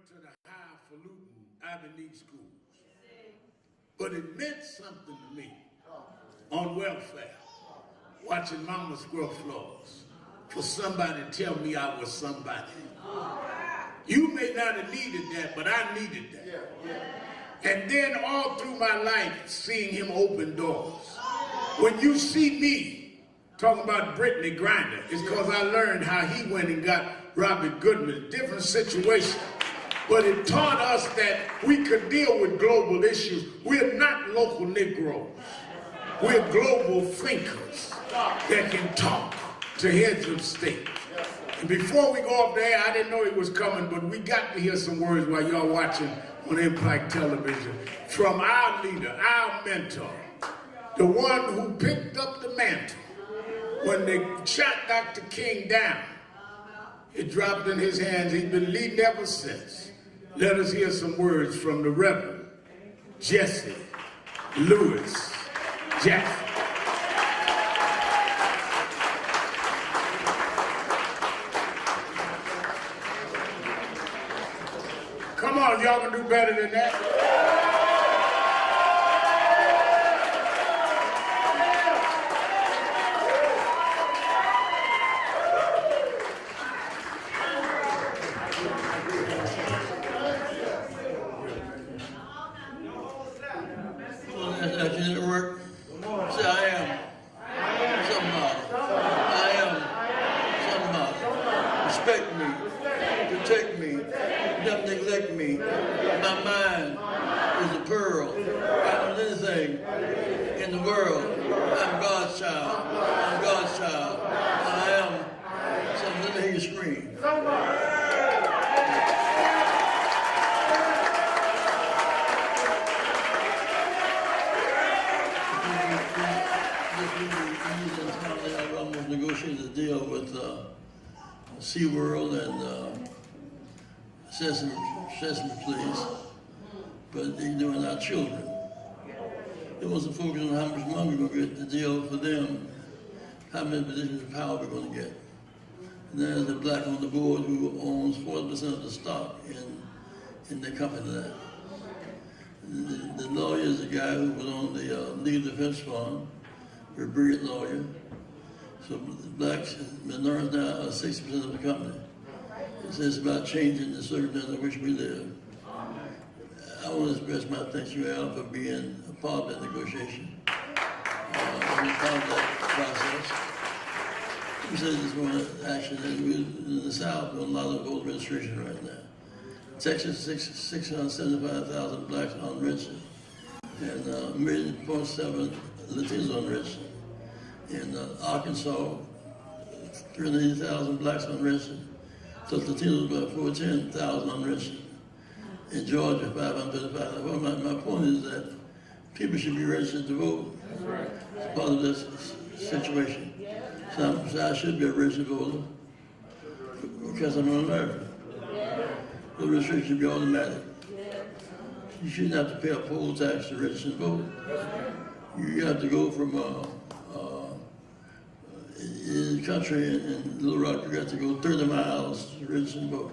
went to the highfalutin Ivy League schools, but it meant something to me on welfare, watching mama scrub floors, for somebody to tell me I was somebody. You may not have needed that, but I needed that. And then all through my life, seeing him open doors. When you see me talking about Brittany Griner, it's because I learned how he went and got Robert Goodman, different situation. But it taught us that we could deal with global issues. We're not local Negroes. We're global thinkers that can talk to heads of state. And before we go up there, I didn't know it was coming, but we got to hear some words while y'all watching on Impact Television from our leader, our mentor, the one who picked up the mantle when they shot Dr. King down. It dropped in his hands. He's been leading ever since. Let us hear some words from the Reverend Jesse Lewis Jackson. Come on, y'all can do better than that. Respect me, protect me, don't neglect me. My mind is a pearl. I'm anything in the world. I'm God's child. I'm God's child. I am something. Let me hear you scream. I almost negotiated a deal with SeaWorld and Sesame Place, but they're doing our children. It wasn't focused on how much money we're going to get the deal for them, how many positions of power we're going to get. And there's a black on the board who owns 40% of the stock in the company there. The lawyer is a guy who was on the legal defense fund, a brilliant lawyer. So the blacks, minorities now are 60% of the company. It says about changing the circumstances in which we live. I want to express my thanks to you, Al, for being a part of that negotiation. Being part of that process. You said this one action that we're in the South doing a lot of voter registration right now. Texas, 675,000 blacks unregistered, and 1.7 million Latinos unregistered. In Arkansas, 380,000 blacks unregistered. So Latinos about 410,000 unregistered. In Georgia, 535,000. Well, my point is that people should be registered to vote. It's part of this situation. So I should be a registered voter because I'm an American. The registration should be automatic. You shouldn't have to pay a poll tax to register to vote. You have to go from in the country in Little Rock, you got to go 30 miles to register and vote.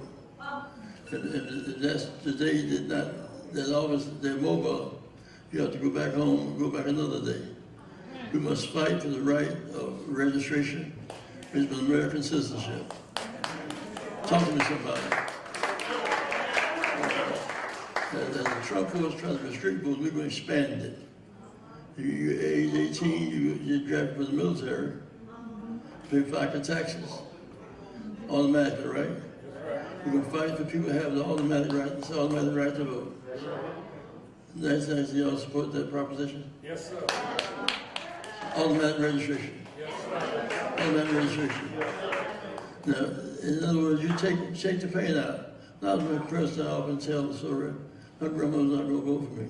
And that's today that always they're mobile. You have to go back home, go back another day. We must fight for the right of registration, which is American citizenship. Talk to me, somebody. As the Trump was trying to restrict votes, we're going to expand it. If you're age 18, you're drafted for the military. Pay FICA taxes automatically, right? We're going to fight for people to have the automatic right to vote. Nice, y'all support that proposition? Yes, sir. Automatic registration. Yes, sir. Automatic registration. Now, in other words, you take the pain out. I was my president, I often tell the story. My grandma was not going to vote for me.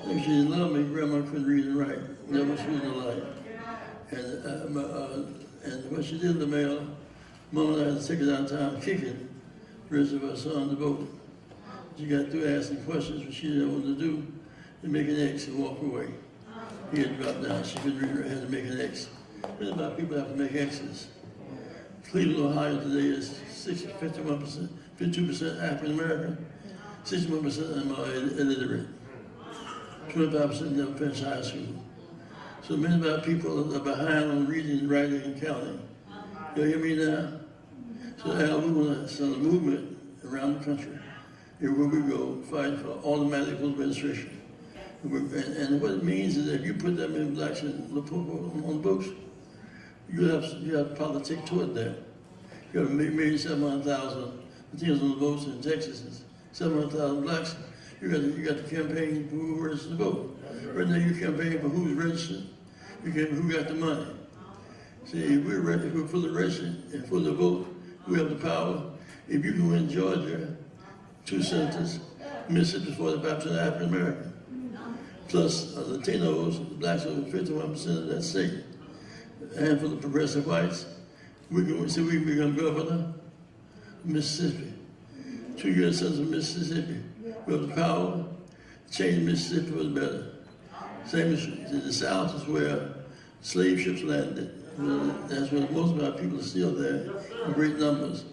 If she didn't love me, grandma couldn't read and write. Never schooled in her life. And when she did in the mail, Mom and I had to take her downtown kicking, register for her son to vote. She got through asking questions, which she didn't know what to do, and make an X and walk away. He had dropped down. She couldn't read her, had to make an X. What about people have to make X's? Cleveland, Ohio today is 51%, 52% African American, 61% of them are illiterate, 25% never finished high school. So many of our people are behind on reading, writing, and counting. You hear me now? So now we want to start a movement around the country, everywhere we go, fighting for automatic voter registration. And what it means is that if you put that many blacks on the books, you have politics toward that. You have maybe 700,000 Latinos on the votes in Texas, and 700,000 blacks. You got the campaign for who registered to vote. Right now you campaign for who's registered. You campaign for who got the money. See, if we're fully registered and fully vote, we have the power. If you go in Georgia, 2 senators, Mississippi's 45% African American. Plus Latinos, blacks over 51% of that state. And for the progressive whites, we can become governor of Mississippi. 2 U.S. senators of Mississippi. We have the power to change Mississippi for the better. Same as the South is where slave ships landed. That's where most of our people are still there in great numbers.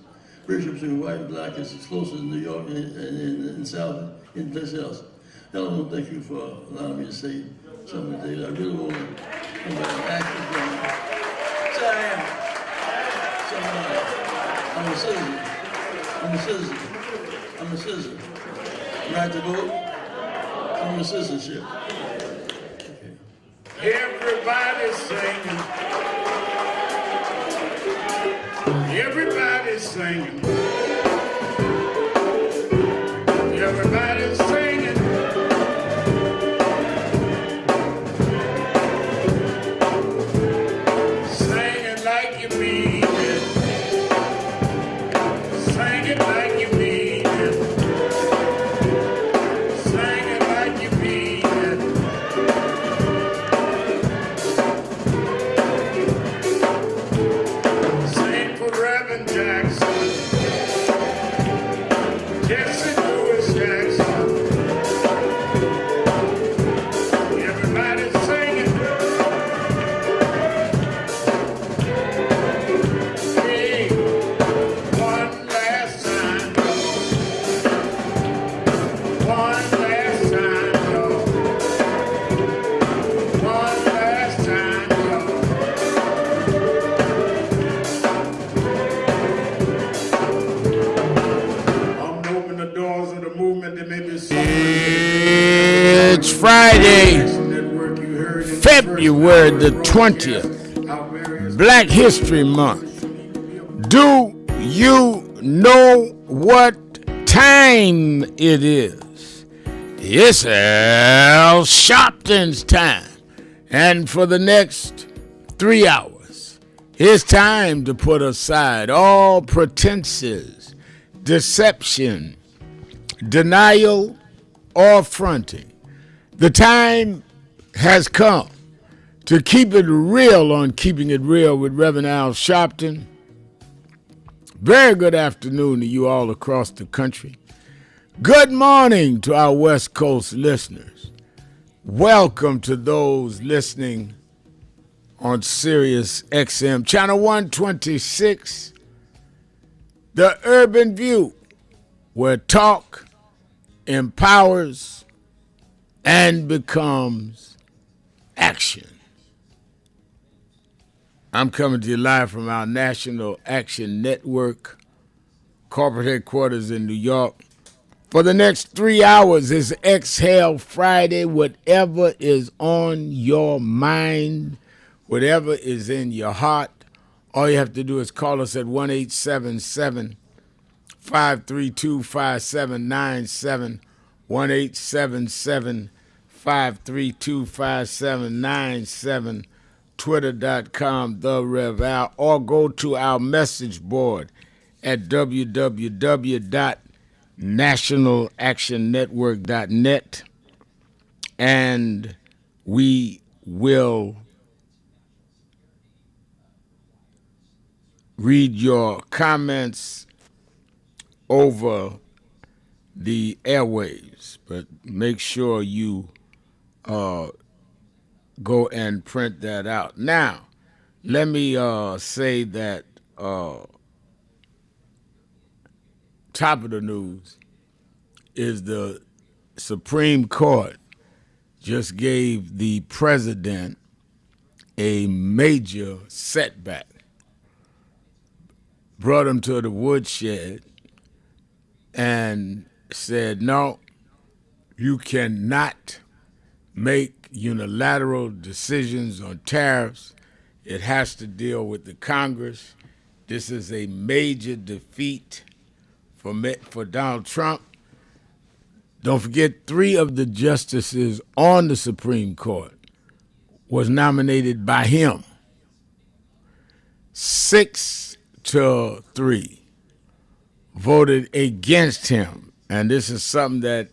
Relationships between white and black is as close as New York and in South, in place else. I want to thank you for allowing me to say something today. I really want to invite action from you. So I am. I'm a citizen. I'm a citizen. I'm a citizen. Right to vote. I'm a citizenship. Okay. Everybody's singing. Everybody's singing. Everybody's singing. Singing like you mean it. Singing like you mean it. Singing like you mean it. Sing for Reverend Jackson. Jesse Lewis Jackson. Everybody's singing. Hey, one last time. One last time, y'all. One last time, y'all. I'm opening the doors of the movement that may be It's Friday, February the 20th, Black History Month. Do you know what time it is? It's Al Sharpton's time. And for the next 3 hours, it's time to put aside all pretenses, deception, denial, or fronting. The time has come to keep it real on Keeping It Real with Reverend Al Sharpton. Very good afternoon to you all across the country. Good morning to our West Coast listeners. Welcome to those listening on Sirius XM, Channel 126, The Urban View, where talk empowers and becomes action. I'm coming to you live from our National Action Network corporate headquarters in New York. For the next 3 hours is Exhale Friday. Whatever is on your mind, whatever is in your heart, all you have to do is call us at 1-877-532-5797, 1-877-532-5797, Twitter.com, The Rev Al, or go to our message board at www.nationalactionnetwork.net, and we will read your comments over the airwaves, but make sure you go and print that out. Now, let me say that top of the news is the Supreme Court just gave the president a major setback, brought him to the woodshed, and said, no, you cannot make unilateral decisions on tariffs. It has to deal with the Congress. This is a major defeat for Donald Trump. Don't forget, 3 of the justices on the Supreme Court was nominated by him. 6-3 voted against him. And this is something that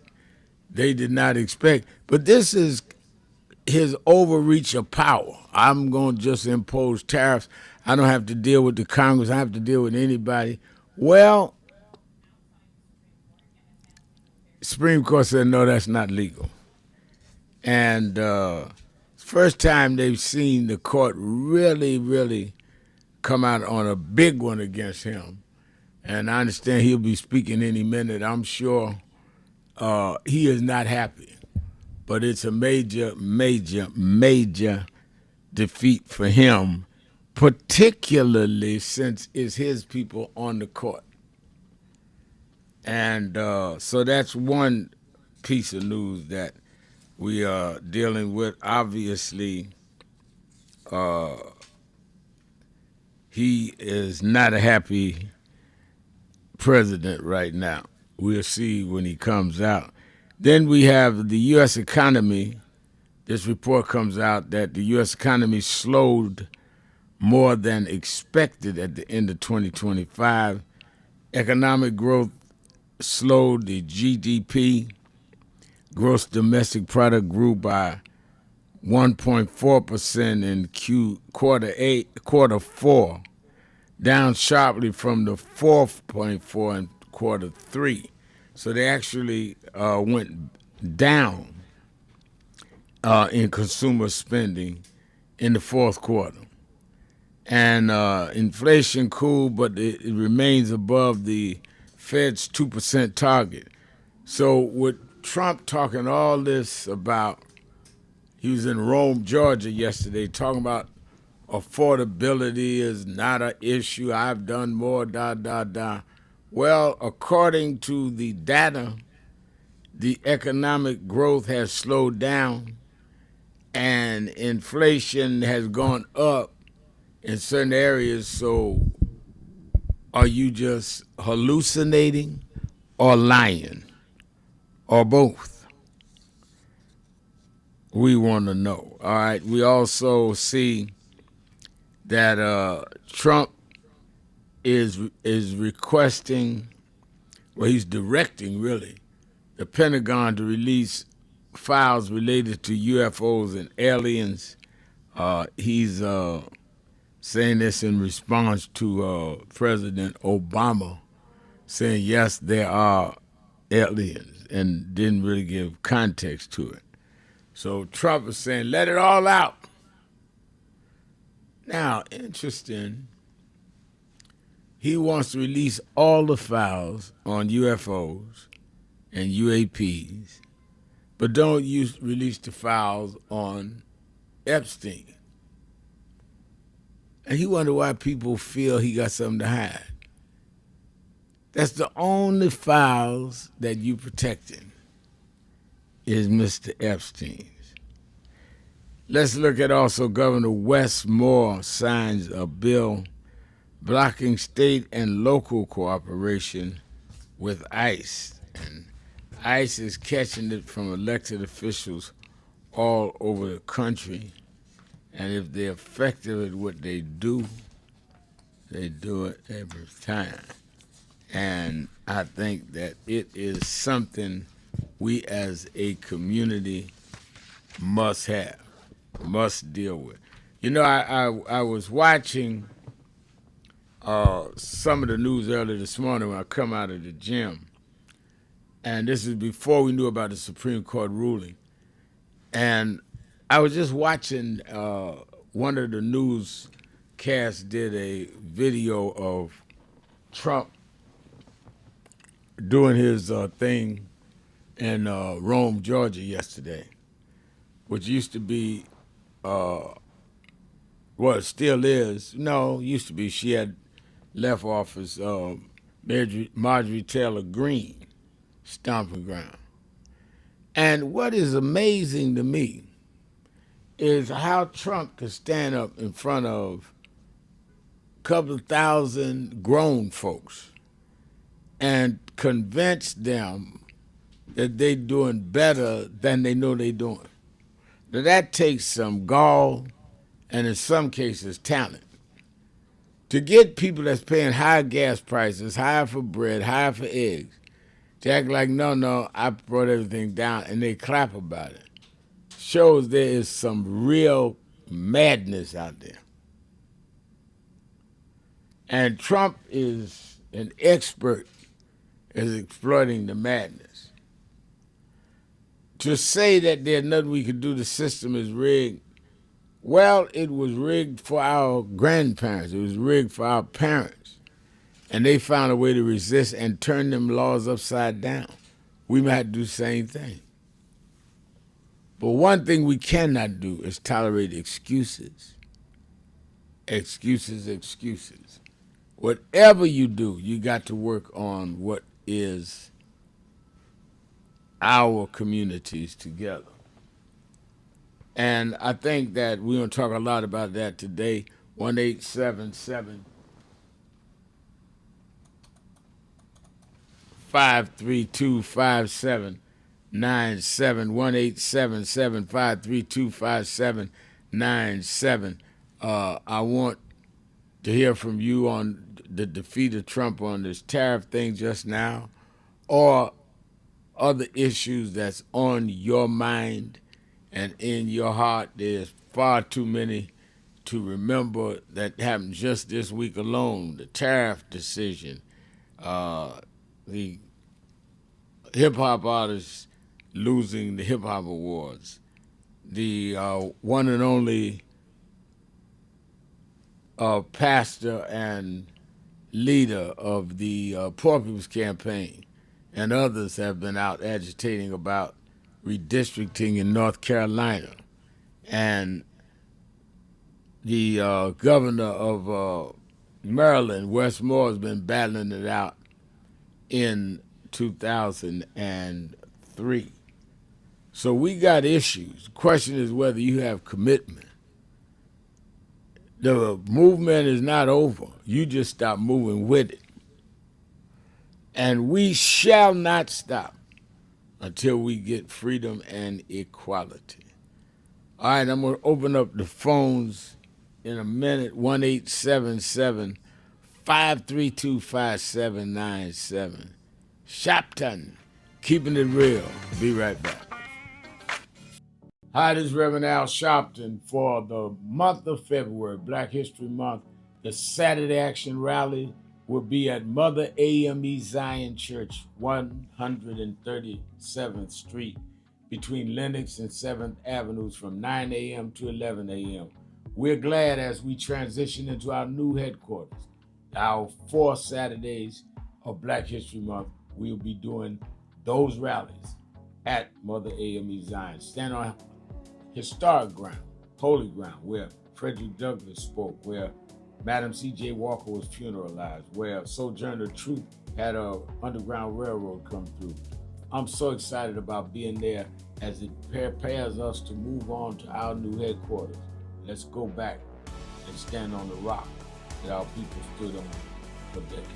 they did not expect. But this is his overreach of power. I'm going to just impose tariffs. I don't have to deal with the Congress. I have to deal with anybody. Well, Supreme Court said, no, that's not legal. And first time they've seen the court really come out on a big one against him. And I understand he'll be speaking any minute. I'm sure he is not happy. But it's a major defeat for him, particularly since it's his people on the court. And so that's one piece of news that we are dealing with. Obviously, he is not a happy president right now. We'll see when he comes out. Then we have the U.S. economy. This report comes out that the U.S. economy slowed more than expected at the end of 2025. Economic growth slowed. The GDP, gross domestic product, grew by 1.4% in quarter four, down sharply from the 4.4 in quarter three. So they actually went down in consumer spending in the fourth quarter. And inflation cooled, but it remains above the Fed's 2% target. So with Trump talking all this about, he was in Rome, Georgia yesterday, talking about affordability is not an issue, I've done more, Well, according to the data, the economic growth has slowed down and inflation has gone up in certain areas. So are you just hallucinating or lying or both? We want to know. All right. We also see that Trump is requesting, well, he's directing really, the Pentagon to release files related to UFOs and aliens. He's saying this in response to President Obama saying, yes, there are aliens, and didn't really give context to it. So Trump is saying, let it all out. Now, interesting, he wants to release all the files on UFOs and UAPs, but don't release the files on Epstein. And he wondered why people feel he got something to hide. That's the only files that you protecting is Mr. Epstein's. Let's look at also Governor Wes Moore signs a bill blocking state and local cooperation with ICE. And ICE is catching it from elected officials all over the country. And if they're effective at what they do it every time. And I think that it is something we as a community must deal with. You know, I was watching some of the news earlier this morning when I come out of the gym. And this is before we knew about the Supreme Court ruling. And I was just watching one of the newscasts did a video of Trump doing his thing in Rome, Georgia yesterday, which used to be, well, it still is. No, used to be. She had left office, Marjorie Taylor Greene, stomping ground. And what is amazing to me is how Trump could stand up in front of a couple of thousand grown folks and convince them that they're doing better than they know they're doing. Now that takes some gall and in some cases talent. To get people that's paying high gas prices, higher for bread, higher for eggs, to act like, no, I brought everything down, and they clap about it, shows there is some real madness out there. And Trump is an expert at exploiting the madness. To say that there's nothing we can do, the system is rigged, well, it was rigged for our grandparents. It was rigged for our parents. And they found a way to resist and turn them laws upside down. We might do the same thing. But one thing we cannot do is tolerate excuses. Excuses. Whatever you do, you got to work on what is our communities together. And I think that we're going to talk a lot about that today. 1877 532 5797 1877 532 5797. I want to hear from you on the defeat of Trump on this tariff thing just now, or other issues that's on your mind and in your heart. There's far too many to remember that happened just this week alone. The tariff decision, the hip-hop artists losing the hip-hop awards, the one and only pastor and leader of the Poor People's Campaign and others have been out agitating about redistricting in North Carolina. And the governor of Maryland, Wes Moore, has been battling it out in 2003. So we got issues. The question is whether you have commitment. The movement is not over. You just stop moving with it. And we shall not stop until we get freedom and equality. All right, I'm going to open up the phones in a minute. 1877 532 5797. Shopton, keeping it real. Be right back. Hi, this is Reverend Al Sharpton for the month of February, Black History Month. The Saturday Action Rally will be at Mother AME Zion Church, 137th Street, between Lenox and 7th Avenues from 9 a.m. to 11 a.m. We're glad as we transition into our new headquarters. Our 4 Saturdays of Black History Month, we'll be doing those rallies at Mother AME Zion. Stand on historic ground, holy ground, where Frederick Douglass spoke, where Madam C.J. Walker was funeralized, where Sojourner Truth had a Underground Railroad come through. I'm so excited about being there as it prepares us to move on to our new headquarters. Let's go back and stand on the rock that our people stood on for decades.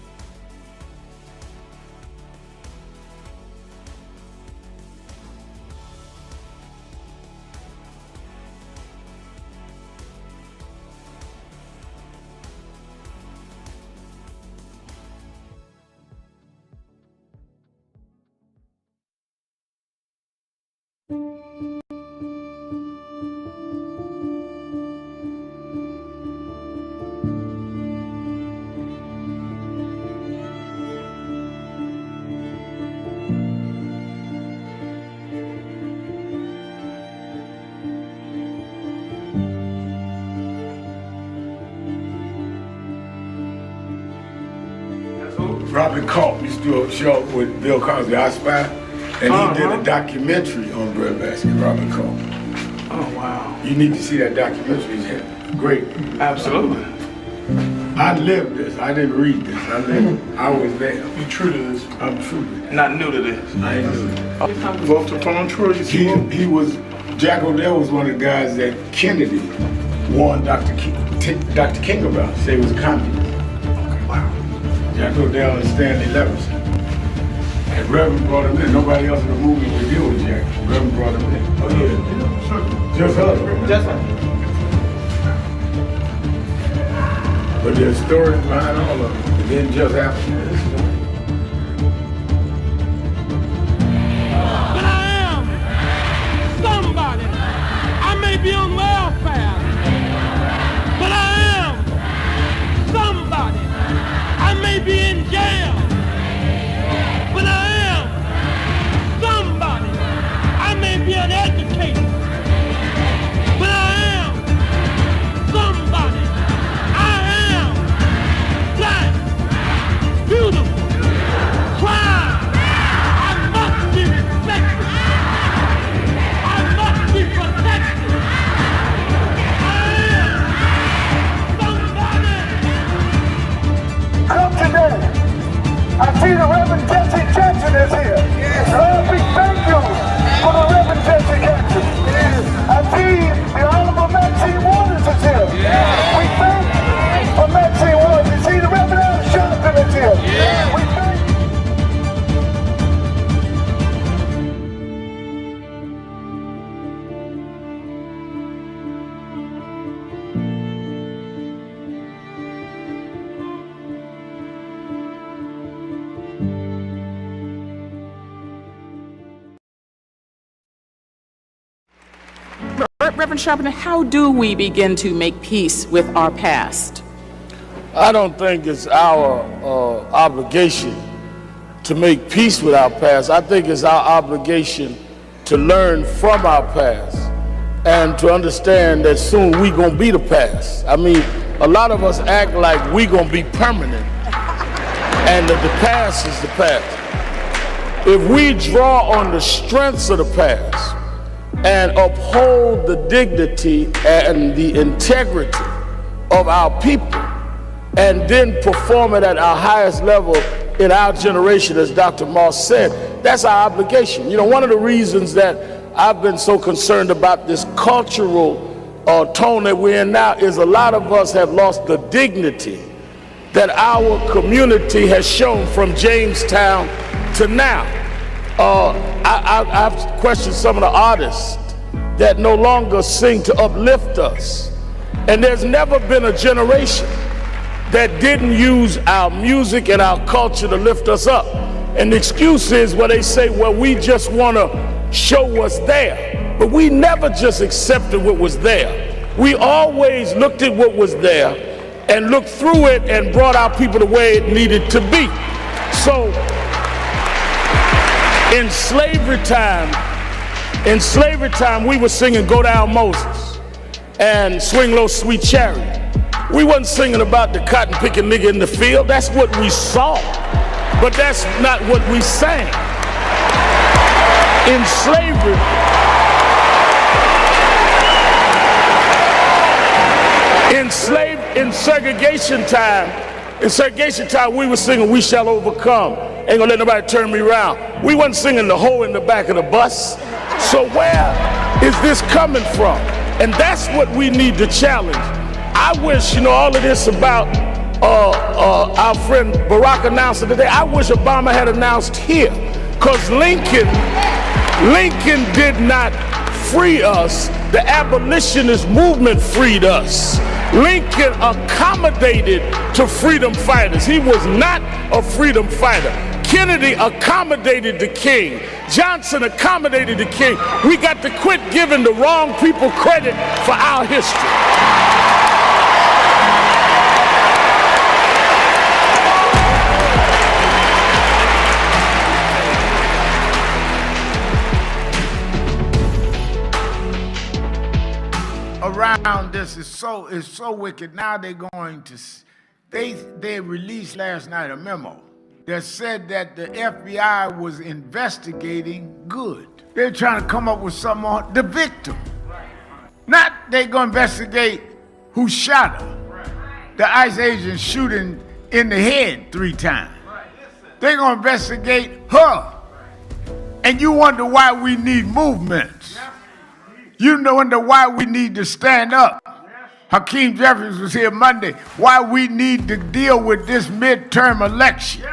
Robert Culp used to do a show with Bill Cosby, I Spy, and he did a documentary on breadbasket, Robert Culp. Oh, wow. You need to see that documentary. It's great. Absolutely. I lived this. I didn't read this. I was there. You true to this? I'm true to this. Not new to this. I ain't new to this. Vote to phone Troy, you see him? He was, Jack O'Dell was one of the guys that Kennedy warned Dr. King about. Say he was a communist. Okay, wow. Jack O'Dell and Stanley Levinson. And Reverend brought him in. Nobody else in the movie would deal with Jack. Reverend brought him in. Oh, yeah. Sure. Just us. Just like But there's stories behind all of it. It didn't just happen. But I am somebody. I may be on welfare, but I am somebody. I may be in jail, but I am somebody. I may be an educator, but I am somebody. I am black, beautiful, proud. I must be respected. I must be protected. I am somebody. Come today. I see the Reverend Jesse Jackson is here. Lord, we thank you for the Reverend Jesse Jackson. I see the Honorable Maxine Waters is here. We thank for Maxine Waters. You see the Reverend Al Sharpton is here. We thank Reverend Sharpton, how do we begin to make peace with our past? I don't think it's our obligation to make peace with our past. I think it's our obligation to learn from our past and to understand that soon we gonna be the past. I mean, a lot of us act like we gonna be permanent and that the past is the past. If we draw on the strengths of the past and uphold the dignity and the integrity of our people, and then perform it at our highest level in our generation, as Dr. Moss said, that's our obligation. You know, one of the reasons that I've been so concerned about this cultural tone that we're in now is a lot of us have lost the dignity that our community has shown from Jamestown to now. I've questioned some of the artists that no longer sing to uplift us. And there's never been a generation that didn't use our music and our culture to lift us up. And the excuse is where they say, well, we just want to show what's there. But we never just accepted what was there. We always looked at what was there and looked through it and brought our people the way it needed to be. So in slavery time, we were singing Go Down Moses and Swing Low Sweet Chariot. We wasn't singing about the cotton picking nigga in the field. That's what we saw, but that's not what we sang. In slavery, in segregation time, we were singing We Shall Overcome. Ain't gonna let nobody turn me around. We wasn't singing the hoe in the back of the bus. So where is this coming from? And that's what we need to challenge. I wish, all of this about our friend Barack announcing today, I wish Obama had announced here. Because Lincoln did not free us. The abolitionist movement freed us. Lincoln accommodated to freedom fighters. He was not a freedom fighter. Kennedy accommodated the king. Johnson accommodated the king. We got to quit giving the wrong people credit for our history. Around this is so wicked. Now they're going to, they released last night a memo that said that the FBI was investigating good. They're trying to come up with something on the victim. Not they gonna investigate who shot her. The ICE agent shooting in the head 3 times. They're gonna investigate her. And you wonder why we need movements. You wonder why we need to stand up. Hakeem Jeffries was here Monday. Why we need to deal with this midterm election.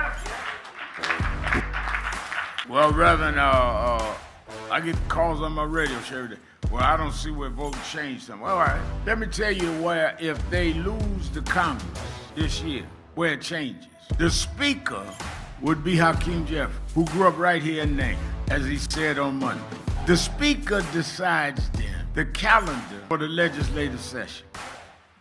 Well, Reverend, I get calls on my radio show every day. Well, I don't see where voting changed something. All right, let me tell you where, if they lose the Congress this year, where it changes. The Speaker would be Hakeem Jeffries, who grew up right here in Name, as he said on Monday. The Speaker decides then the calendar for the legislative session.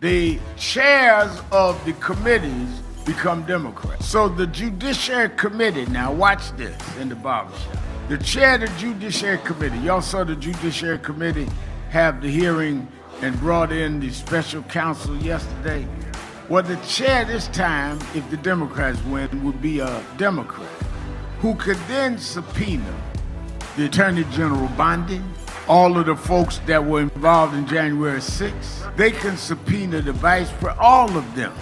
The chairs of the committees become Democrats. So the Judiciary Committee, now watch this in the barbershop. The chair of the Judiciary Committee, y'all saw the Judiciary Committee have the hearing and brought in the special counsel yesterday. Well, the chair this time, if the Democrats win, would be a Democrat who could then subpoena the Attorney General Bondi, all of the folks that were involved in January 6th. They can subpoena the vice president, all of them,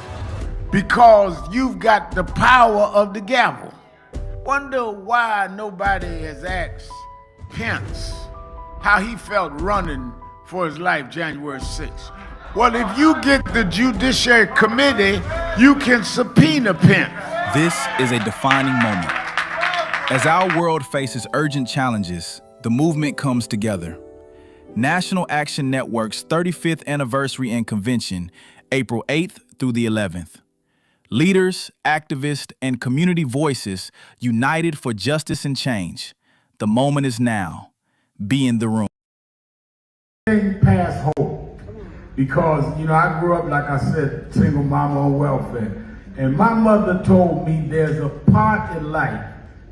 because you've got the power of the gavel. Wonder why nobody has asked Pence how he felt running for his life January 6th. Well, if you get the Judiciary Committee, you can subpoena Pence. This is a defining moment. As our world faces urgent challenges, the movement comes together. National Action Network's 35th anniversary and convention, April 8th through the 11th. Leaders, activists, and community voices united for justice and change. The moment is now. Be in the room. Past hope, because I grew up, like I said, single mama on welfare, and my mother told me there's a part in life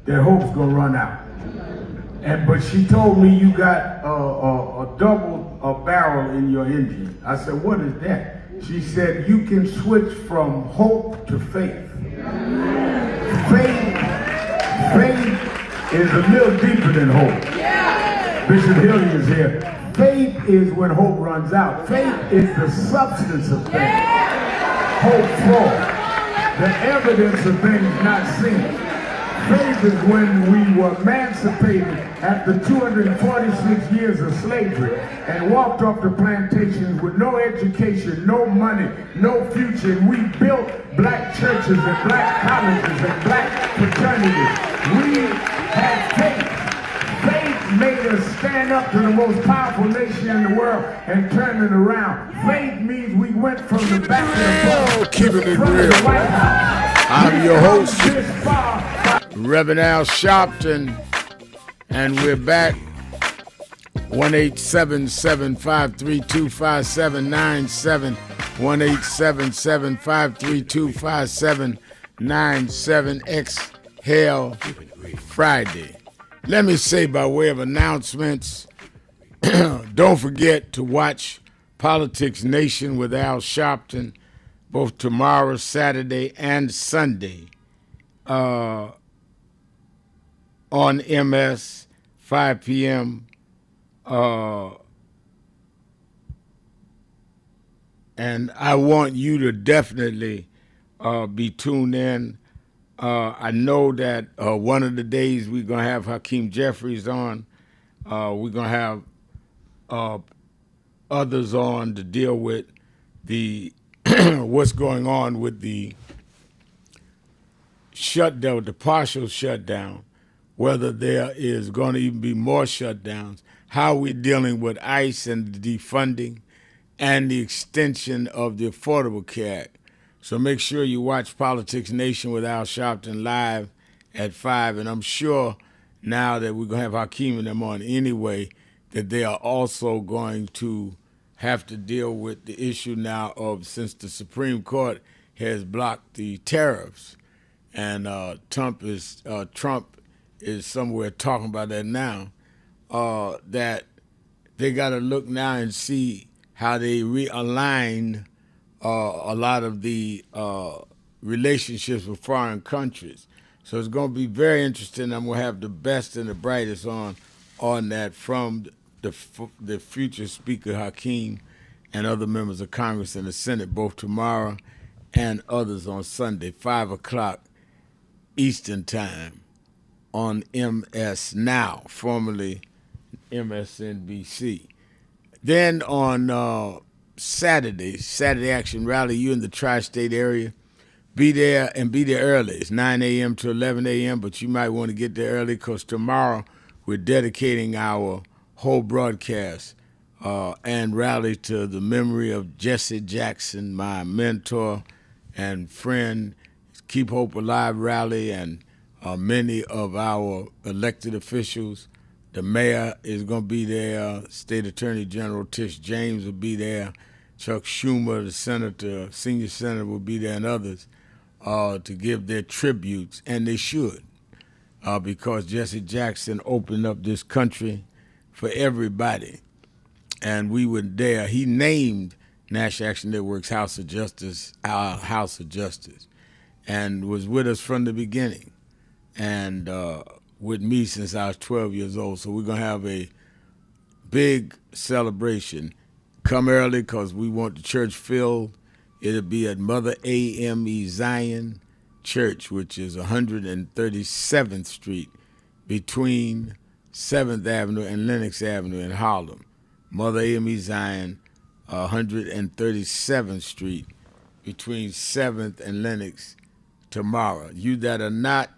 that hope's gonna run out. But she told me you got a double barrel in your engine. I said, what is that? She said, you can switch from hope to faith. Faith is a little deeper than hope. Bishop Hilly is here. Faith is when hope runs out. Faith is the substance of things. Hope for the evidence of things not seen. Faith is when we were emancipated after 246 years of slavery and walked off the plantations with no education, no money, no future. And we built black churches and black colleges and black fraternities. We had faith. Faith made us stand up to the most powerful nation in the world and turn it around. Faith means we went from the back to the front. Keeping it real. I'm your host, Reverend Al Sharpton, and we're back. 1-877-532-5797, 1-877-532-5797, Exhale Friday. Let me say by way of announcements, don't forget to watch Politics Nation with Al Sharpton, both tomorrow, Saturday, and Sunday, on MS, 5 p.m. And I want you to definitely be tuned in. I know that one of the days we're going to have Hakeem Jeffries on. We're going to have others on to deal with the what's going on with the shutdown, the partial shutdown, whether there is going to even be more shutdowns, how we're dealing with ICE and the defunding, and the extension of the Affordable Care Act. So make sure you watch Politics Nation with Al Sharpton live at 5, and I'm sure now that we're going to have Hakeem and them on anyway, that they are also going to have to deal with the issue now of, since the Supreme Court has blocked the tariffs, and Trump is somewhere talking about that now, that they got to look now and see how they realign a lot of the relationships with foreign countries. So it's going to be very interesting. I'm going to have the best and the brightest on that from the future Speaker Hakeem and other members of Congress and the Senate, both tomorrow and others on Sunday, 5 o'clock Eastern Time on MS Now, formerly MSNBC. Then on Saturday Action Rally, you in the tri-state area, be there early. It's 9 a.m. to 11 a.m., but you might want to get there early because tomorrow we're dedicating our whole broadcast and rally to the memory of Jesse Jackson, my mentor and friend. Keep Hope Alive rally, and many of our elected officials. The mayor is going to be there. State Attorney General Tish James will be there. Chuck Schumer, the senator, senior senator, will be there, and others to give their tributes, and they should, because Jesse Jackson opened up this country for everybody, and we were there. He named National Action Network's House of Justice our House of Justice, and was with us from the beginning, and with me since I was 12 years old. So we're going to have a big celebration. Come early because we want the church filled. It'll be at Mother AME Zion Church, which is 137th Street between 7th Avenue and Lenox Avenue in Harlem. Mother AME Zion, 137th Street between 7th and Lenox tomorrow. You that are not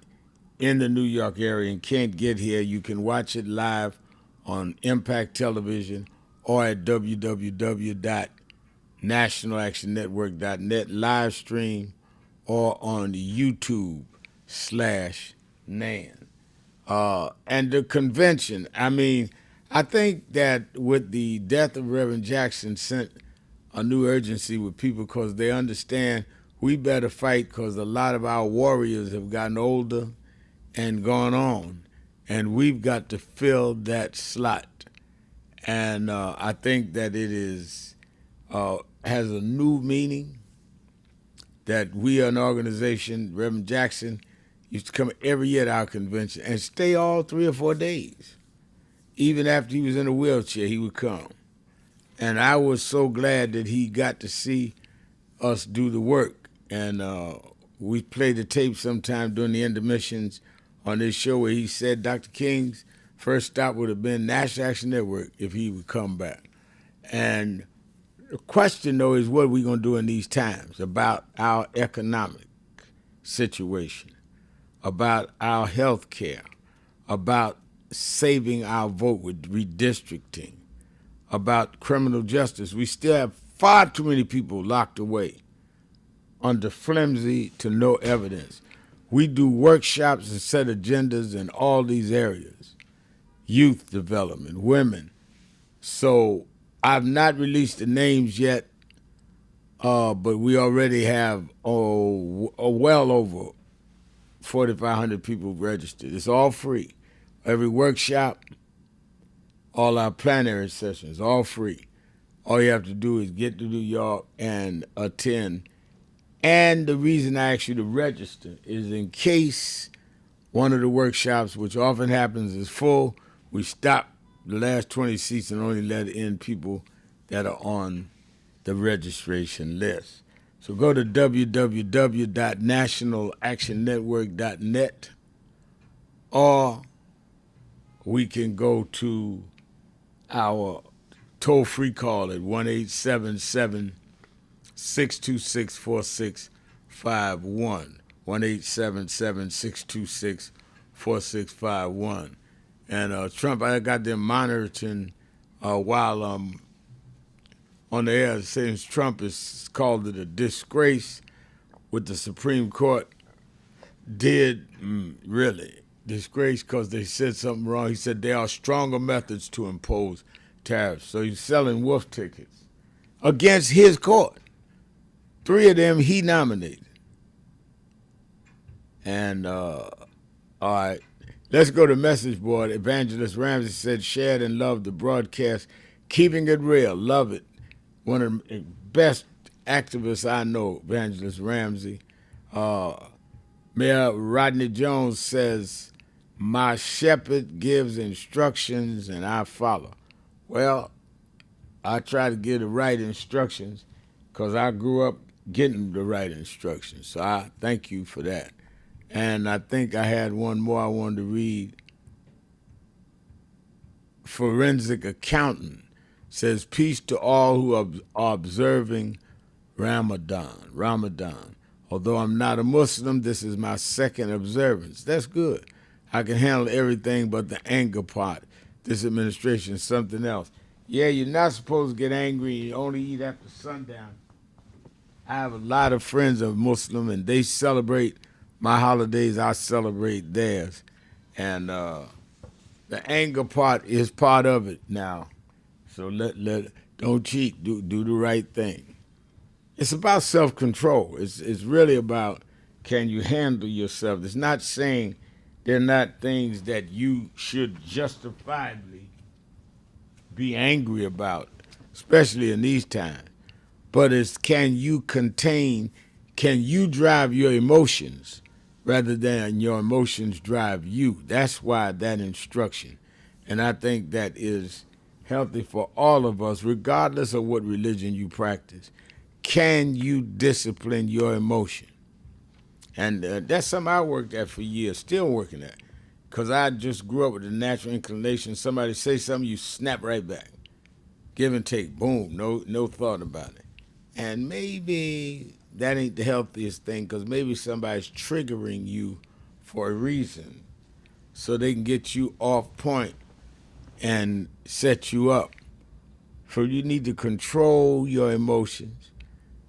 in the New York area and can't get here, you can watch it live on Impact Television or at www.nationalactionnetwork.net live stream or on YouTube/NAN. And the convention, I mean, I think that with the death of Reverend Jackson sent a new urgency with people because they understand we better fight because a lot of our warriors have gotten older and gone on, and we've got to fill that slot. And I think that it is has a new meaning, that we are an organization. Reverend Jackson used to come every year at our convention and stay all 3 or 4 days. Even after he was in a wheelchair, he would come. And I was so glad that he got to see us do the work. And we play the tape sometime during the intermissions on this show where he said Dr. King's first stop would have been National Action Network if he would come back. And the question, though, is what are we going to do in these times about our economic situation, about our health care, about saving our vote with redistricting, about criminal justice. We still have far too many people locked away under flimsy to no evidence. We do workshops and set agendas in all these areas. Youth development, women. So I've not released the names yet, but we already have well over 4,500 people registered. It's all free. Every workshop, all our plenary sessions, all free. All you have to do is get to New York and attend. And the reason I ask you to register is in case one of the workshops, which often happens, is full, we stop the last 20 seats and only let in people that are on the registration list. So go to www.nationalactionnetwork.net, or we can go to our toll-free call at 1-877-626-4651, 1-877-626-4651. And Trump, I got them monitoring while on the air, since Trump has called it a disgrace with the Supreme Court. Did really disgrace because they said something wrong. He said there are stronger methods to impose tariffs. So he's selling wolf tickets against his court. 3 of them he nominated. And all right, let's go to message board. Evangelist Ramsey said, shared and loved the broadcast. Keeping it real, love it. One of the best activists I know, Evangelist Ramsey. Mayor Rodney Jones says, my shepherd gives instructions and I follow. Well, I try to give the right instructions because I grew up getting the right instructions. So I thank you for that. And I think I had one more I wanted to read. Forensic accountant says, peace to all who are observing Ramadan. Ramadan. Although I'm not a Muslim, this is my second observance. That's good. I can handle everything but the anger part. This administration is something else. Yeah, you're not supposed to get angry. You only eat after sundown. I have a lot of friends of Muslim, and they celebrate my holidays. I celebrate theirs. And the anger part is part of it now. So don't cheat. Do the right thing. It's about self-control. It's really about, can you handle yourself? It's not saying they're not things that you should justifiably be angry about, especially in these times. But it's, can you drive your emotions rather than your emotions drive you? That's why that instruction. And I think that is healthy for all of us, regardless of what religion you practice. Can you discipline your emotion? And that's something I worked at for years, still working at. Because I just grew up with a natural inclination. Somebody say something, you snap right back. Give and take, boom, no thought about it. And maybe that ain't the healthiest thing, because maybe somebody's triggering you for a reason so they can get you off point and set you up. So you need to control your emotions.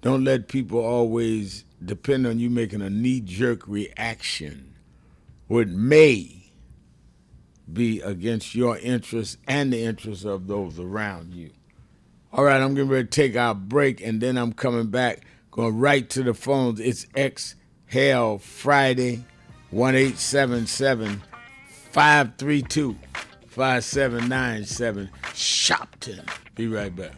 Don't let people always depend on you making a knee-jerk reaction, what may be against your interests and the interests of those around you. All right, I'm getting ready to take our break, and then I'm coming back, going right to the phones. It's Exhale Friday, 1-877-532-5797, Shopton. Be right back.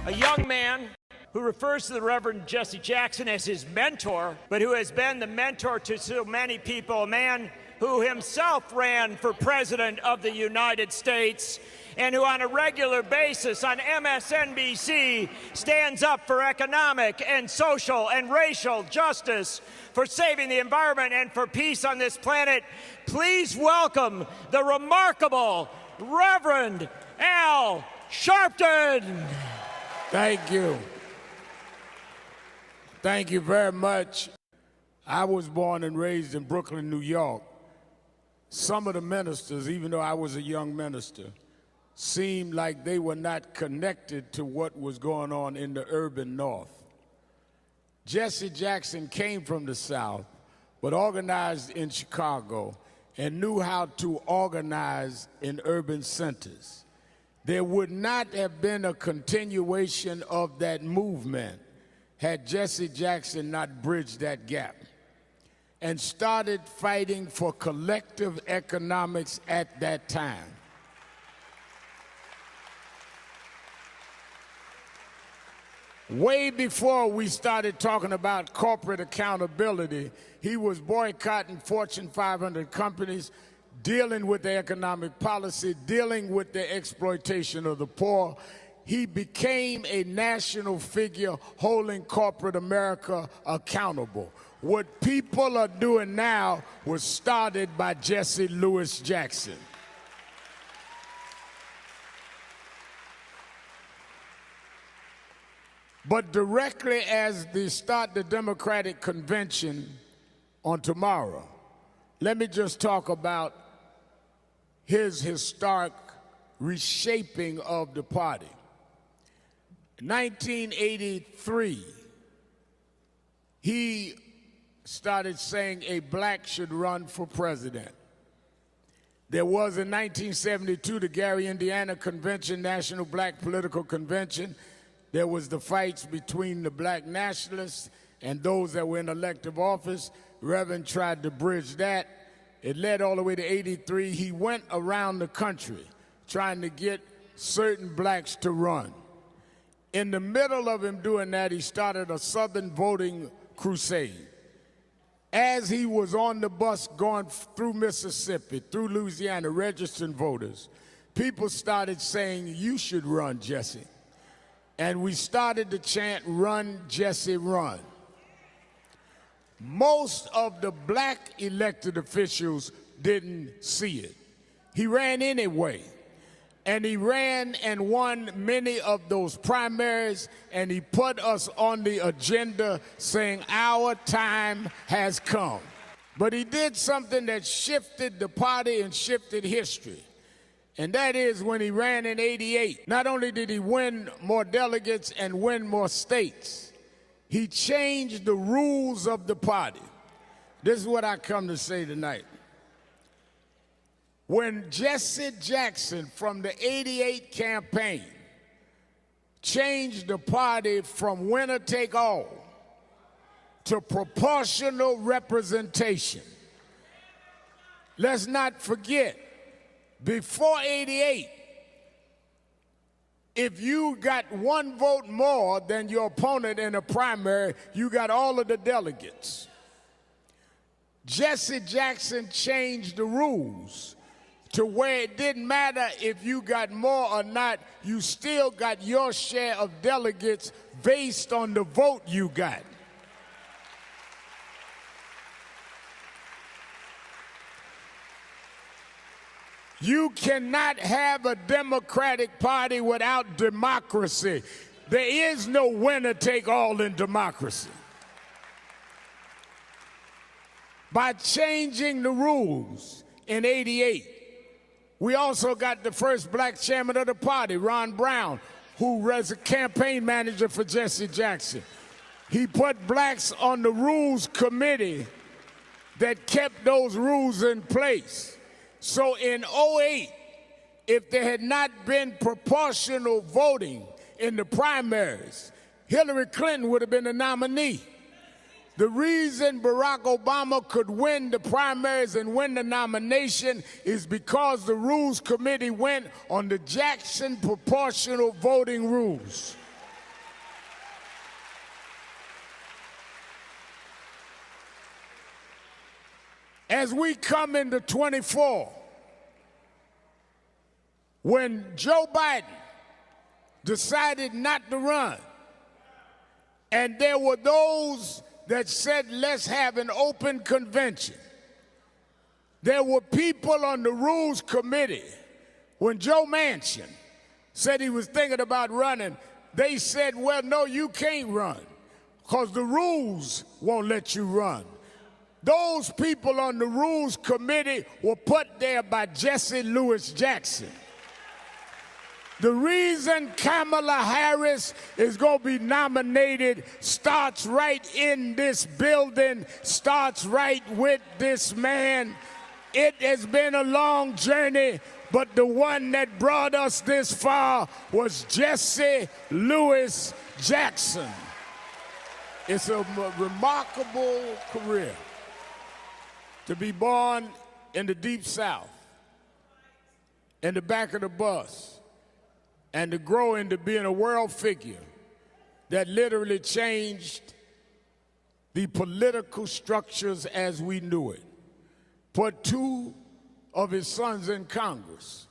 A young man who refers to the Reverend Jesse Jackson as his mentor, but who has been the mentor to so many people, a man who himself ran for president of the United States and who on a regular basis on MSNBC stands up for economic and social and racial justice, for saving the environment and for peace on this planet. Please welcome the remarkable Reverend Al Sharpton. Thank you. Thank you very much. I was born and raised in Brooklyn, New York. Some of the ministers, even though I was a young minister, seemed like they were not connected to what was going on in the urban North. Jesse Jackson came from the South, but organized in Chicago and knew how to organize in urban centers. There would not have been a continuation of that movement had Jesse Jackson not bridged that gap and started fighting for collective economics at that time. Way before we started talking about corporate accountability, he was boycotting Fortune 500 companies, dealing with the economic policy, dealing with the exploitation of the poor. He became a national figure holding corporate America accountable. What people are doing now was started by Jesse Louis Jackson. But directly as they start the Democratic Convention on tomorrow, let me just talk about his historic reshaping of the party. In 1983, he started saying a black should run for president. There was in 1972 the Gary, Indiana Convention, National Black Political Convention. There was the fights between the black nationalists and those that were in elective office. Reverend tried to bridge that. It led all the way to 83. He went around the country trying to get certain blacks to run. In the middle of him doing that, he started a Southern voting crusade. as he was on the bus going through Mississippi, through Louisiana, registering voters, people started saying, "You should run, Jesse." And we started to chant, "Run, Jesse, run." Most of the black elected officials didn't see it. He ran anyway. And he ran and won many of those primaries, and he put us on the agenda saying our time has come. But he did something that shifted the party and shifted history. And that is when he ran in '88. Not only did he win more delegates and win more states, he changed the rules of the party. This is what I come to say tonight. When Jesse Jackson from the '88 campaign changed the party from winner take all to proportional representation, let's not forget, before '88, if you got one vote more than your opponent in a primary, you got all of the delegates. Jesse Jackson changed the rules to where it didn't matter if you got more or not, you still got your share of delegates based on the vote you got. You cannot have a Democratic Party without democracy. There is no winner take all in democracy. By changing the rules in '88, we also got the first black chairman of the party, Ron Brown, who was a campaign manager for Jesse Jackson. He put blacks on the rules committee that kept those rules in place. So in '08, if there had not been proportional voting in the primaries, Hillary Clinton would have been the nominee. The reason Barack Obama could win the primaries and win the nomination is because the Rules Committee went on the Jackson proportional voting rules. As we come into '24, when Joe Biden decided not to run, and there were those that said, let's have an open convention. There were people on the Rules Committee, when Joe Manchin said he was thinking about running, they said, well, no, you can't run, because the rules won't let you run. Those people on the Rules Committee were put there by Jesse Louis Jackson. The reason Kamala Harris is going to be nominated starts right in this building, starts right with this man. It has been a long journey, but the one that brought us this far was Jesse Louis Jackson. It's a remarkable career to be born in the Deep South, in the back of the bus, and to grow into being a world figure that literally changed the political structures as we knew it. Put two of his sons in Congress.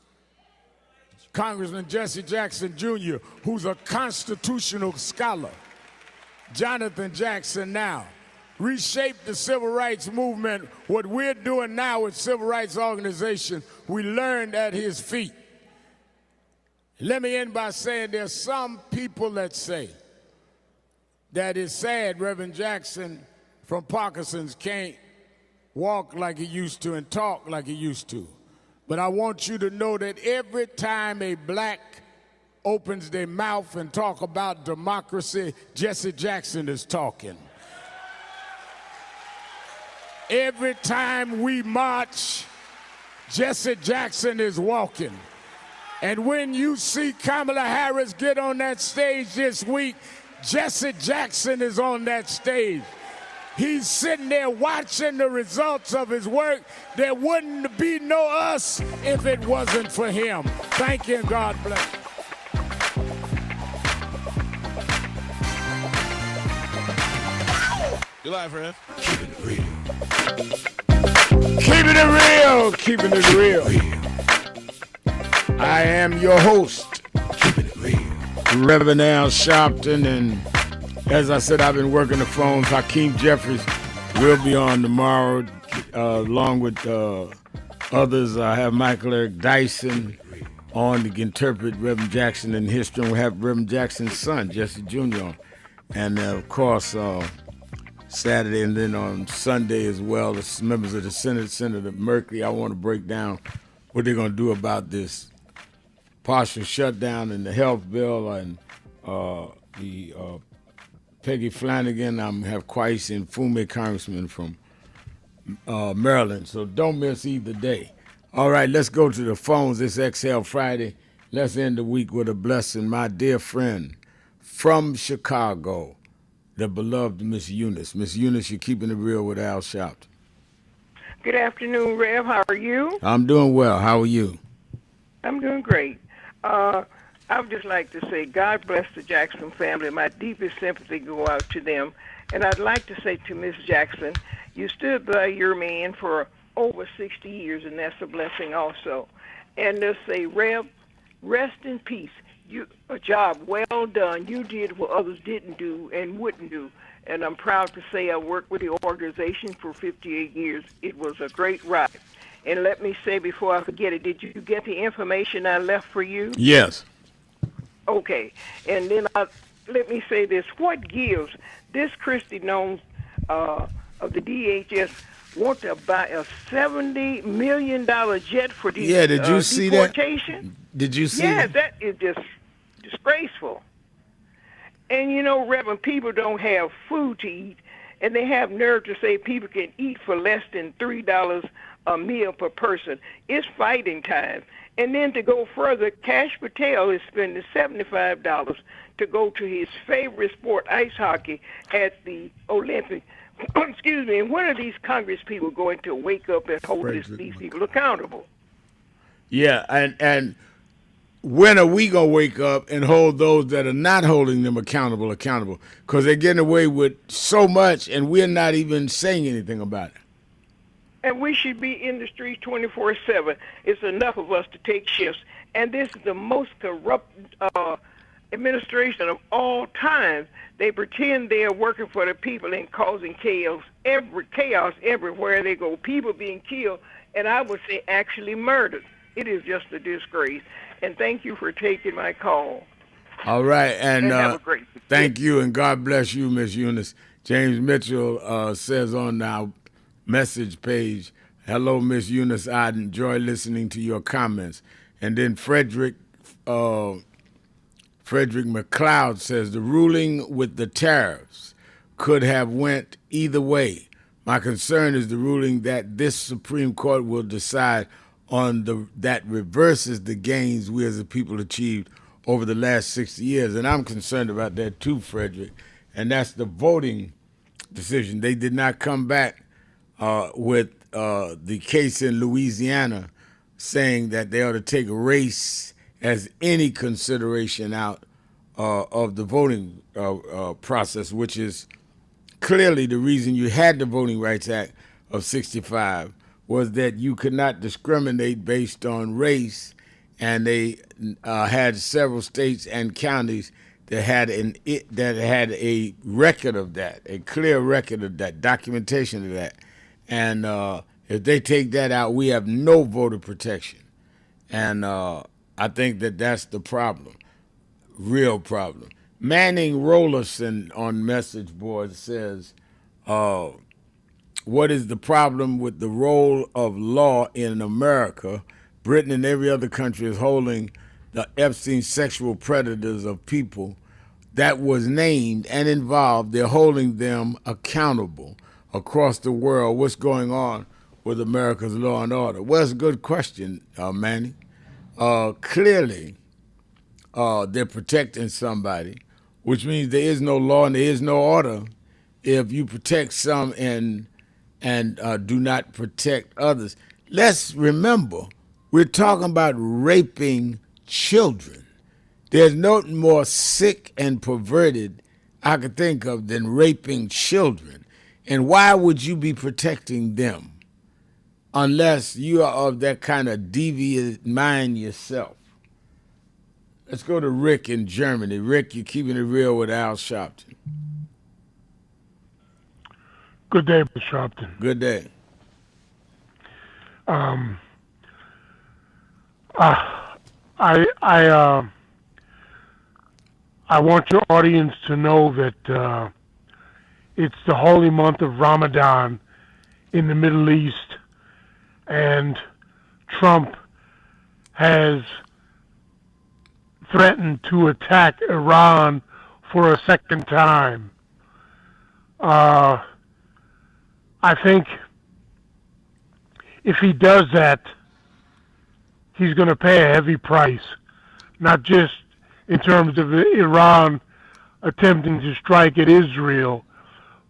Congressman Jesse Jackson Jr., who's a constitutional scholar. Jonathan Jackson now reshaped the civil rights movement. What we're doing now with civil rights organizations, we learned at his feet. Let me end by saying there's some people that say that it's sad Reverend Jackson from Parkinson's can't walk like he used to and talk like he used to. But I want you to know that every time a black opens their mouth and talk about democracy, Jesse Jackson is talking. Every time we march, Jesse Jackson is walking. And when you see Kamala Harris get on that stage this week, Jesse Jackson is on that stage. He's sitting there watching the results of his work. There wouldn't be no us if it wasn't for him. Thank you and God bless. You live, Rev? Keep it real. Keeping it real, keeping it real. I am your host, Reverend Al Sharpton, and as I said, I've been working the phones. Hakeem Jeffries will be on tomorrow, along with others. I have Michael Eric Dyson on to interpret Reverend Jackson in history, and we have Reverend Jackson's son, Jesse Jr. on. And of course, Saturday and then on Sunday as well, as members of the Senate, Senator Merkley, I want to break down what they're going to do about this partial shutdown in the health bill, and the Peggy Flanagan. I have Kwesi and Fume, congressman from Maryland. So don't miss either day. All right, let's go to the phones. It's Exhale Friday. Let's end the week with a blessing. My dear friend from Chicago, the beloved Miss Eunice. Miss Eunice, you're keeping it real with Al Sharpton. Good afternoon, Rev. How are you? I'm doing well. How are you? I'm doing great. I would just like to say God bless the Jackson family. My deepest sympathy go out to them. And I'd like to say to Miss Jackson, you stood by your man for over 60 years, and that's a blessing also. And just say, Rev, rest in peace. A job well done. You did what others didn't do and wouldn't do. And I'm proud to say I worked with the organization for 58 years. It was a great ride. And let me say before I forget it, did you get the information I left for you? Yes. Okay. And then let me say this. What gives this Christy known of the DHS want to buy a $70 million jet for these did you see deportation? That? Did you see that? That is just disgraceful. And you know, Reverend, people don't have food to eat, and they have nerve to say people can eat for less than $3 a meal per person. It's fighting time. And then to go further, Cash Patel is spending $75 to go to his favorite sport, ice hockey, at the Olympics. Excuse me, and when are these Congress people going to wake up and hold these people accountable? Yeah, and when are we going to wake up and hold those that are not holding them accountable? Because they're getting away with so much, and we're not even saying anything about it. And we should be in the streets 24/7. It's enough of us to take shifts. And this is the most corrupt administration of all time. They pretend they are working for the people and causing chaos everywhere they go. People being killed, and I would say actually murdered. It is just a disgrace. And thank you for taking my call. All right, and have a great day. Thank you, and God bless you, Miss Eunice. James Mitchell says on our message page, hello, Miss Eunice, I enjoy listening to your comments. And then Frederick McLeod says, the ruling with the tariffs could have went either way. My concern is the ruling that this Supreme Court will decide on that reverses the gains we as a people achieved over the last 60 years. And I'm concerned about that too, Frederick. And that's the voting decision. They did not come back with the case in Louisiana saying that they ought to take race as any consideration out of the voting process, which is clearly the reason you had the Voting Rights Act of 65 was that you could not discriminate based on race, and they had several states and counties that had a record of that, a clear record of that, documentation of that. And if they take that out, we have no voter protection. And I think that's the problem, real problem. Manning Rollerson on message board says, what is the problem with the role of law in America? Britain and every other country is holding the Epstein sexual predators of people that was named and involved. They're holding them accountable across the world. What's going on with America's law and order? Well, it's a good question, Manny. Clearly, they're protecting somebody, which means there is no law and there is no order if you protect some and do not protect others. Let's remember, we're talking about raping children. There's no more sick and perverted I could think of than raping children. And why would you be protecting them unless you are of that kind of deviant mind yourself? Let's go to Rick in Germany. Rick, you're keeping it real with Al Sharpton. Good day, Mr. Sharpton. Good day. I want your audience to know that it's the holy month of Ramadan in the Middle East, and Trump has threatened to attack Iran for a second time. I think if he does that, he's going to pay a heavy price, not just in terms of Iran attempting to strike at Israel,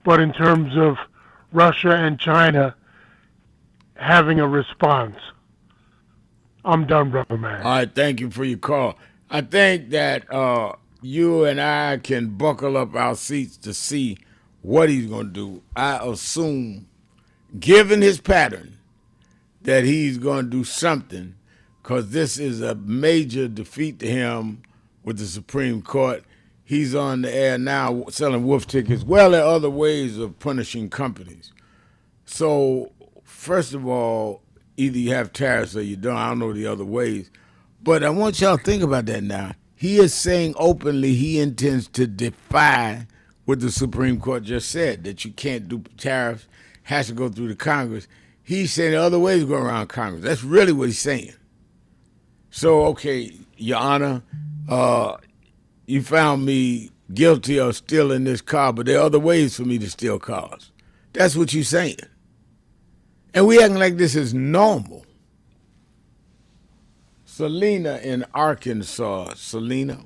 but in terms of Russia and China having a response. I'm done, brother man. All right, thank you for your call. I think that you and I can buckle up our seats to see what he's going to do. I assume, given his pattern, that he's going to do something, because this is a major defeat to him with the Supreme Court. He's on the air now selling wolf tickets. Well, there are other ways of punishing companies. So, first of all, either you have tariffs or you don't. I don't know the other ways. But I want y'all to think about that now. He is saying openly he intends to defy what the Supreme Court just said, that you can't do tariffs, has to go through the Congress. He's saying there are other ways to go around Congress. That's really what he's saying. So, okay, Your Honor, you found me guilty of stealing this car, but there are other ways for me to steal cars. That's what you're saying. And we acting like this is normal. Selena in Arkansas. Selena.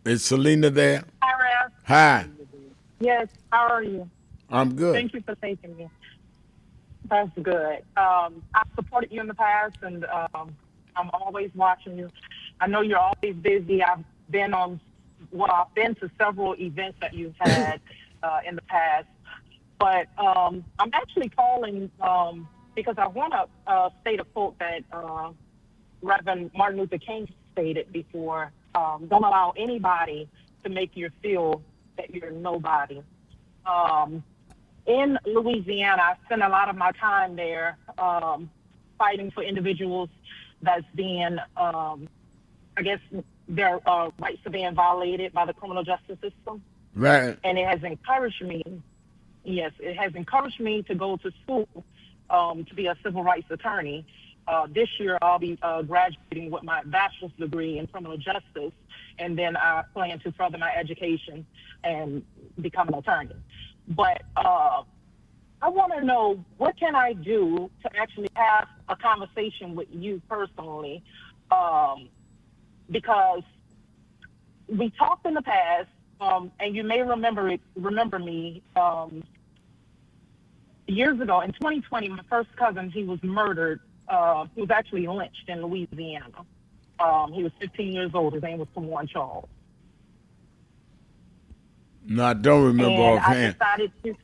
Is Selena there? Hi, Rev. Hi. Yes, how are you? I'm good. Thank you for taking me. That's good. I've supported you in the past, and I'm always watching you. I know you're always busy. I've been to several events that you've had in the past. But I'm actually calling because I want to state a quote that Reverend Martin Luther King stated before. Don't allow anybody to make you feel that you're nobody. In Louisiana, I spend a lot of my time there fighting for individuals that's being, I guess, their rights are being violated by the criminal justice system. Right. And it has encouraged me, to go to school to be a civil rights attorney. This year, I'll be graduating with my bachelor's degree in criminal justice, and then I plan to further my education and become an attorney. But I want to know, what can I do to actually have a conversation with you personally? Because we talked in the past, and you may remember me, years ago, in 2020, my first cousin, he was murdered. He was actually lynched in Louisiana. He was 15 years old. His name was Tawan Charles. No, I don't remember offhand. I decided to.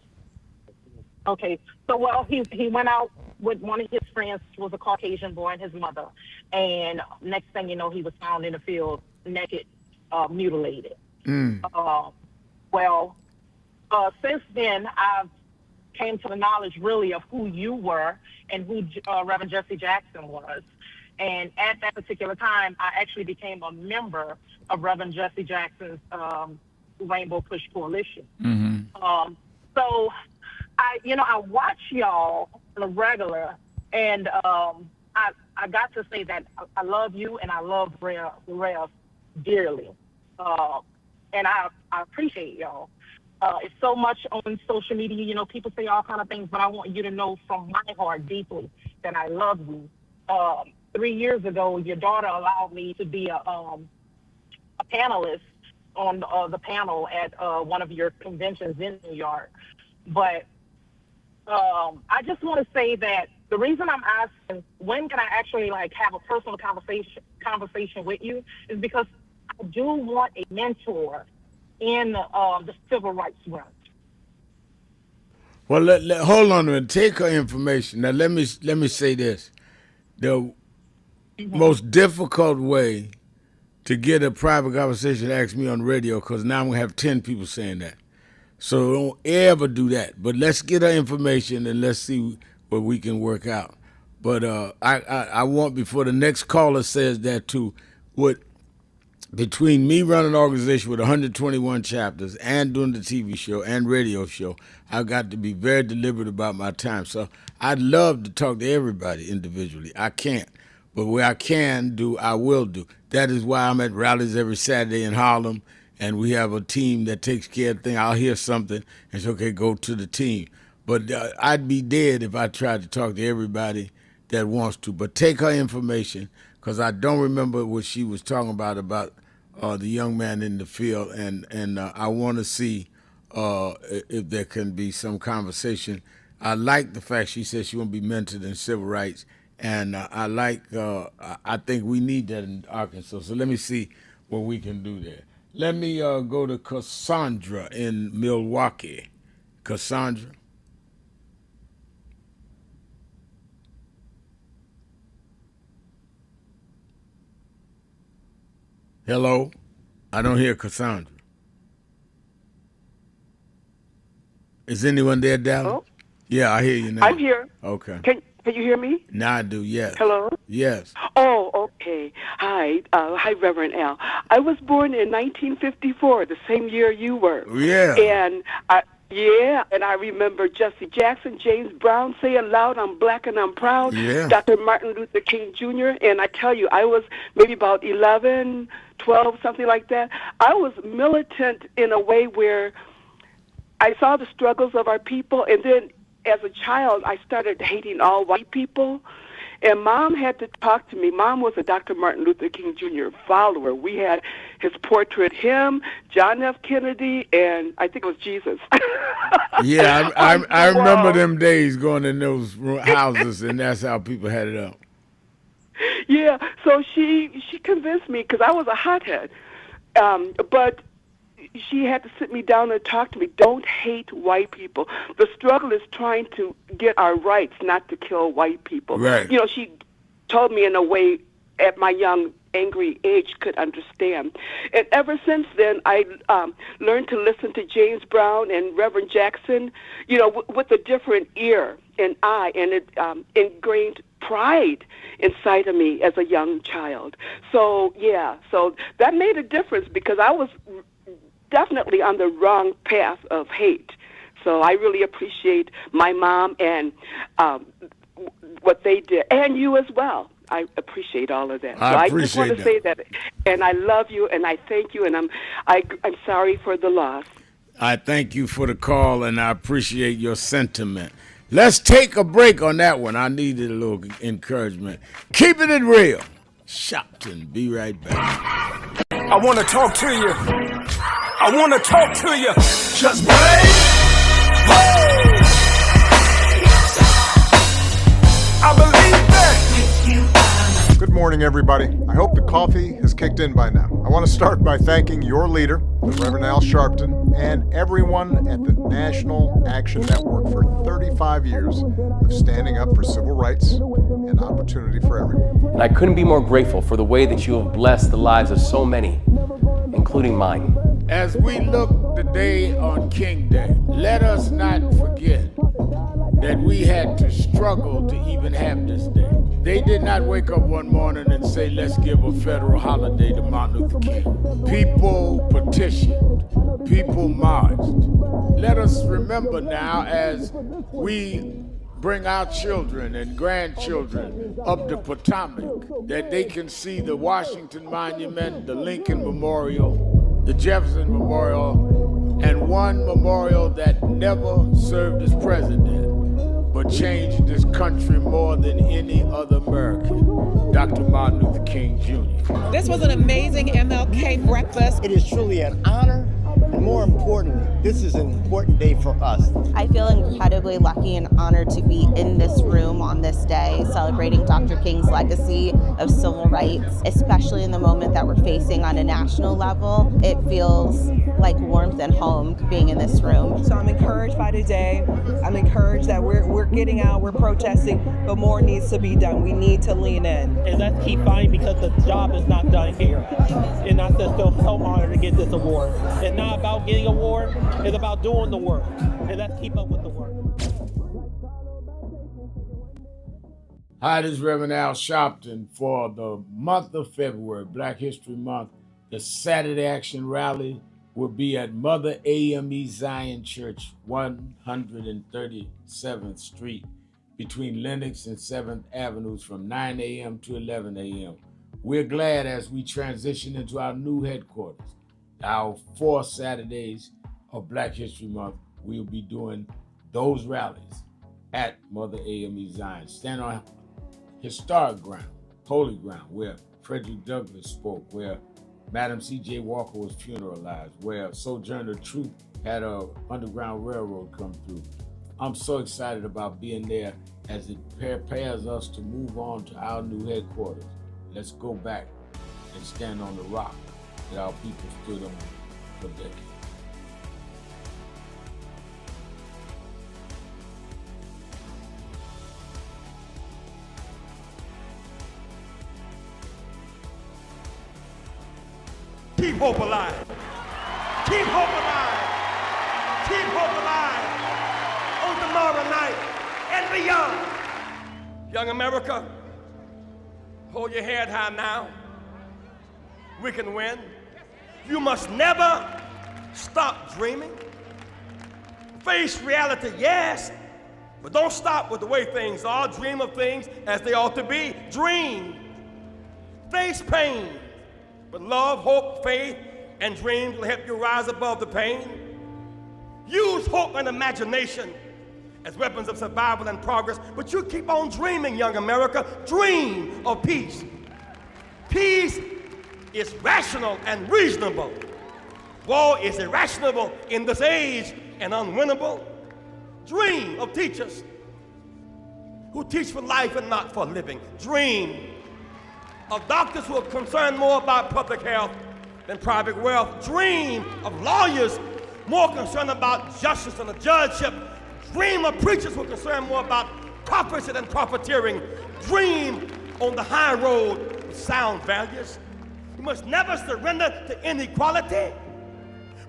Okay, so he went out with one of his friends, who was a Caucasian boy, and his mother. And next thing you know, he was found in the field, naked, mutilated. Since then, I've came to the knowledge really of who you were and who Reverend Jesse Jackson was. And at that particular time, I actually became a member of Reverend Jesse Jackson's Rainbow Push Coalition. Mm-hmm. So I watch y'all on a regular, and I got to say that I love you and I love Rev dearly. And I appreciate y'all. It's so much on social media, people say all kind of things, but I want you to know from my heart deeply that I love you. 3 years ago, your daughter allowed me to be a panelist on the panel at one of your conventions in New York. But I just want to say that the reason I'm asking when can I actually have a personal conversation with you is because I do want a mentor in the civil rights realm. Well, hold on a minute. Take her information. Now, let me say this. The most difficult way to get a private conversation, ask me on the radio, because now I'm going to have 10 people saying that. So don't ever do that. But let's get her information and let's see what we can work out. But I want, before the next caller says that too, between me running an organization with 121 chapters and doing the TV show and radio show, I've got to be very deliberate about my time. So I'd love to talk to everybody individually. I can't. But where I can do, I will do. That is why I'm at rallies every Saturday in Harlem, and we have a team that takes care of things. I'll hear something and say, okay, go to the team. But I'd be dead if I tried to talk to everybody that wants to. But take her information, because I don't remember what she was talking about the young man in the field, and I want to see if there can be some conversation. I like the fact she said she won't be mentored in civil rights, and I think we need that in Arkansas. So let me see what we can do there. Let me go to Cassandra in Milwaukee. Cassandra. Hello? I don't hear Cassandra. Is anyone there, Dallas? Hello? Yeah, I hear you now. I'm here. Okay. Can you hear me? Now I do, yes. Hello? Yes. Oh, okay. Hi. Hi, Reverend Al. I was born in 1954, the same year you were. Yeah. And I remember Jesse Jackson, James Brown, Say It Loud, I'm Black and I'm Proud, Dr. Martin Luther King Jr., and I tell you, I was maybe about 11, 12, something like that. I was militant in a way where I saw the struggles of our people, and then as a child, I started hating all white people. And Mom had to talk to me. Mom was a Dr. Martin Luther King Jr. follower. We had his portrait, him, John F. Kennedy, and I think it was Jesus. Yeah, I remember them days going in those houses, and that's how people had it up. Yeah, so she convinced me, because I was a hothead. But she had to sit me down and talk to me. Don't hate white people. The struggle is trying to get our rights, not to kill white people. Right. You know, she told me in a way at my young, angry age could understand. And ever since then, I learned to listen to James Brown and Reverend Jackson, you know, with a different ear and eye, and it ingrained pride inside of me as a young child. So, yeah, so that made a difference, because I was definitely on the wrong path of hate. So I really appreciate my mom and what they did, and you as well. I appreciate all of that. I just want to say that, and I love you, and I thank you, and I'm sorry for the loss. I thank you for the call, and I appreciate your sentiment. Let's take a break on that one. I needed a little encouragement. Keeping it real. Shopton, be right back. I want to talk to you. I want to talk to you. Just break. I believe that. Good morning, everybody. I hope the coffee has kicked in by now. I want to start by thanking your leader, the Reverend Al Sharpton, and everyone at the National Action Network for 35 years of standing up for civil rights and opportunity for everyone. And I couldn't be more grateful for the way that you have blessed the lives of so many, including mine. As we look today on King Day, let us not forget that we had to struggle to even have this day. They did not wake up one morning and say, let's give a federal holiday to Martin Luther King. People petitioned, people marched. Let us remember now, as we bring our children and grandchildren up the Potomac, that they can see the Washington Monument, the Lincoln Memorial, the Jefferson Memorial, and one memorial that never served as president, but changed this country more than any other American, Dr. Martin Luther King Jr. This was an amazing MLK breakfast. It is truly an honor And more importantly, this is an important day for us. I feel incredibly lucky and honored to be in this room on this day, celebrating Dr. King's legacy of civil rights, especially in the moment that we're facing on a national level. It feels like warmth and home being in this room. So I'm encouraged by today. I'm encouraged that we're getting out, we're protesting, but more needs to be done. We need to lean in. And let's keep fighting because the job is not done here. And I just feel so honored to get this award. It's not about getting an award, it's about doing the work. And let's keep up with the work. Hi, this is Reverend Al Sharpton for the month of February, Black History Month. The Saturday Action Rally will be at Mother AME Zion Church, 137th Street, between Lenox and 7th Avenues from 9 a.m. to 11 a.m. We're glad as we transition into our new headquarters. Our 4 Saturdays of Black History Month, we'll be doing those rallies at Mother AME Zion. Stand on historic ground, holy ground, where Frederick Douglass spoke, where Madam C.J. Walker was funeralized, where Sojourner Truth had an Underground Railroad come through. I'm so excited about being there as it prepares us to move on to our new headquarters. Let's go back and stand on the rock that our people stood on for decades. Keep hope alive. Keep hope alive. Keep hope alive on tomorrow night and beyond. Young America, hold your head high now. We can win. You must never stop dreaming. Face reality, yes, but don't stop with the way things are. Dream of things as they ought to be. Dream. Face pain. But love, hope, faith, and dreams will help you rise above the pain. Use hope and imagination as weapons of survival and progress, but you keep on dreaming, young America. Dream of peace. Peace is rational and reasonable. War is irrational in this age and unwinnable. Dream of teachers who teach for life and not for living. Dream of doctors who are concerned more about public health than private wealth. Dream of lawyers more concerned about justice and the judgeship. Dream of preachers who are concerned more about prophecy than profiteering. Dream on the high road with sound values. You must never surrender to inequality.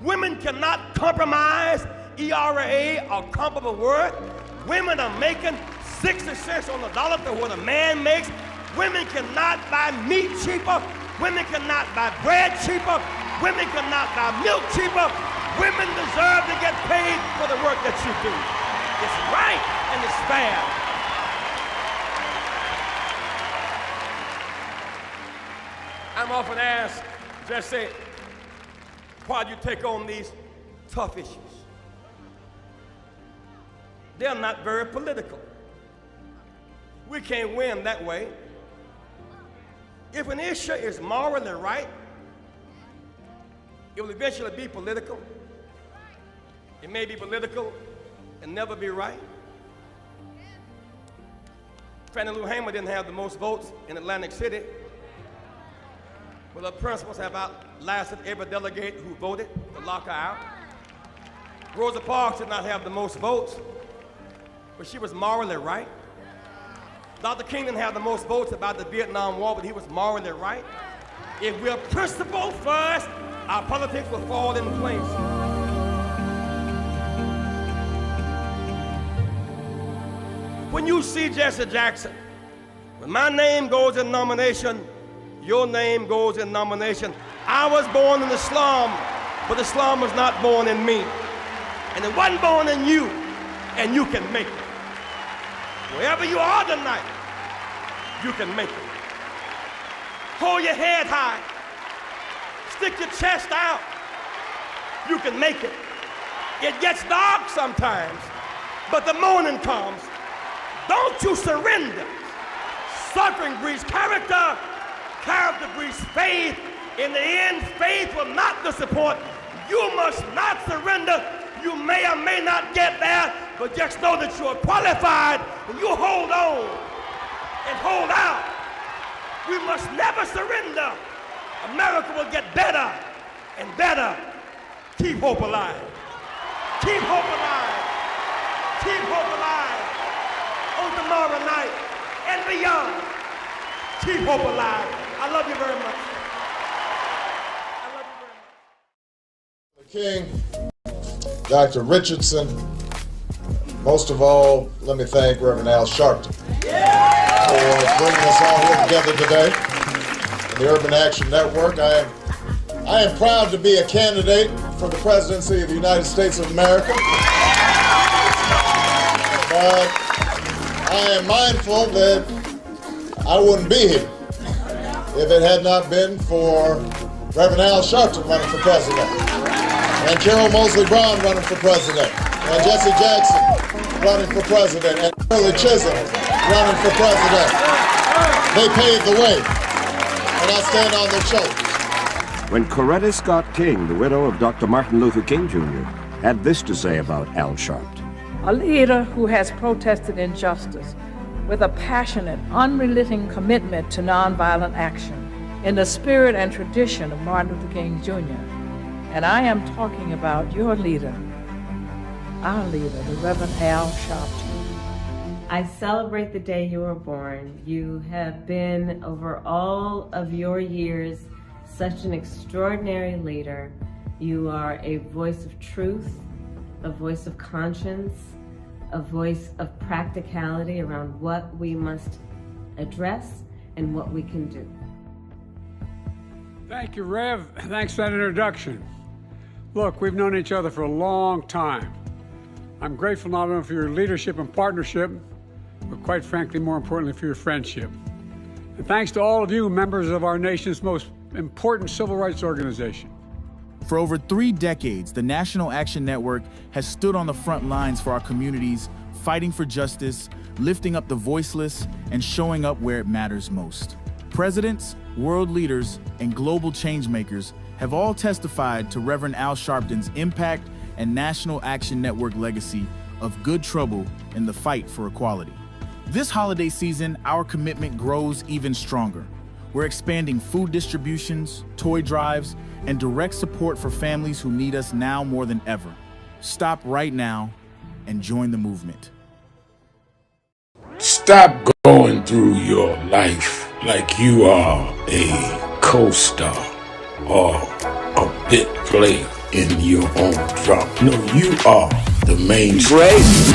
Women cannot compromise ERA or comparable word. Women are making 60 cents on the dollar to what a man makes. Women cannot buy meat cheaper. Women cannot buy bread cheaper. Women cannot buy milk cheaper. Women deserve to get paid for the work that you do. It's right and it's fair. I'm often asked, just say, why do you take on these tough issues? They're not very political. We can't win that way. If an issue is morally right, it will eventually be political. It may be political and never be right. Fannie Lou Hamer didn't have the most votes in Atlantic City, but her principles have outlasted every delegate who voted to lock her out. Rosa Parks did not have the most votes, but she was morally right. Dr. King didn't have the most votes about the Vietnam War, but he was morally right. If we're principled first, our politics will fall in place. When you see Jesse Jackson, when my name goes in nomination, your name goes in nomination. I was born in the slum, but the slum was not born in me. And it wasn't born in you, and you can make it. Wherever you are tonight, you can make it. Hold your head high. Stick your chest out. You can make it. It gets dark sometimes, but the morning comes. Don't you surrender. Suffering breeds character. Character breeds faith. In the end, faith will not disappoint. You must not surrender. You may or may not get there, but just know that you are qualified and you hold on and hold out. We must never surrender. America will get better and better. Keep hope alive. Keep hope alive. Keep hope alive. On tomorrow night and beyond. Keep hope alive. I love you very much. King, Dr. Richardson, most of all, let me thank Reverend Al Sharpton for bringing us all here together today in the Urban Action Network. I am proud to be a candidate for the presidency of the United States of America, but I am mindful that I wouldn't be here if it had not been for Reverend Al Sharpton running for president, and Carol Moseley Brown running for president, and Jesse Jackson running for president, and Shirley Chisholm running for president. They paved the way, and I stand on their shoulders. When Coretta Scott King, the widow of Dr. Martin Luther King Jr., had this to say about Al Sharpton. A leader who has protested injustice with a passionate, unrelenting commitment to nonviolent action in the spirit and tradition of Martin Luther King Jr. And I am talking about your leader, our leader, the Reverend Al Sharpton. I celebrate the day you were born. You have been, over all of your years, such an extraordinary leader. You are a voice of truth, a voice of conscience, a voice of practicality around what we must address and what we can do. Thank you, Rev. Thanks for that introduction. Look, we've known each other for a long time. I'm grateful not only for your leadership and partnership, but quite frankly, more importantly, for your friendship. And thanks to all of you, members of our nation's most important civil rights organization. For over 3 decades, the National Action Network has stood on the front lines for our communities, fighting for justice, lifting up the voiceless, and showing up where it matters most. Presidents, world leaders, and global changemakers have all testified to Reverend Al Sharpton's impact and National Action Network legacy of good trouble in the fight for equality. This holiday season, our commitment grows even stronger. We're expanding food distributions, toy drives, and direct support for families who need us now more than ever. Stop right now and join the movement. Stop going through your life like you are a co-star or a bit player in your own drama. No, you are the main star.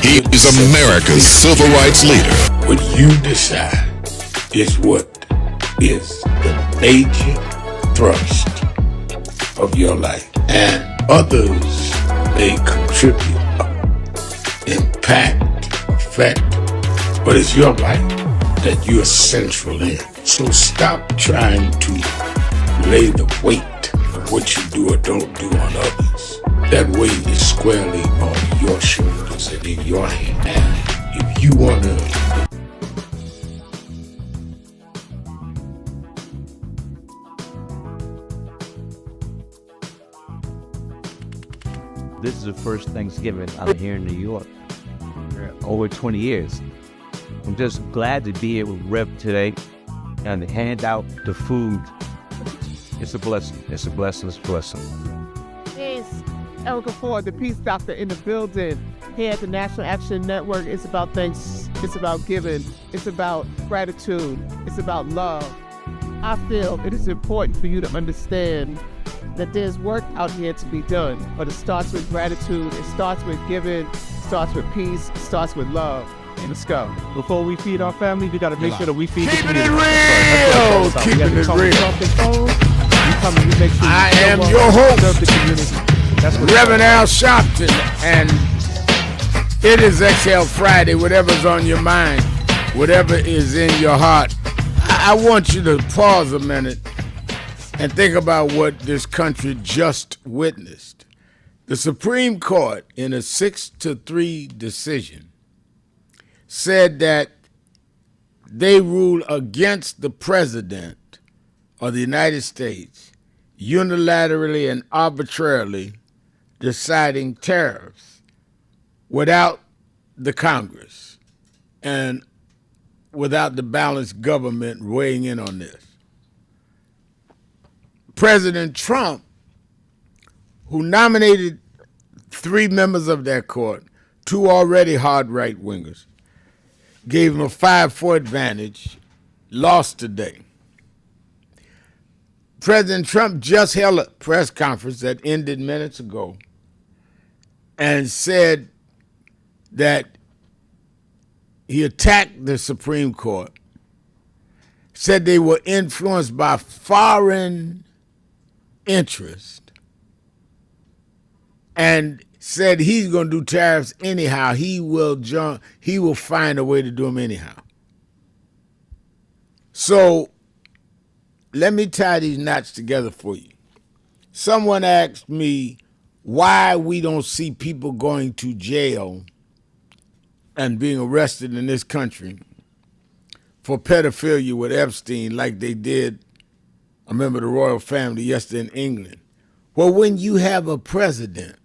He is America's civil rights leader. What you decide is what is the major thrust of your life. And others may contribute, impact, affect, but it's your life that you're central in. So stop trying to lay the weight of what you do or don't do on others. That weight is squarely on your shoulders and in your hand. And if you want to This is the first Thanksgiving I'm here in New York. Over 20 years. I'm just glad to be here with Rev today and to hand out the food. It's a blessing. It's a blessing. It's a blessing. It's Erica Ford, the Peace Doctor in the building. Here at the National Action Network, it's about thanks. It's about giving. It's about gratitude. It's about love. I feel it is important for you to understand that there's work out here to be done, but it starts with gratitude, it starts with giving, it starts with peace, it starts with love. Let's go. Before we feed our family, we gotta make sure that we feed the community. Keeping it real. You make sure I am your host, Reverend Al Sharpton, and it is Exhale Friday. Whatever's on your mind, whatever is in your heart, I want you to pause a minute and think about what this country just witnessed. The Supreme Court, in a 6-3 decision, said that they rule against the president of the United States unilaterally and arbitrarily deciding tariffs without the Congress and without the balanced government weighing in on this. President Trump, who nominated 3 members of that court, 2 already hard right-wingers, gave him a 5-4 advantage, lost today. President Trump just held a press conference that ended minutes ago and said that he attacked the Supreme Court, said they were influenced by foreign interest, and said he's going to do tariffs anyhow. He will find a way to do them anyhow. So let me tie these knots together for you. Someone asked me why we don't see people going to jail and being arrested in this country for pedophilia with Epstein like they did a member of the royal family yesterday in England. Well, when you have a president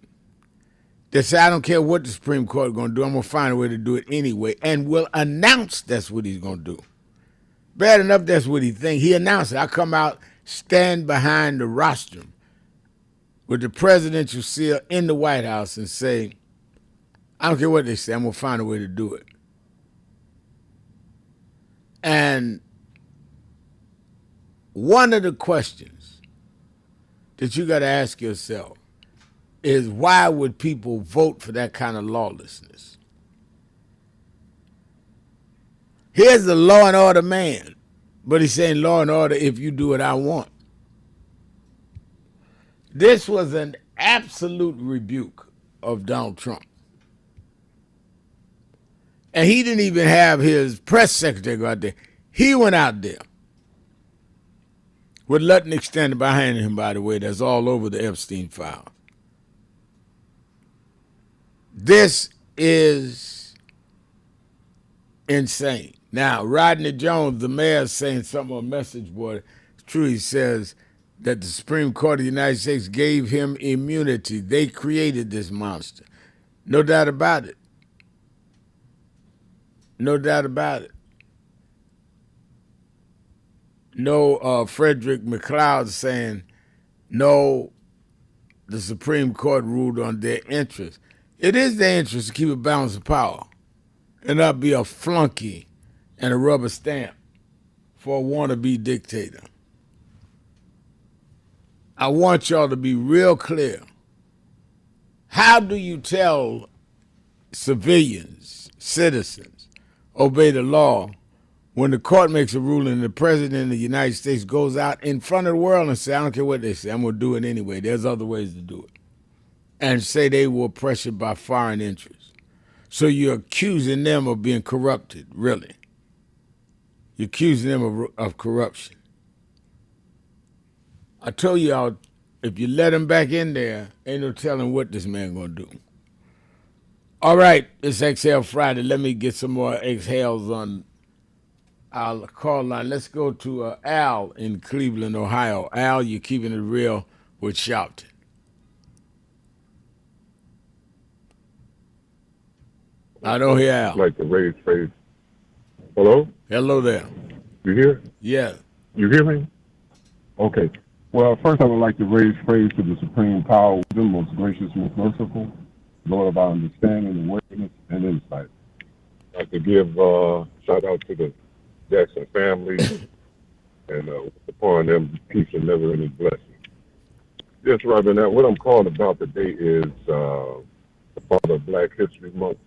that says, I don't care what the Supreme Court is going to do, I'm going to find a way to do it anyway, and will announce that's what he's going to do. Bad enough that's what he thinks. He announced it. I come out, stand behind the rostrum with the presidential seal in the White House and say, I don't care what they say, I'm going to find a way to do it. And one of the questions that you got to ask yourself is, why would people vote for that kind of lawlessness? Here's the law and order man, but he's saying law and order if you do what I want. This was an absolute rebuke of Donald Trump. And he didn't even have his press secretary go out there. He went out there with Lutton extended behind him, by the way, that's all over the Epstein file. This is insane. Now, Rodney Jones, the mayor, is saying something on message board. It's true, he says that the Supreme Court of the United States gave him immunity. They created this monster. No doubt about it. No doubt about it. No, Frederick McLeod saying, no, the Supreme Court ruled on their interest. It is their interest to keep a balance of power and not be a flunky and a rubber stamp for a wannabe dictator. I want y'all to be real clear. How do you tell civilians, citizens, obey the law when the court makes a ruling and the president of the United States goes out in front of the world and says, I don't care what they say, I'm going to do it anyway. There's other ways to do it. And say they were pressured by foreign interests. So you're accusing them of being corrupted, really. You're accusing them of corruption. I told y'all, if you let him back in there, ain't no telling what this man going to do. All right, it's Exhale Friday. Let me get some more exhales on our call line. Let's go to Al in Cleveland, Ohio. Al, you're keeping it real with Sharpton. I don't hear Al. Like the raise praise. Hello? Hello there. You hear? Yeah. You hear me? Okay. Well, first I would like to raise praise to the supreme power, the most gracious, most merciful, Lord of our understanding, awareness, and insight. I'd like to give shout out to the Jackson family and upon them peace and never-ending blessing. Yes, Reverend, now what I'm calling about today is the father of Black History Month,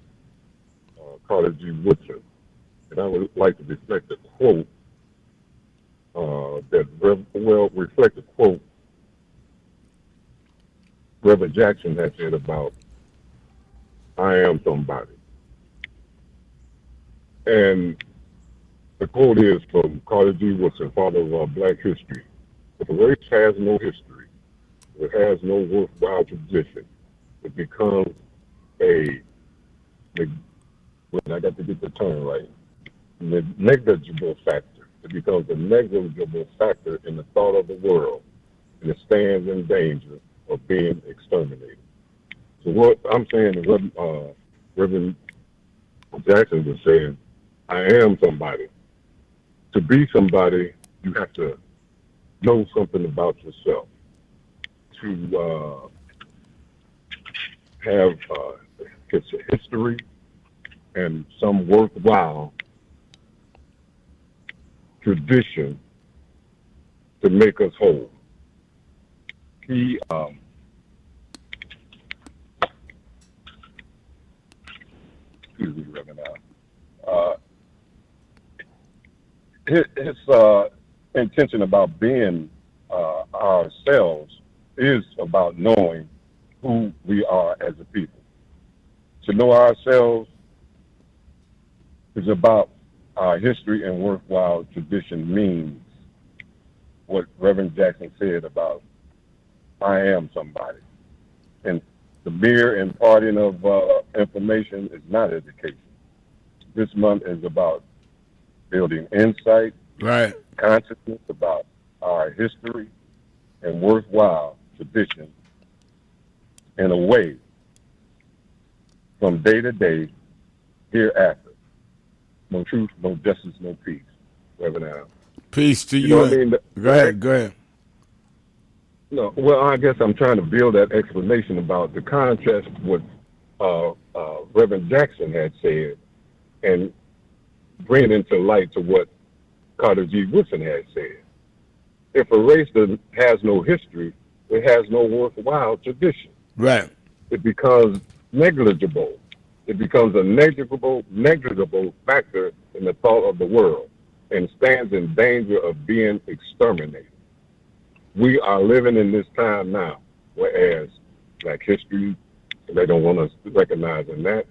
Carter G. Woodson. And I would like to reflect a quote reflect a quote Reverend Jackson had said about, I am somebody. And the quote is from Carter G. Woodson, father of Black history. If a race has no history, it has no worthwhile tradition, it becomes I got to get the term right, negligible factor. It becomes a negligible factor in the thought of the world, and it stands in danger of being exterminated. what I'm saying is what Reverend Jackson was saying. I am somebody. To be somebody, you have to know something about yourself. To have history and some worthwhile tradition to make us whole. He excuse me, Reverend his intention about being ourselves is about knowing who we are as a people. To know ourselves is about our history and worthwhile tradition means what Reverend Jackson said about I am somebody. And the mere imparting of information is not education. This month is about building insight, right, consciousness about our history and worthwhile tradition in a way from day to day hereafter. No truth, no justice, no peace. Reverend Al. Peace to you. Know what I mean? Go ahead. No, well, I guess I'm trying to build that explanation about the contrast with what Reverend Jackson had said and bring it into light to what Carter G. Woodson had said. If a race has no history, it has no worthwhile tradition. Right. It becomes negligible. It becomes a negligible factor in the thought of the world and stands in danger of being exterminated. We are living in this time now, whereas Black history, they don't want us recognizing that.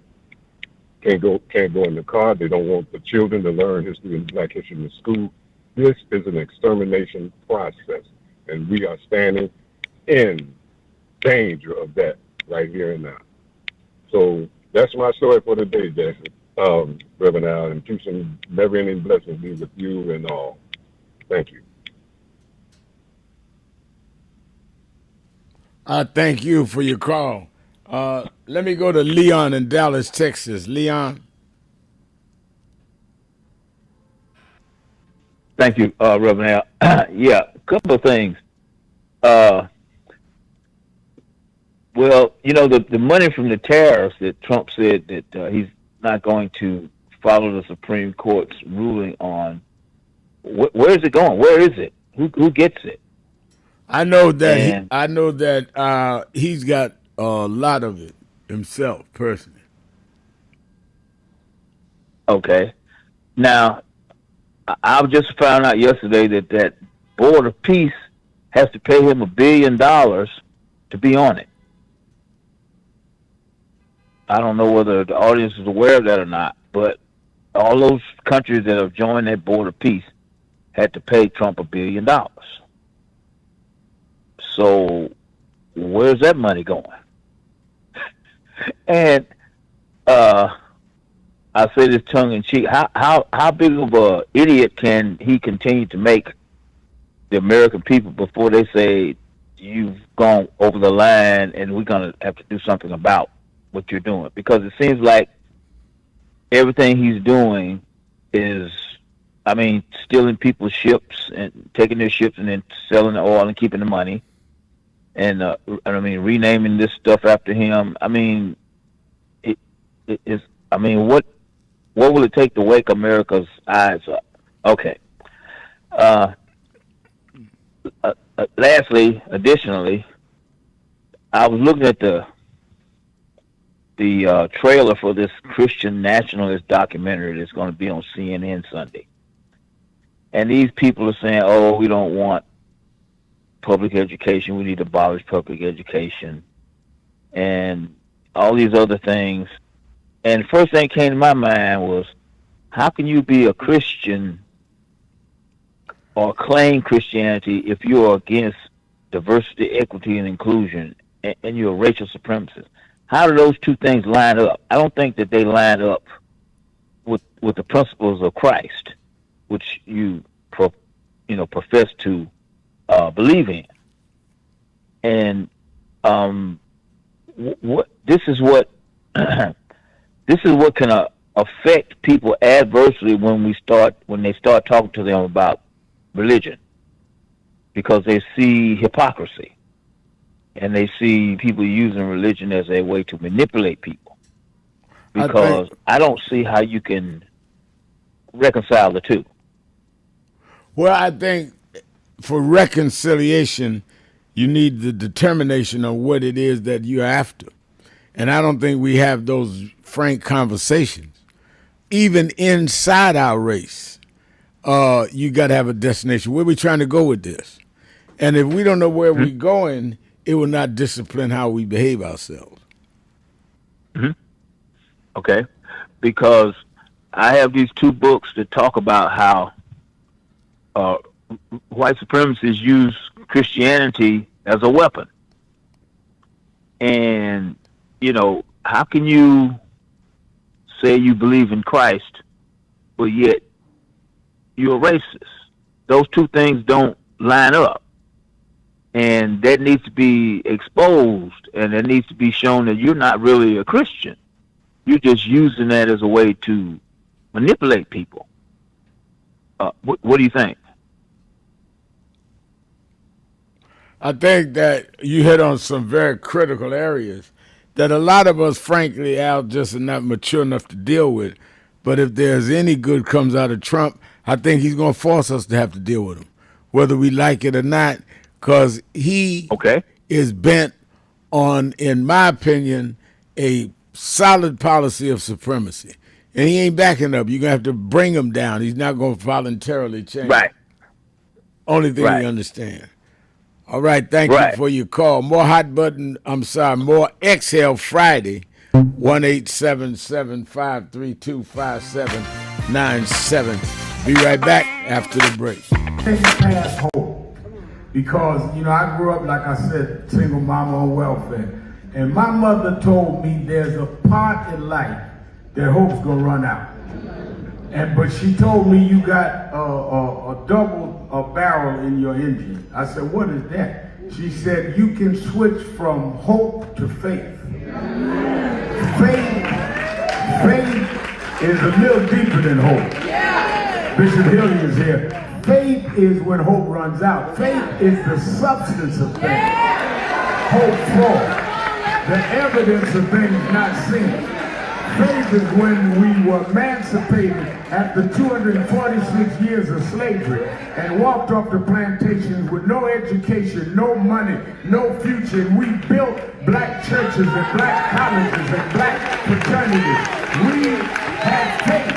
Can't go in the car. They don't want the children to learn history and Black history in the school. This is an extermination process, and we are standing in danger of that right here and now. So that's my story for today, Jackson. Reverend Al, and peace and never-ending blessings be with you and all. Thank you. I thank you for your call. Let me go to Leon in Dallas, Texas. Leon. Thank you, Reverend Al. Yeah, a couple of things. Well, you know, the money from the tariffs that Trump said that he's not going to follow the Supreme Court's ruling on, where is it going? Where is it? Who gets it? I know that he's got a lot of it himself personally. Okay. Now, I just found out yesterday that Board of Peace has to pay him $1 billion to be on it. I don't know whether the audience is aware of that or not, but all those countries that have joined that Board of Peace had to pay Trump $1 billion. So where's that money going? And I say this tongue in cheek. How big of a idiot can he continue to make the American people before they say you've gone over the line and we're gonna have to do something about what you're doing? Because it seems like everything he's doing is, I mean, stealing people's ships and taking their ships and then selling the oil and keeping the money, and I mean, renaming this stuff after him. I mean, it is. I mean, what will it take to wake America's eyes up? Okay. Lastly, additionally, I was looking at the trailer for this Christian nationalist documentary that's going to be on CNN Sunday. And these people are saying, oh, we don't want public education. We need to abolish public education and all these other things. And the first thing that came to my mind was, how can you be a Christian or claim Christianity if you're against diversity, equity, and inclusion, and you're a racial supremacist? How do those two things line up? I don't think that they line up with the principles of Christ, which you profess to believe in. And this is what can affect people adversely when they start talking to them about religion, because they see hypocrisy and they see people using religion as a way to manipulate people. Because I don't see how you can reconcile the two. Well, I think for reconciliation, you need the determination of what it is that you're after. And I don't think we have those frank conversations. Even inside our race, you got to have a destination. Where are we trying to go with this? And if we don't know where we're going, it will not discipline how we behave ourselves. Mm-hmm. Okay, because I have these two books that talk about how white supremacists use Christianity as a weapon. And, how can you say you believe in Christ, but yet you're a racist? Those two things don't line up. And that needs to be exposed, and it needs to be shown that you're not really a Christian. You're just using that as a way to manipulate people. What do you think? I think that you hit on some very critical areas that a lot of us, frankly, Al, just are not mature enough to deal with. But if there's any good comes out of Trump, I think he's going to force us to have to deal with him, whether we like it or not, because he is bent on, in my opinion, a solid policy of supremacy. And he ain't backing up. You're going to have to bring him down. He's not going to voluntarily change. Right. Only thing you understand. All right, thank you for your call. More more Exhale Friday, 1-877-532-5797. Be right back after the break. Past hope. Because, I grew up, like I said, single mama on welfare. And my mother told me there's a part in life that hope's gonna run out. But she told me you got a double barrel in your engine. I said, what is that? She said, you can switch from hope to faith. Faith is a little deeper than hope. Bishop Hilliard is here. Faith is when hope runs out. Faith is the substance of things. Hope for the evidence of things not seen. Faith is when we were emancipated after 246 years of slavery and walked off the plantations with no education, no money, no future. And we built black churches and black colleges and black fraternities. We had faith.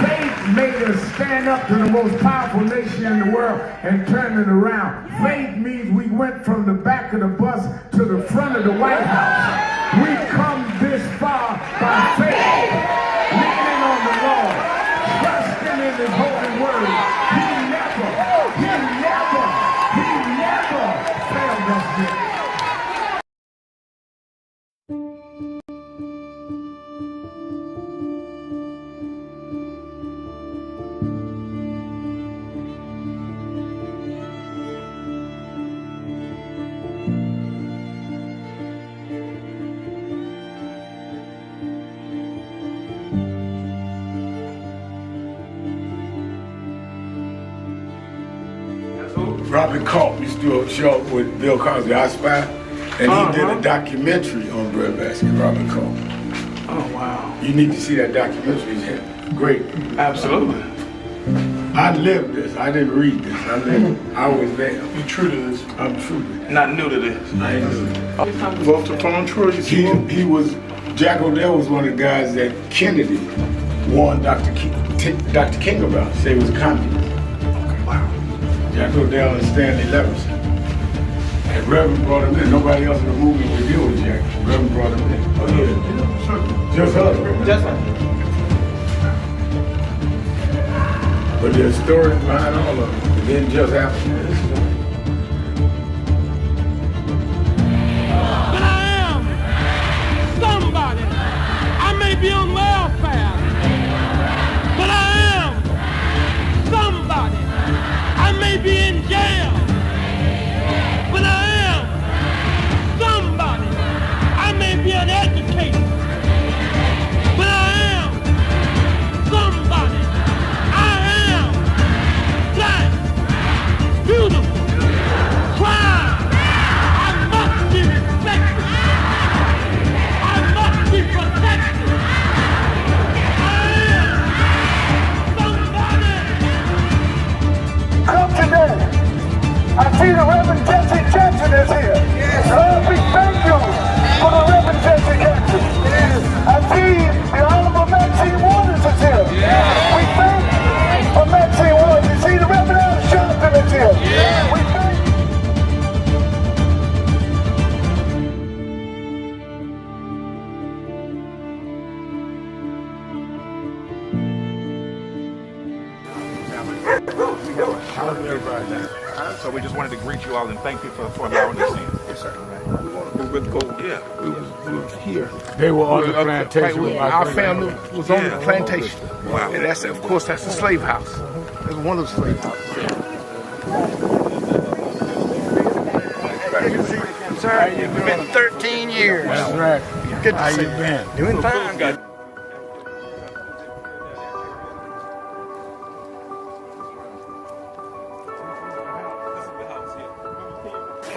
Faith made us stand up to the most powerful nation in the world and turn it around. Faith means we went from the back of the bus to the front of the White House. We come this far by faith, leaning on the Lord, trusting in His holy word. He never failed us yet. Robert Culp used to do a show with Bill Cosby, I Spy, and he did a documentary on breadbasket, Robert Culp. Oh, wow. You need to see that documentary. It's great. Absolutely. I lived this. I didn't read this. I was there. You true to this? I'm true to this. Not new to this. I ain't new to this. Vote for Troy. He was, Jack O'Dell was one of the guys that Kennedy warned Dr. King about. Say he was a communist. Okay, wow. Jack O'Dell and Stanley Levinson. And Reverend brought him in. Nobody else in the movie would deal with Jack. Reverend brought him in. Oh, yeah. Sure. Just us. Just us. But there's stories behind all of it. It didn't just happen. But I am somebody. I may be on welfare, but I am somebody. I may be in jail, but I am somebody. I may so we just wanted to greet you all and thank you for allowing us in. Yes, sir. Yeah, we was here. They were on the plantation. Our family was on the plantation. Wow. And that's, of course, that's the slave house. That's one of the slave houses. Sir, it's been 13 years. That's right. Good to How see you been? Doing fine. Good.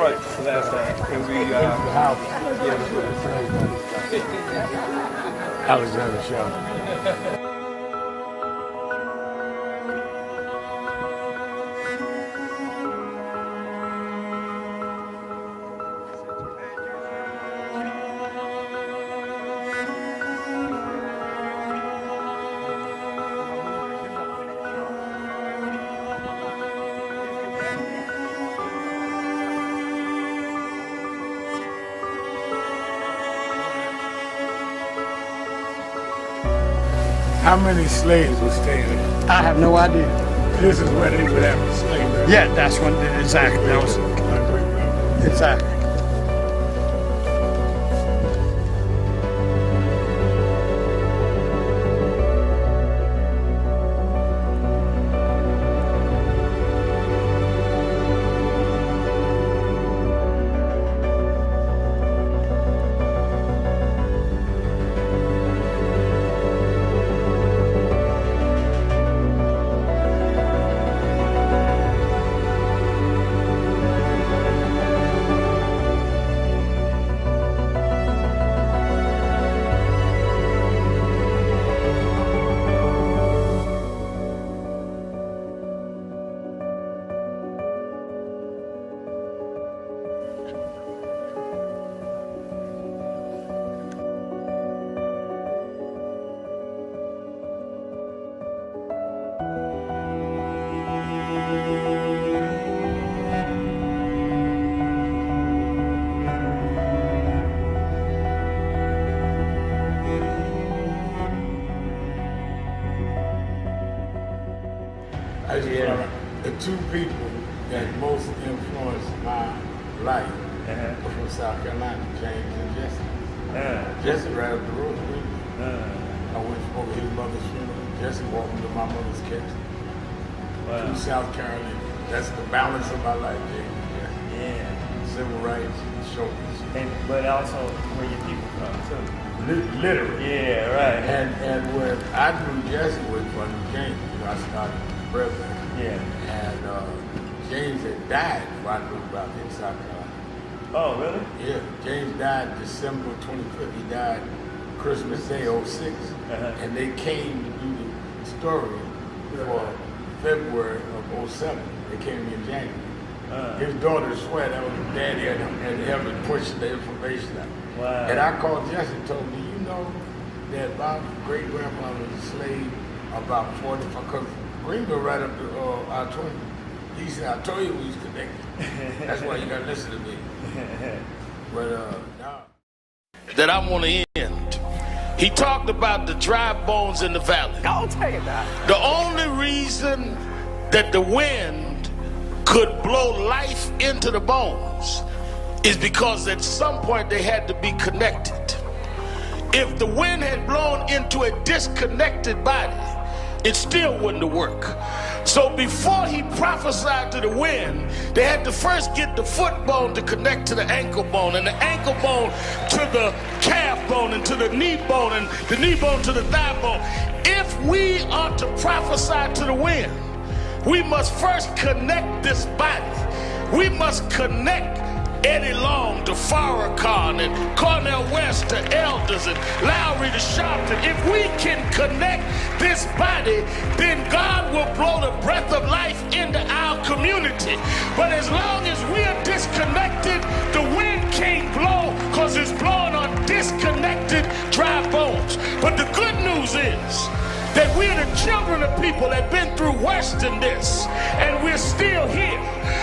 Last time, and we Alexander Shelton. How many slaves were staying there? I have no idea. This is where they would have a slave. Yeah, that's when, exactly. That was, exactly. The two people that most influenced my life were from South Carolina, James and Jesse. Jesse right up the road with me. I went over his mother's funeral. Jesse walked me to my mother's casket. Wow. To South Carolina. That's the balance of my life, James and Jesse. Yeah. Civil rights, shoulders. But also where your people from too. Literally. Yeah, right. And where I knew Jesse was from James, I started president. Yeah. And James had died before I knew about it in South Carolina. Oh, really? Yeah. James died December 25th. He died Christmas Day, 06. And they came to do the story for February of 07. They came in January. His daughter swear that was his daddy and him and pushing the information out. Wow. And I called Jesse and told him, do you know that my great-grandfather was a slave about 45, because Greenville right up to I-20. He said, I told you we was connected. That's why you gotta listen to me. But nah. That I want to end. He talked about the dry bones in the valley. Go take it back. The only reason that the wind could blow life into the bones is because at some point they had to be connected. If the wind had blown into a disconnected body, it still wouldn't work. So before he prophesied to the wind, they had to first get the foot bone to connect to the ankle bone, and the ankle bone to the calf bone, and to the knee bone, and the knee bone to the thigh bone. If we are to prophesy to the wind, we must first connect this body. We must connect Eddie Long to Farrakhan and Cornel West to Elders and Lowry to Sharpton. If we can connect this body, then God will blow the breath of life into our community. But as long as we are disconnected, the wind can't blow because it's blowing on disconnected dry bones. But the good news is that we're the children of people that have been through worse than this, and we're still here.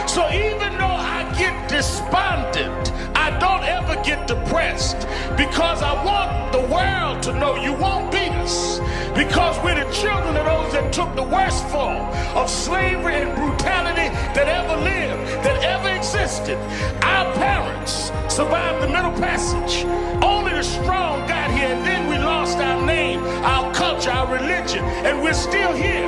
So even though I get despondent, I don't ever get depressed, because I want the world to know you won't beat us. because we're the children of those that took the worst form of slavery and brutality that ever lived, that ever existed. Our parents survived the Middle Passage. Only the strong got here, and then we lost our name, our culture, our religion, and we're still here.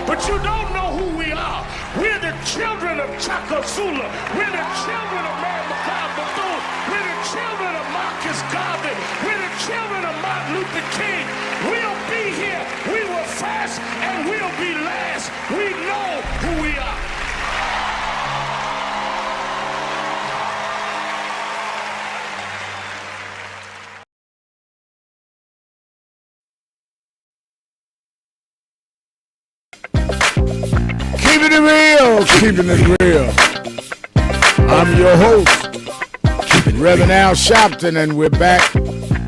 But you don't know who we are. We're the children of Chaka Zulu. We're the children of Mary McLeod Bethune. We're the children of Marcus Garvey. We're the children of Martin Luther King. We'll be here. We were first and we'll be last. We know who we are. Keeping it real, keeping it real. I'm your host, Reverend Al Sharpton, and we're back.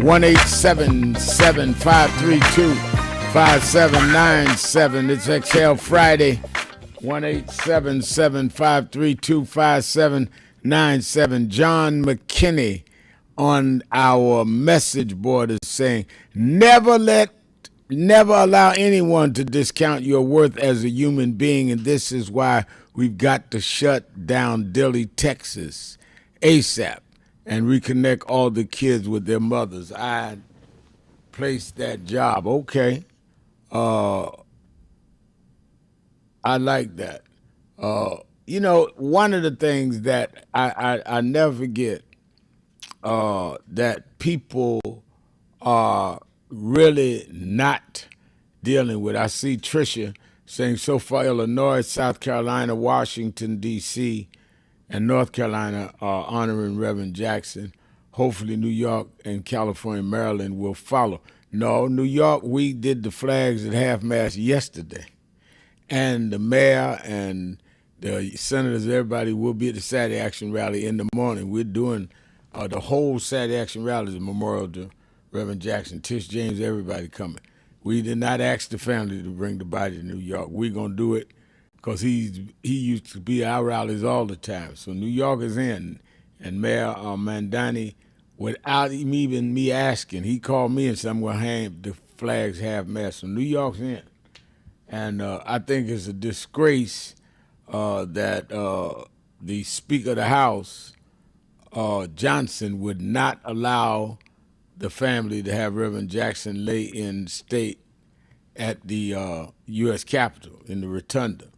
1-877-532-5797. It's Exhale Friday. 1-877-532-5797. John McKinney on our message board is saying, never allow anyone to discount your worth as a human being, and this is why we've got to shut down Dilley, Texas, ASAP, and reconnect all the kids with their mothers. I placed that job. Okay. I like that. One of the things that I never forget that people are really not dealing with. I see Tricia saying so far Illinois, South Carolina, Washington, D.C., and North Carolina are honoring Reverend Jackson. Hopefully New York and California, Maryland will follow. No, New York, we did the flags at half-mast yesterday. And the mayor and the senators, everybody will be at the Saturday Action Rally in the morning. We're doing the whole Saturday Action Rally is a memorial to Reverend Jackson, Tish James, everybody coming. We did not ask the family to bring the body to New York. We're going to do it because he used to be at our rallies all the time. So New York is in. And Mayor Mandani, without even me asking, he called me and said, I'm going to hang the flags half-mast. So New York's in. And I think it's a disgrace that the Speaker of the House, Johnson, would not allow the family to have Reverend Jackson lay in state at the U.S. Capitol in the Rotunda.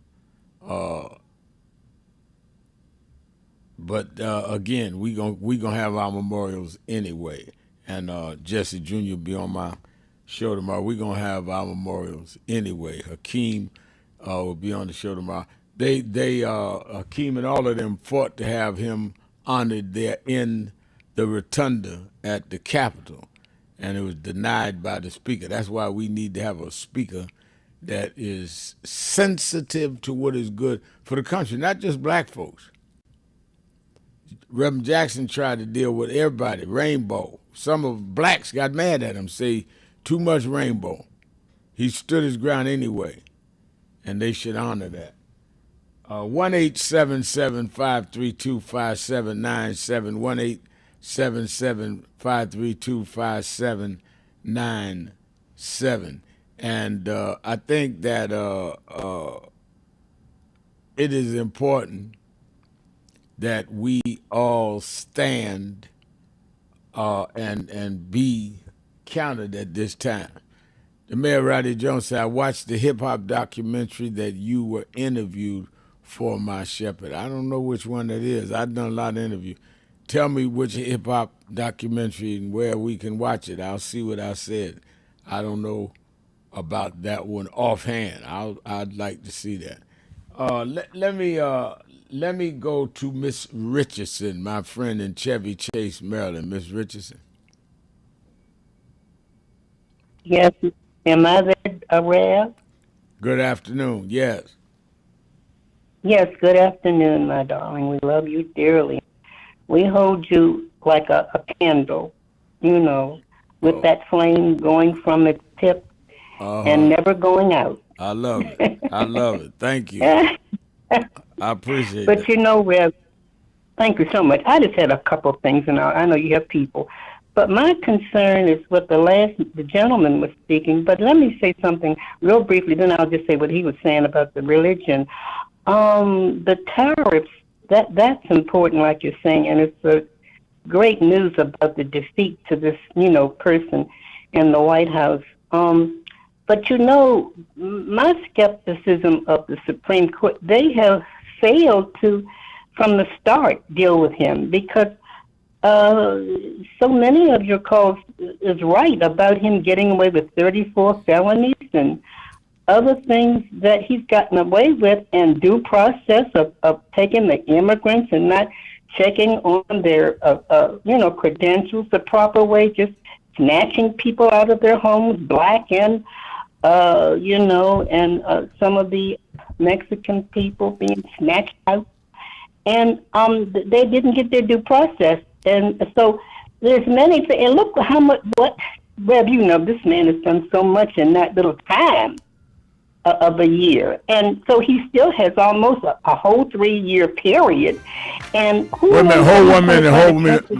But again, we gonna have our memorials anyway, and Jesse Jr. will be on my show tomorrow. We're gonna have our memorials anyway. Hakeem will be on the show tomorrow. Hakeem and all of them fought to have him honored there in the Rotunda at the Capitol, and it was denied by the Speaker. That's why we need to have a Speaker that is sensitive to what is good for the country, not just black folks. Reverend Jackson tried to deal with everybody, rainbow. Some of blacks got mad at him, say too much rainbow. He stood his ground anyway, and they should honor that. 1-877-532-5797, 1-877-532-5797. And I think that it is important that we all stand and be counted at this time. The Mayor Rodney Jones said, I watched the hip-hop documentary that you were interviewed for, my shepherd. I don't know which one that is. I've done a lot of interviews. Tell me which hip-hop documentary and where we can watch it. I'll see what I said. I don't know about that one offhand. I'd like to see that. Let me go to Miss Richardson, my friend in Chevy Chase, Maryland. Miss Richardson. Yes. Am I there, Rev? Good afternoon. Yes. Yes, good afternoon, my darling. We love you dearly. We hold you like a candle, with that flame going from its tip and never going out. I love it. I love it. Thank you. I appreciate it. But Rev, thank you so much. I just had a couple of things, and I know you have people. But my concern is what the gentleman was speaking. But let me say something real briefly, then I'll just say what he was saying about the religion. The tariffs, that's important, like you're saying, and it's a great news about the defeat to this, person in the White House. But my skepticism of the Supreme Court, they have failed to, from the start, deal with him because so many of your calls is right about him getting away with 34 felonies and other things that he's gotten away with, and due process of taking the immigrants and not checking on their, credentials the proper way, just snatching people out of their homes, black and, some of the Mexican people being snatched out. And they didn't get their due process. And so there's many things. And look Rev, this man has done so much in that little time of a year. And so he still has almost a whole 3-year period. And wait a minute,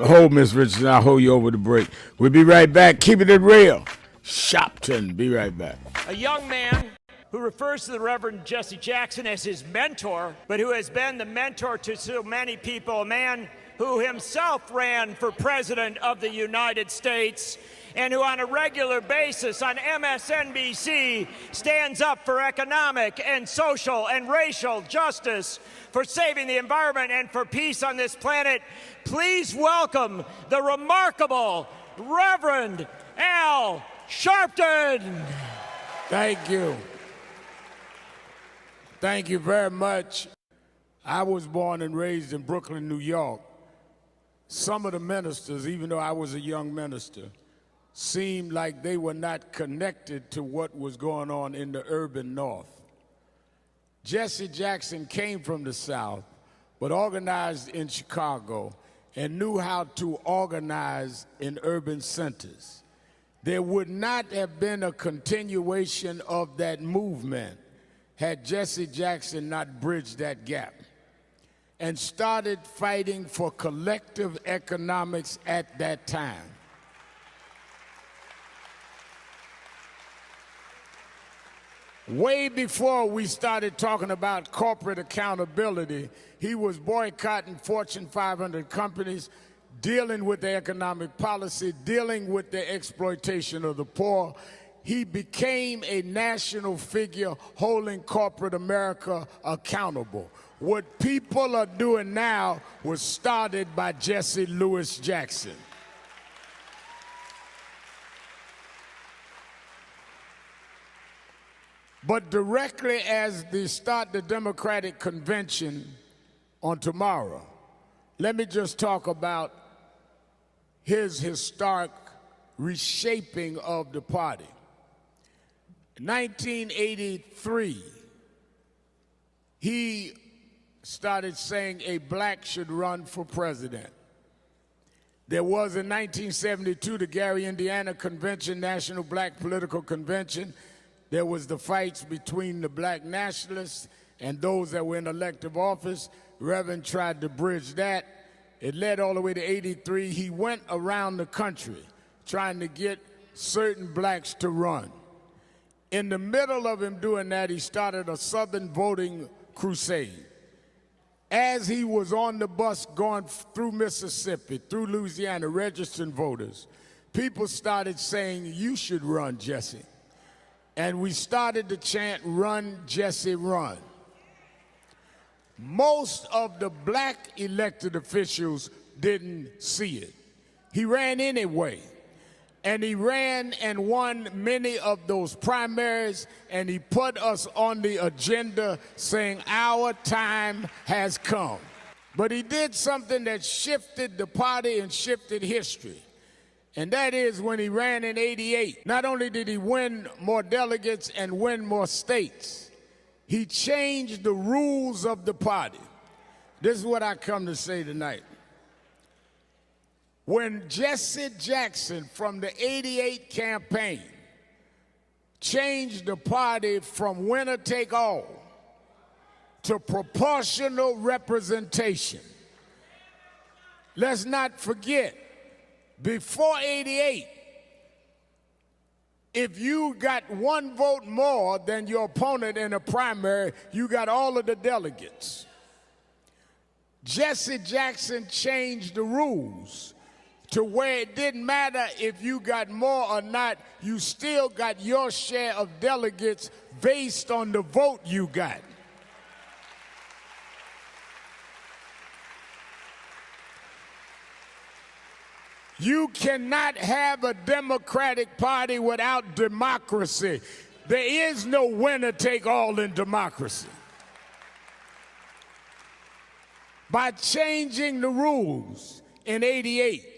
hold Miss Richardson. I'll hold you over the break. We'll be right back. Keep it real. Shopton, be right back. A young man who refers to the Reverend Jesse Jackson as his mentor, but who has been the mentor to so many people, a man who himself ran for president of the United States and who on a regular basis on MSNBC stands up for economic and social and racial justice, for saving the environment and for peace on this planet. Please welcome the remarkable Reverend Al Sharpton. Thank you. Thank you very much. I was born and raised in Brooklyn, New York. Some of the ministers, even though I was a young minister, seemed like they were not connected to what was going on in the urban North. Jesse Jackson came from the South, but organized in Chicago and knew how to organize in urban centers. There would not have been a continuation of that movement had Jesse Jackson not bridged that gap and started fighting for collective economics at that time. Way before we started talking about corporate accountability, he was boycotting Fortune 500 companies, dealing with the economic policy, dealing with the exploitation of the poor. He became a national figure holding corporate America accountable. What people are doing now was started by Jesse Louis Jackson. But directly as they start the Democratic Convention on tomorrow, let me just talk about his historic reshaping of the party. In 1983, he started saying a black should run for president. There was in 1972 the Gary, Indiana Convention, National Black Political Convention. There was the fights between the black nationalists and those that were in elective office. Reverend tried to bridge that. It led all the way to 83. He went around the country trying to get certain blacks to run. In the middle of him doing that, he started a Southern voting crusade. As he was on the bus going through Mississippi, through Louisiana, registering voters, people started saying, "You should run, Jesse." And we started to chant, "Run, Jesse, run." Most of the black elected officials didn't see it. He ran anyway. And he ran and won many of those primaries, and he put us on the agenda saying our time has come. But he did something that shifted the party and shifted history. And that is when he ran in '88. Not only did he win more delegates and win more states, he changed the rules of the party. This is what I come to say tonight. When Jesse Jackson from the '88 campaign changed the party from winner take all to proportional representation, let's not forget, Before 88, if you got one vote more than your opponent in a primary, you got all of the delegates. Jesse Jackson changed the rules to where it didn't matter if you got more or not, you still got your share of delegates based on the vote you got. You cannot have a Democratic Party without democracy. There is no winner take all in democracy. By changing the rules in 88,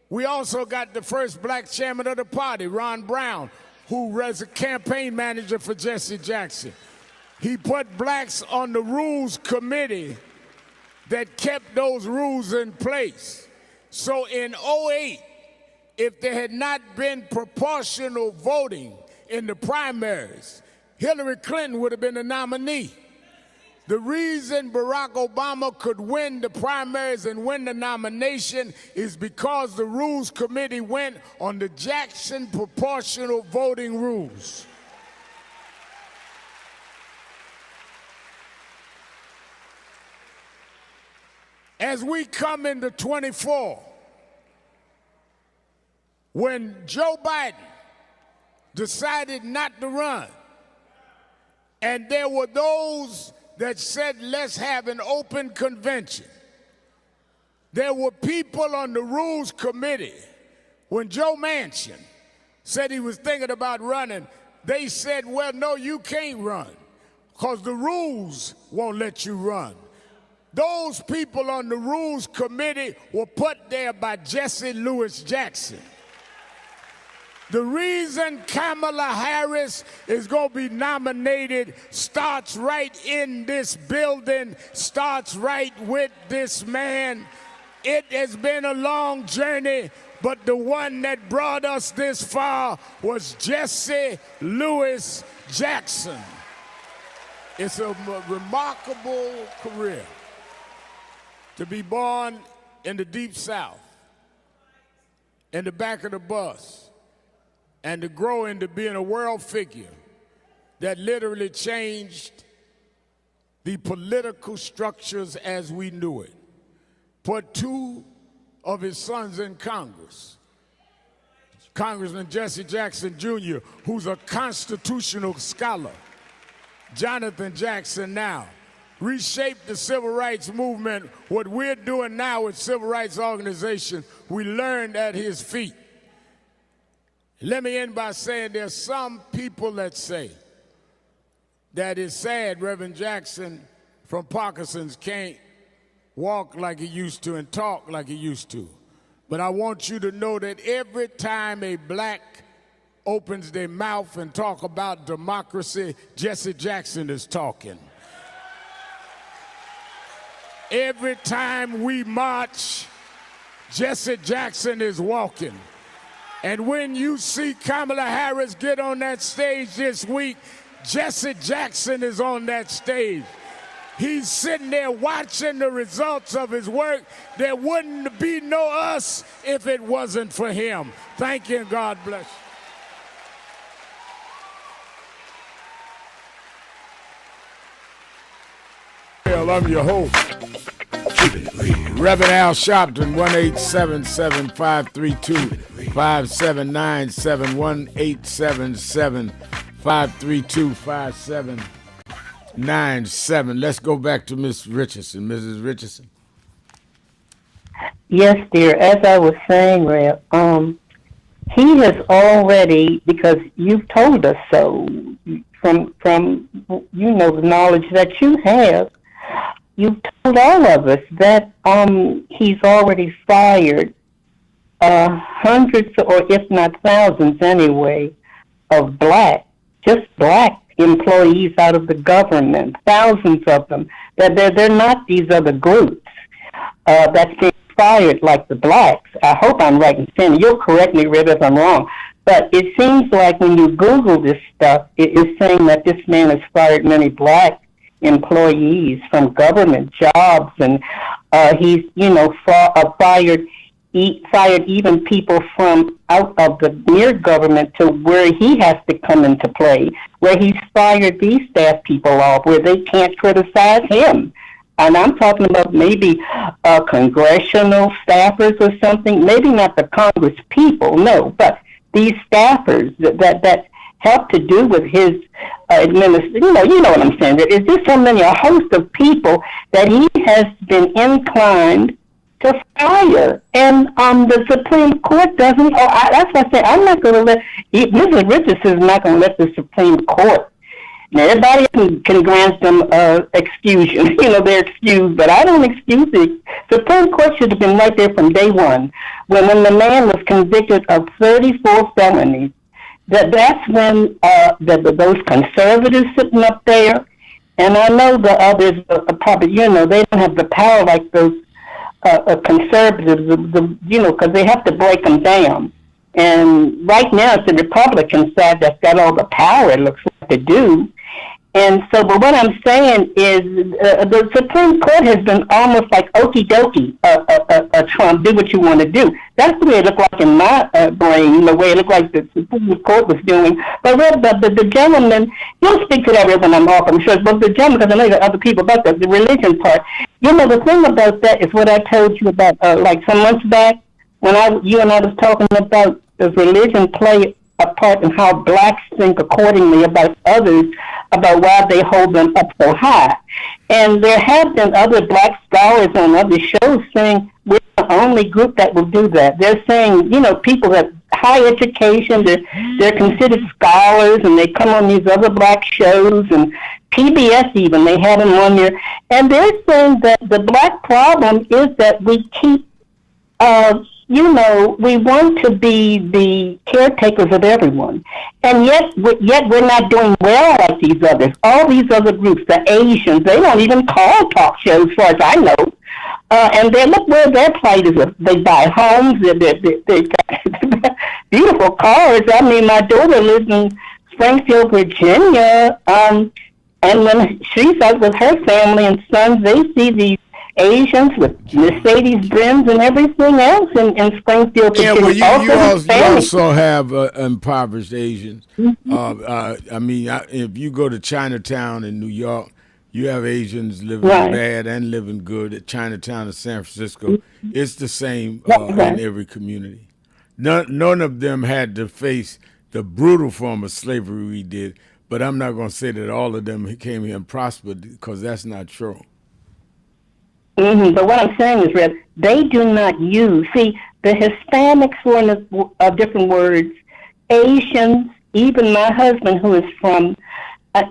we also got the first black chairman of the party, Ron Brown, who was a campaign manager for Jesse Jackson. He put blacks on the rules committee that kept those rules in place. So in 08, if there had not been proportional voting in the primaries, Hillary Clinton would have been the nominee. The reason Barack Obama could win the primaries and win the nomination is because the Rules Committee went on the Jackson proportional voting rules. As we come into 24, when Joe Biden decided not to run, and there were those that said, let's have an open convention. There were people on the Rules Committee, when Joe Manchin said he was thinking about running, they said, well, no, you can't run, because the rules won't let you run. Those people on the Rules Committee were put there by Jesse Louis Jackson. The reason Kamala Harris is going to be nominated starts right in this building, starts right with this man. It has been a long journey, but the one that brought us this far was Jesse Louis Jackson. It's a remarkable career to be born in the Deep South, in the back of the bus, and to grow into being a world figure that literally changed the political structures as we knew it. Put two of his sons in Congress. Congressman Jesse Jackson Jr., who's a constitutional scholar. Jonathan Jackson now reshaped the civil rights movement. What we're doing now with civil rights organizations, we learned at his feet. Let me end by saying there's some people that say that it's sad Reverend Jackson from Parkinson's can't walk like he used to and talk like he used to. But I want you to know that every time a black opens their mouth and talk about democracy, Jesse Jackson is talking. Every time we march, Jesse Jackson is walking. And when you see Kamala Harris get on that stage this week, Jesse Jackson is on that stage. He's sitting there watching the results of his work. There wouldn't be no us if it wasn't for him. Thank you and God bless you. Well, I'm your host, Reverend Al Sharpton, 1-877-532-5797, 1-877-532-5797. Let's go back to Miss Richardson. Mrs. Richardson. Yes, dear. As I was saying, Rev, he has already, because you've told us so, from the knowledge that you have, you've told all of us that he's already fired hundreds, or if not thousands anyway, of black employees out of the government, thousands of them. They're not these other groups that's being fired like the blacks. I hope I'm right in saying, you'll correct me, Rib, if I'm wrong, but it seems like when you Google this stuff, it is saying that this man has fired many black employees from government jobs, and he's, fired fired even people from out of the near government to where he has to come into play, where he's fired these staff people off, where they can't criticize him. And I'm talking about maybe congressional staffers or something, maybe not the Congress people, no, but these staffers that help to do with his administration. You know what I'm saying. There is just so many, a host of people that he has been inclined to fire, and the Supreme Court doesn't. That's why I say I'm not going to let Mrs. Richardson is not going to let the Supreme Court. Now, everybody can grant them exclusion. They're excused, but I don't excuse it. The Supreme Court should have been right there from day one. When the man was convicted of 34 felonies, that's when those conservatives sitting up there, and I know the others probably, they don't have the power like those conservatives, because they have to break them down. And right now, it's the Republican side that's got all the power, it looks like, to do. And so, but what I'm saying is the Supreme Court has been almost like okie dokie, Trump, do what you want to do. That's the way it looked like in my brain, the way it looked like the Supreme Court was doing. But the gentleman, you'll speak to that when I'm off, I'm sure, but the gentleman, because I know there are other people about that, the religion part. The thing about that is what I told you about, like some months back, when you and I was talking about does religion play a part in how blacks think accordingly about others, about why they hold them up so high. And there have been other black scholars on other shows saying we're the only group that will do that. They're saying, people that high education, they're considered scholars, and they come on these other black shows, and PBS even, they had them on there. And they're saying that the black problem is that we keep we want to be the caretakers of everyone, and yet we're not doing well like these others. All these other groups, the Asians, they don't even call talk shows, as far as I know. And they look where their plight is. They buy homes. They got beautiful cars. I mean, my daughter lives in Springfield, Virginia, and when she's out with her family and sons, they see these Asians with Mercedes Benz and everything else in Springfield. Yeah, well, you also have impoverished Asians. If you go to Chinatown in New York, you have Asians living bad and living good. At Chinatown in San Francisco, it's the same in every community. None of them had to face the brutal form of slavery we did, but I'm not going to say that all of them came here and prospered, because that's not true. But what I'm saying is, Red, they do not use, the Hispanics were different words, Asians, even my husband, who is from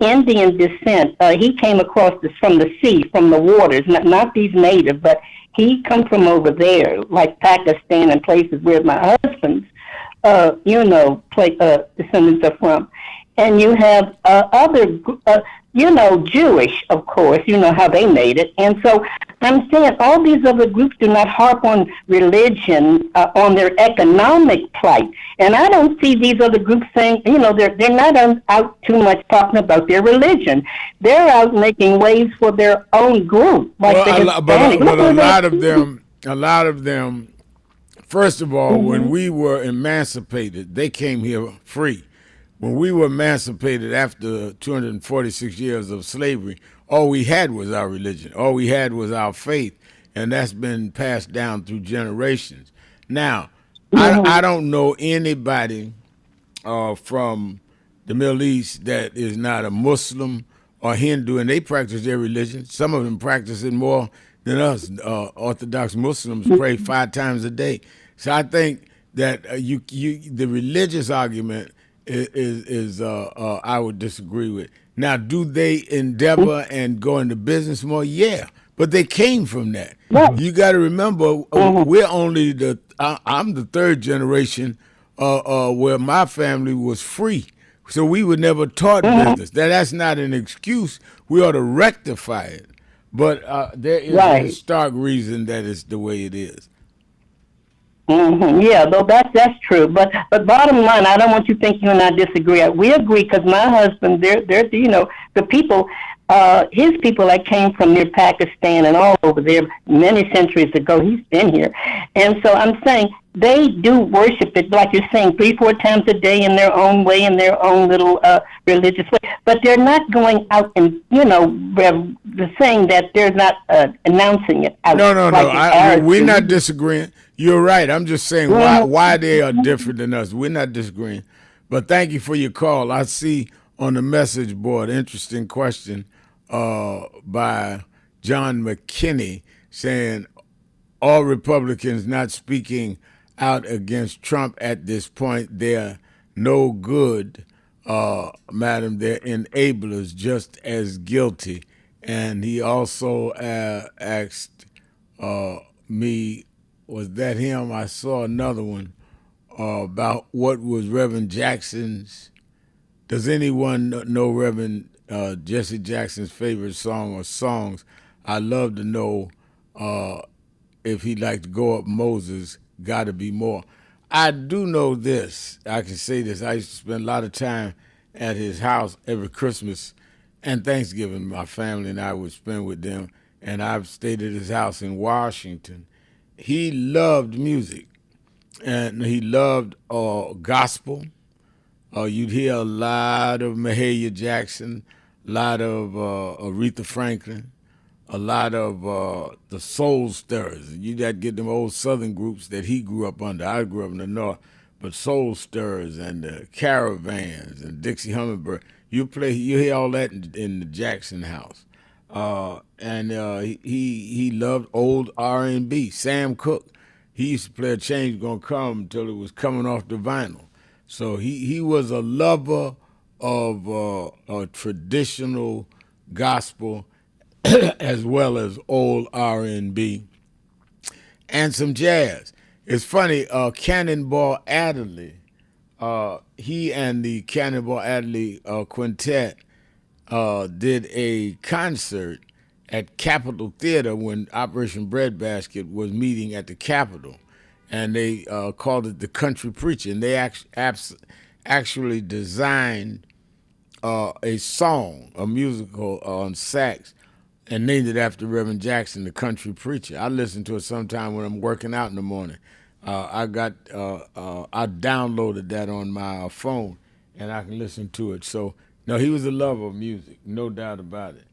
Indian descent, he came across this from the sea, from the waters, not these native, but he come from over there, like Pakistan and places where my husband's, descendants are from. And you have other, Jewish, of course, how they made it. And so I'm saying all these other groups do not harp on religion, on their economic plight. And I don't see these other groups saying, they're not out too much talking about their religion. They're out making waves for their own group. Like but a lot of them, first of all, when we were emancipated, they came here free. When we were emancipated after 246 years of slavery, all we had was our religion. All we had was our faith, and that's been passed down through generations. Now, I don't know anybody from the Middle East that is not a Muslim or Hindu, and they practice their religion. Some of them practice it more than us. Orthodox Muslims pray 5 times a day. So I think that the religious argument is I would disagree with. Now, do they endeavor and go into business more? Yeah, but they came from that. You got to remember, we're only I'm the third generation where my family was free, so we were never taught business. That's not an excuse. We ought to rectify it, but there is a stark reason that it's the way it is. Yeah, though that's true. But bottom line, I don't want you to think you and I disagree. We agree, because my husband, they're the people. his people that came from near Pakistan and all over there many centuries ago. He's been here. And so I'm saying they do worship it, like you're saying, 3-4 times a day in their own way, in their own little religious way. But they're not going out and, saying that they're not announcing it out. No. Like We're not disagreeing. You're right. I'm just saying why they are different than us. We're not disagreeing. But thank you for your call. I see on the message board, interesting question by John McKinney saying all Republicans not speaking out against Trump at this point, they're no good, madam. They're enablers, just as guilty. And he also asked me, was that him? I saw another one about what was Reverend Jackson's. Does anyone know Reverend Jesse Jackson's favorite song or songs? I'd love to know if he'd like to go up Moses, Gotta Be More. I do know this. I can say this. I used to spend a lot of time at his house every Christmas and Thanksgiving. My family and I would spend with them, and I've stayed at his house in Washington. He loved music, and he loved gospel. You'd hear a lot of Mahalia Jackson, a lot of Aretha Franklin, a lot of the Soul Stirrers. You'd have to get them old Southern groups that he grew up under. I grew up in the North, but Soul Stirrers and the Caravans and Dixie Hummingbird. You hear all that in the Jackson house. And he loved old R&B. Sam Cooke, he used to play A Change Gonna Come until it was coming off the vinyl. So he was a lover of a traditional gospel as well as old R&B and some jazz. It's funny, Cannonball Adderley, he and the Cannonball Adderley Quintet did a concert at Capitol Theater when Operation Breadbasket was meeting at the Capitol, and they called it the Country Preacher, and they actually designed a song, a musical on sax, and named it after Reverend Jackson, the Country Preacher. I listen to it sometime when I'm working out in the morning. I downloaded that on my phone, and I can listen to it. So, no, he was a lover of music, no doubt about it.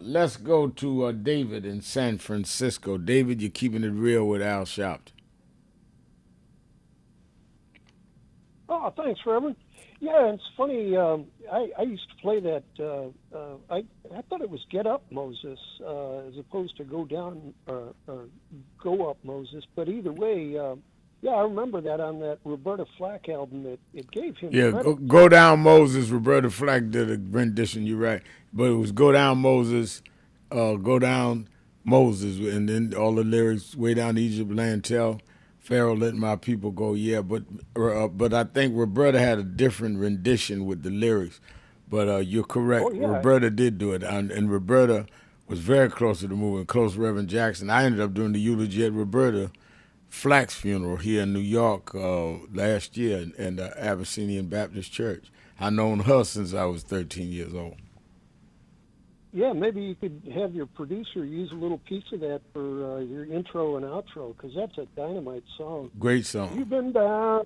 Let's go to David in San Francisco. David, you're keeping it real with Al Sharpton. Oh, thanks, Reverend. Yeah, it's funny. I used to play that. I thought it was "Get Up, Moses" as opposed to "Go Down" or "Go Up, Moses." But either way, yeah, I remember that on that Roberta Flack album. It gave him. Yeah, go Down Moses. Roberta Flack did a rendition. You're right, but it was "Go Down Moses," "Go Down Moses," and then all the lyrics, "Way down to Egypt land, tell Pharaoh, let my people go." Yeah, but I think Roberta had a different rendition with the lyrics. But you're correct. Oh, yeah. Roberta did do it, and Roberta was very close to the movement, close to Reverend Jackson. I ended up doing the eulogy at Roberta Flack's funeral here in New York last year in the Abyssinian Baptist Church. I've known her since I was 13 years old. Yeah, maybe you could have your producer use a little piece of that for your intro and outro, because that's a dynamite song. Great song. You've been down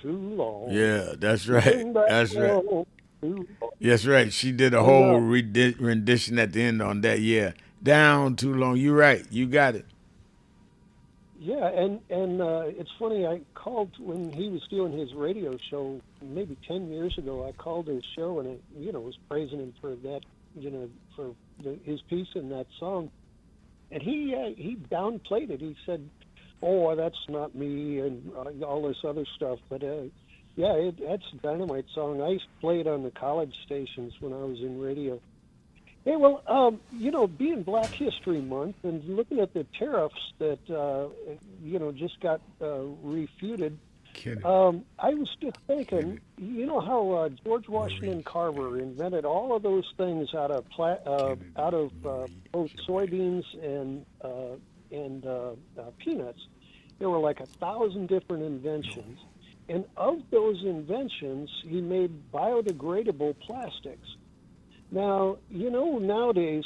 too long. Yeah, that's right. That's right. That's right. She did a whole rendition at the end on that. Yeah, down too long. You're right. You got it. Yeah, and it's funny. I called when he was doing his radio show maybe 10 years ago. I called his show and I, was praising him for that. For his piece in that song, and he downplayed it. He said, "Oh, that's not me," and all this other stuff. But that's a dynamite song. I used to play it on the college stations when I was in radio. Hey, well, being Black History Month and looking at the tariffs that just got refuted. I was just thinking, how George Washington Carver invented all of those things out of both soybeans and peanuts. There were like 1,000 different inventions, and of those inventions, he made biodegradable plastics. Now, nowadays,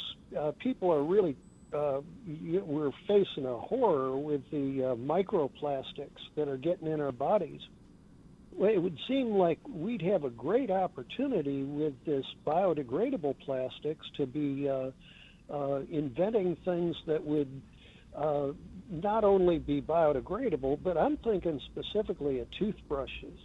people are really, we're facing a horror with the microplastics that are getting in our bodies. Well, it would seem like we'd have a great opportunity with this biodegradable plastics to be inventing things that would not only be biodegradable, but I'm thinking specifically of toothbrushes.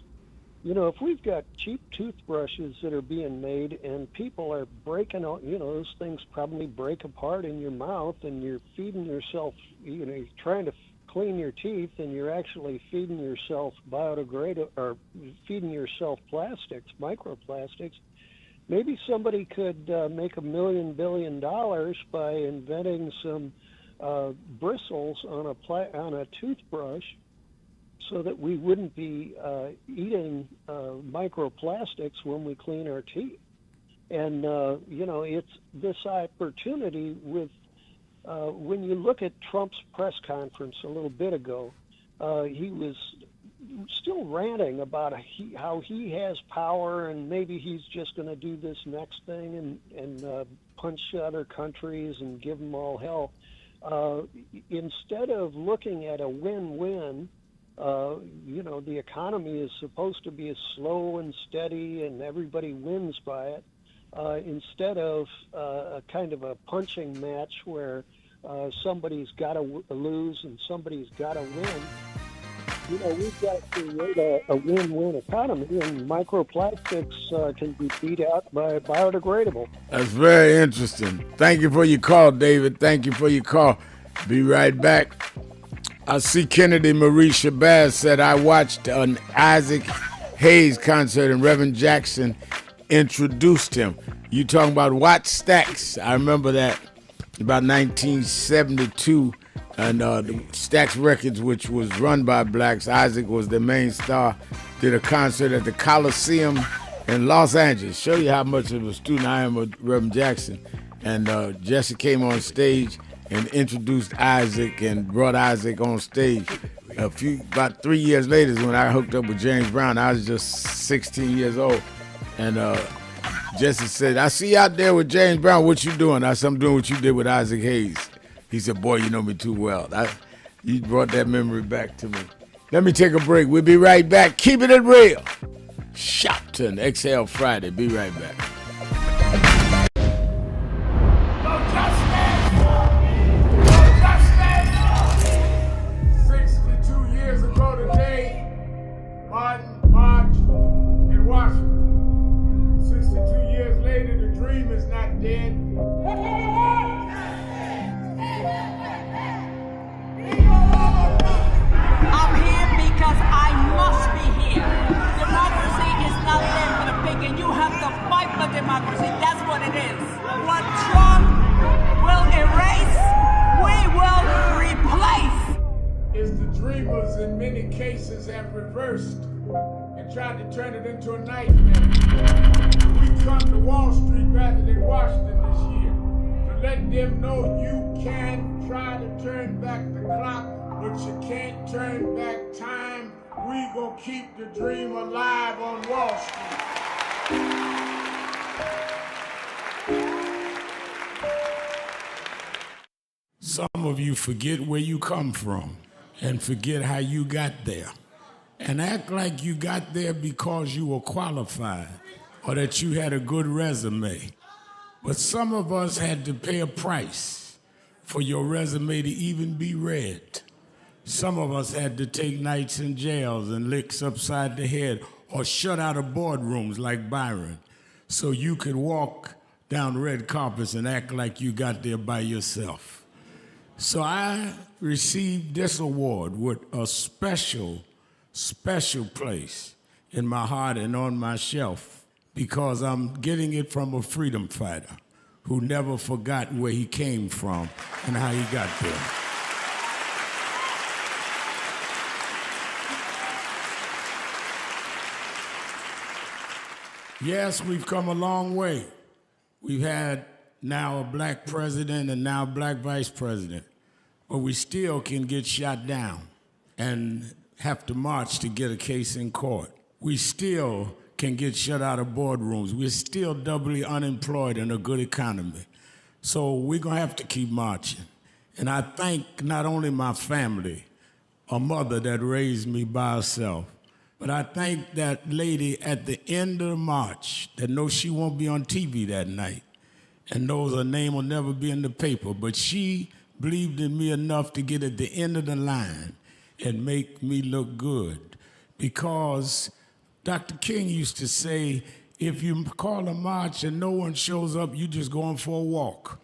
If we've got cheap toothbrushes that are being made and people are breaking out, those things probably break apart in your mouth and you're feeding yourself, you're trying to clean your teeth and you're actually feeding yourself biodegradable or feeding yourself plastics, microplastics. Maybe somebody could make $1 billion by inventing some bristles on a toothbrush, so that we wouldn't be eating microplastics when we clean our teeth. And, it's this opportunity with, when you look at Trump's press conference a little bit ago, he was still ranting about how he has power and maybe he's just going to do this next thing and punch other countries and give them all hell. Instead of looking at a win-win, the economy is supposed to be slow and steady and everybody wins by it, instead of a kind of a punching match where somebody's got to lose and somebody's got to win. We've got to create a win-win economy, and microplastics can be beat out by biodegradable. That's very interesting. Thank you for your call, David. Thank you for your call. Be right back. I see Kennedy Marie Shabazz said, I watched an Isaac Hayes concert and Reverend Jackson introduced him. You talking about Watt Stax. I remember that about 1972. And the Stax Records, which was run by blacks, Isaac was the main star, did a concert at the Coliseum in Los Angeles. Show you how much of a student I am of Reverend Jackson. And Jesse came on stage and introduced Isaac and brought Isaac on stage. About 3 years later is when I hooked up with James Brown. I was just 16 years old. And Jesse said, I see you out there with James Brown. What you doing? I said, I'm doing what you did with Isaac Hayes. He said, boy, you know me too well. You brought that memory back to me. Let me take a break. We'll be right back. Keeping it real. Shopton, Exhale Friday. Be right back. 62 years ago today, Martin marched in Washington. 62 years later, the dream is not dead. I'm here because I must be here. Democracy is not there for the pig, and you have to fight for democracy. That's what it is. What Trump will erase, we will replace. Is the dreamers in many cases have reversed and tried to turn it into a nightmare. We come to Wall Street rather than Washington this year to let them know you can try to turn back the clock, but you can't turn back time. We gonna keep the dream alive on Wall Street. Some of you forget where you come from and forget how you got there and act like you got there because you were qualified or that you had a good resume. But some of us had to pay a price for your resume to even be read. Some of us had to take nights in jails and licks upside the head or shut out of boardrooms like Byron so you could walk down red carpets and act like you got there by yourself. So I received this award with a special place in my heart and on my shelf because I'm getting it from a freedom fighter who never forgot where he came from and how he got there. Yes, we've come a long way. We've had now a black president and now a black vice president, but we still can get shot down and have to march to get a case in court. We still can get shut out of boardrooms. We're still doubly unemployed in a good economy. So we're going to have to keep marching. And I thank not only my family, a mother that raised me by herself, but I thank that lady at the end of the march that knows she won't be on TV that night and knows her name will never be in the paper, but she believed in me enough to get at the end of the line and make me look good. Because Dr. King used to say, if you call a march and no one shows up, you just going for a walk.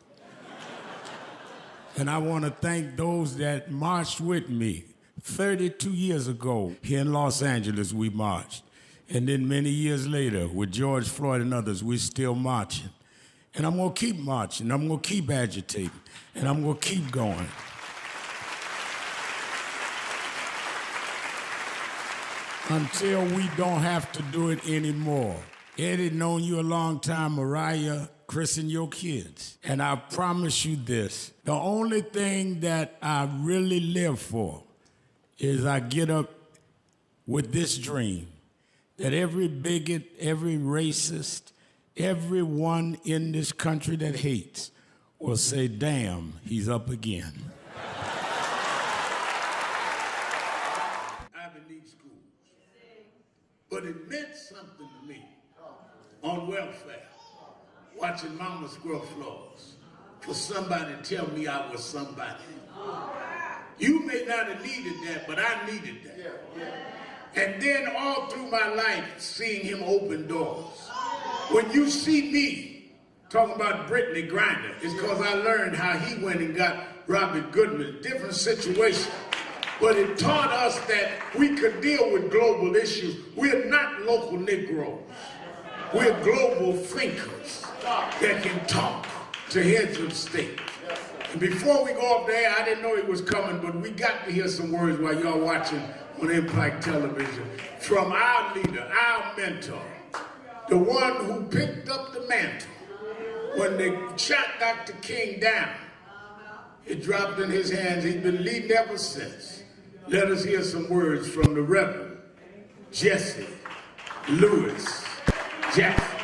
And I want to thank those that marched with me. 32 years ago, here in Los Angeles, we marched. And then many years later, with George Floyd and others, we're still marching. And I'm going to keep marching. I'm going to keep agitating. And I'm going to keep going. Until we don't have to do it anymore. Eddie, known you a long time, Mariah, Chris, and your kids. And I promise you this, the only thing that I really live for is I get up with this dream that every bigot, every racist, everyone in this country that hates will say, damn, he's up again. Ivy League schools. But it meant something to me on welfare, watching mama scrub floors, for somebody to tell me I was somebody. You may not have needed that, but I needed that. And then all through my life, seeing him open doors. When you see me talking about Brittany Griner, it's because I learned how he went and got Robert Goodman, different situation. But it taught us that we could deal with global issues. We're not local Negroes. We're global thinkers that can talk to heads of state. And before we go up there, I didn't know it was coming, but we got to hear some words while y'all watching on Impact Television from our leader, our mentor, the one who picked up the mantle when they shot Dr. King down. It dropped in his hands. He's been leading ever since. Let us hear some words from the Reverend Jesse Lewis Jackson.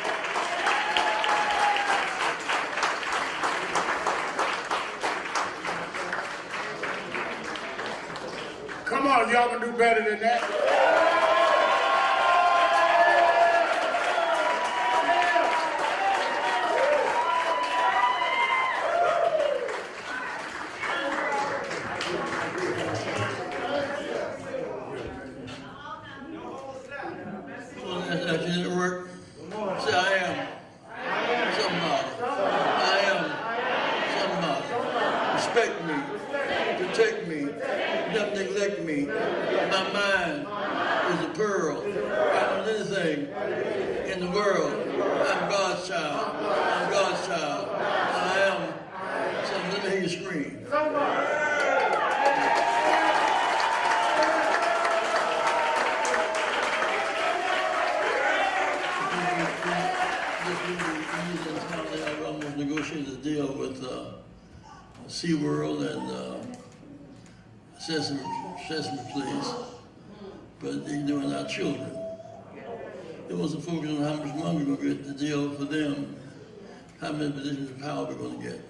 Come on, y'all can do better than that. That didn't work. Say, I am somebody. I am somebody. Respect me. Protect me. Don't neglect me. My mind is a pearl. I don't anything in the world. I'm God's child. I'm God's child. I am something. Let me hear you scream. I almost negotiated a deal with SeaWorld and Sesame Place, but they're doing our children. It wasn't focused on how much money we're going to get, the deal for them, how many positions of power we're going to get.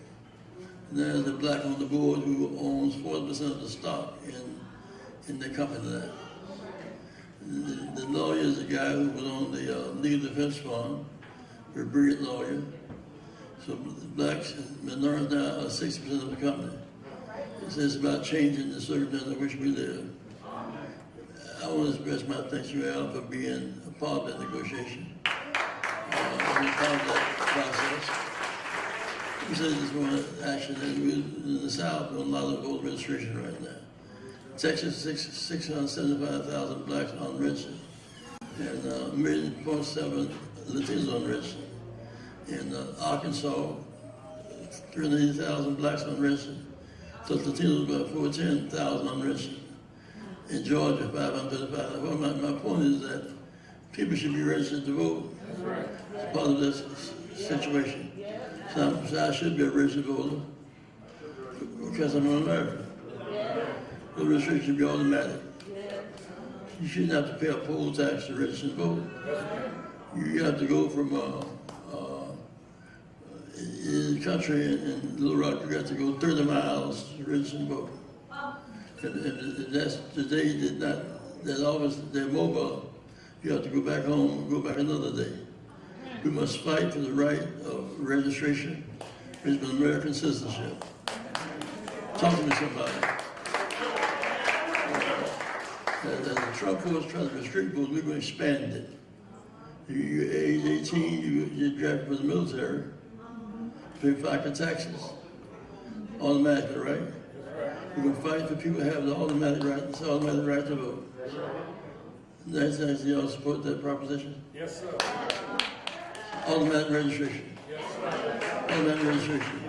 And there's a black on the board who owns 40% of the stock in the company there. The lawyer is a guy who was on the legal defense fund, a brilliant lawyer. So the blacks, minorities now are 60% of the company. It's about changing the circumstances in which we live. I want to express my thanks to Al for being a part of that negotiation, being part of that process. We said this one action that we're in the South doing a lot of voter registration right now. Texas, 675,000 blacks unregistered, and 1.7 Latinos unregistered. In Arkansas, 380,000 blacks unregistered. So Latinos about 410,000 unregistered. In Georgia, 535,000. Well, my point is that people should be registered to vote. It's part of this situation. So I should be a registered voter because I'm an American. The registration should be automatic. You shouldn't have to pay a poll tax to register to vote. You have to go from in the country in Little Rock, you got to go 30 miles to register and vote. And that's today that office, they're mobile. You have to go back home and go back another day. We must fight for the right of registration, which is American citizenship. Talk to me, somebody. As the Trump was trying to restrict votes, we're going to expand it. You're age 18, you're drafted for the military, pay FICA taxes, automatically, right? We're going to fight for people to have the automatic right to vote. That's actually, y'all support that proposition? Yes, sir. Automatic registration. Yes, sir. Automatic registration.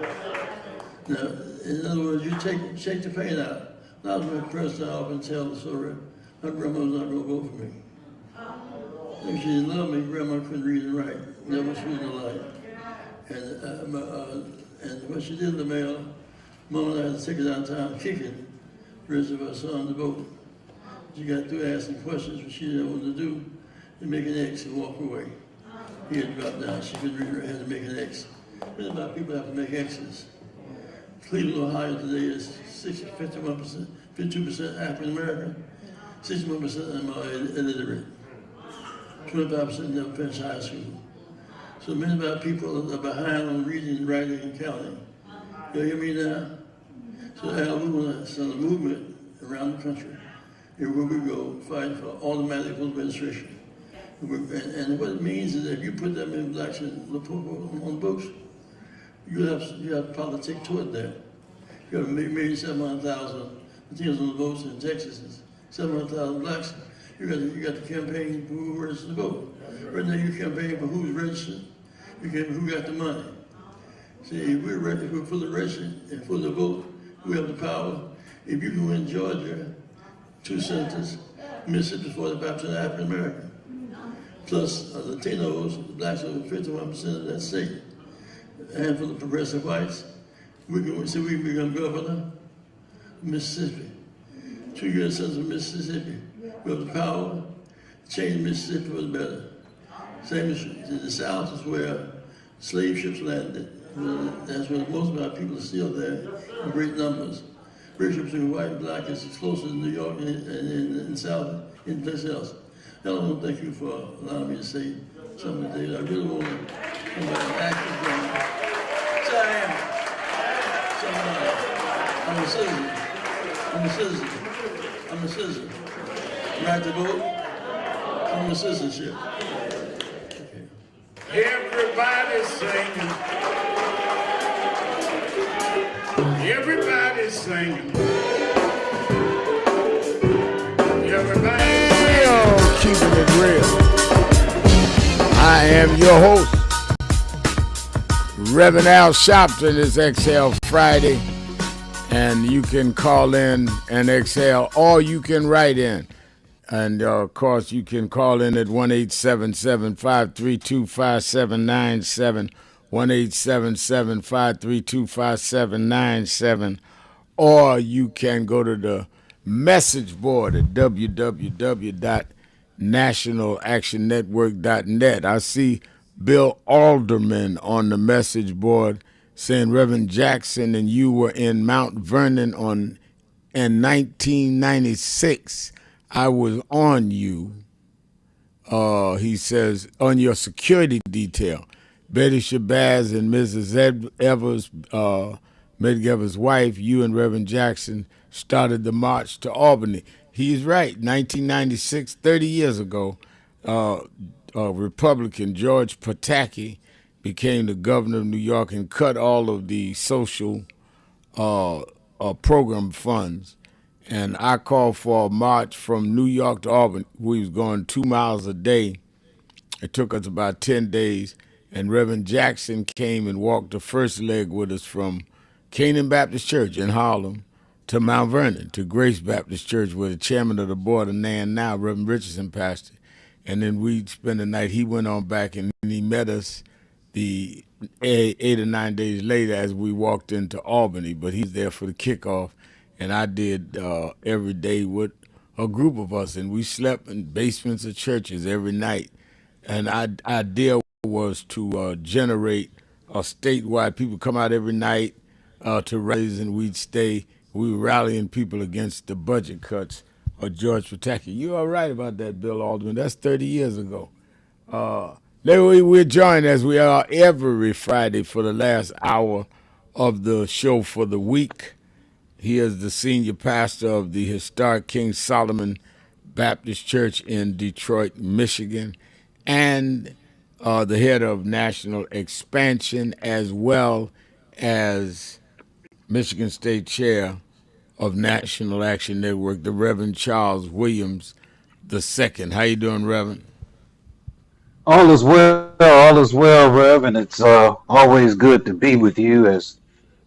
Now, in other words, you shake the pain out. Now, when the president often tell the story, my grandma's not going to vote for me. If she didn't love me, grandma couldn't read and write. Never was in the light. And when she did in the mail, Mom and I had to take her downtown kicking, register her son to vote. She got through asking questions, which she didn't want to do, and make an X and walk away. He had dropped down. She couldn't read her, had to make an X. Many about people have to make X's. Cleveland, Ohio today is 51%, 52% African American, 61% illiterate, 25% never finished high school. So many of our people are behind on reading, writing, and counting. You hear me now? So Al, we want to send a movement around the country, everywhere we go, fighting for automatic voter registration. And what it means is that if you put them in blacks on the books, you have politics toward that. You have maybe 700,000 Latinos on the votes in Texas, 700,000 blacks. You got the campaign for who registered to vote. Right now you campaign for who's registered. You campaign for who got the money. See, if we're fully registered and fully vote, we have the power. If you go in Georgia, 2 senators, Mississippi is 45% African American. Plus Latinos, blacks are 51% of that state. And for the progressive whites, we can become governor of Mississippi. 2 U.S. senators of Mississippi. We have the power to change Mississippi for the better. Same as in the South is where slave ships landed. That's where most of our people are still there in great numbers. British between white and black is closer to New York and in the South, in place else. I want to thank you for allowing me to say something today. I really want to come back and act again. So I am. I'm a citizen. I'm a citizen. Right to vote. I'm a citizenship. Okay. Everybody's singing. Everybody's singing. Everybody's singing. Keeping it real. I am your host, Reverend Al Sharpton. It's Exhale Friday, and you can call in and exhale, or you can write in. And, of course, you can call in at 1-877-532-5797, 1-877-532-5797, or you can go to the message board at www.nationalactionnetwork.net. I see Bill Alderman on the message board saying, Reverend Jackson and you were in Mount Vernon in 1996. I was on you, he says, on your security detail. Betty Shabazz and Mrs. Evers, Medgar Evers' wife, you and Reverend Jackson started the march to Albany. He's right. 1996, 30 years ago, Republican George Pataki became the governor of New York and cut all of the social program funds. And I called for a march from New York to Albany. We was going 2 miles a day. It took us about 10 days. And Reverend Jackson came and walked the first leg with us from Canaan Baptist Church in Harlem to Mount Vernon, to Grace Baptist Church, where the chairman of the board, and now Reverend Richardson, pastor. And then we'd spend the night. He went on back and he met us the 8 or 9 days later as we walked into Albany. But he's there for the kickoff. And I did every day with a group of us, and we slept in basements of churches every night and our idea was to generate a statewide. People come out every night to rallies, and we'd stay. We were rallying people against the budget cuts of George Pataki. You're all right about that, Bill Alderman. That's 30 years ago. Then we're joined as we are every Friday for the last hour of the show for the week. He is the senior pastor of the historic King Solomon Baptist Church in Detroit, Michigan, and the head of national expansion, as well as Michigan State Chair of National Action Network, the Reverend Charles Williams II. How you doing, Reverend? All is well, Rev, and it's always good to be with you as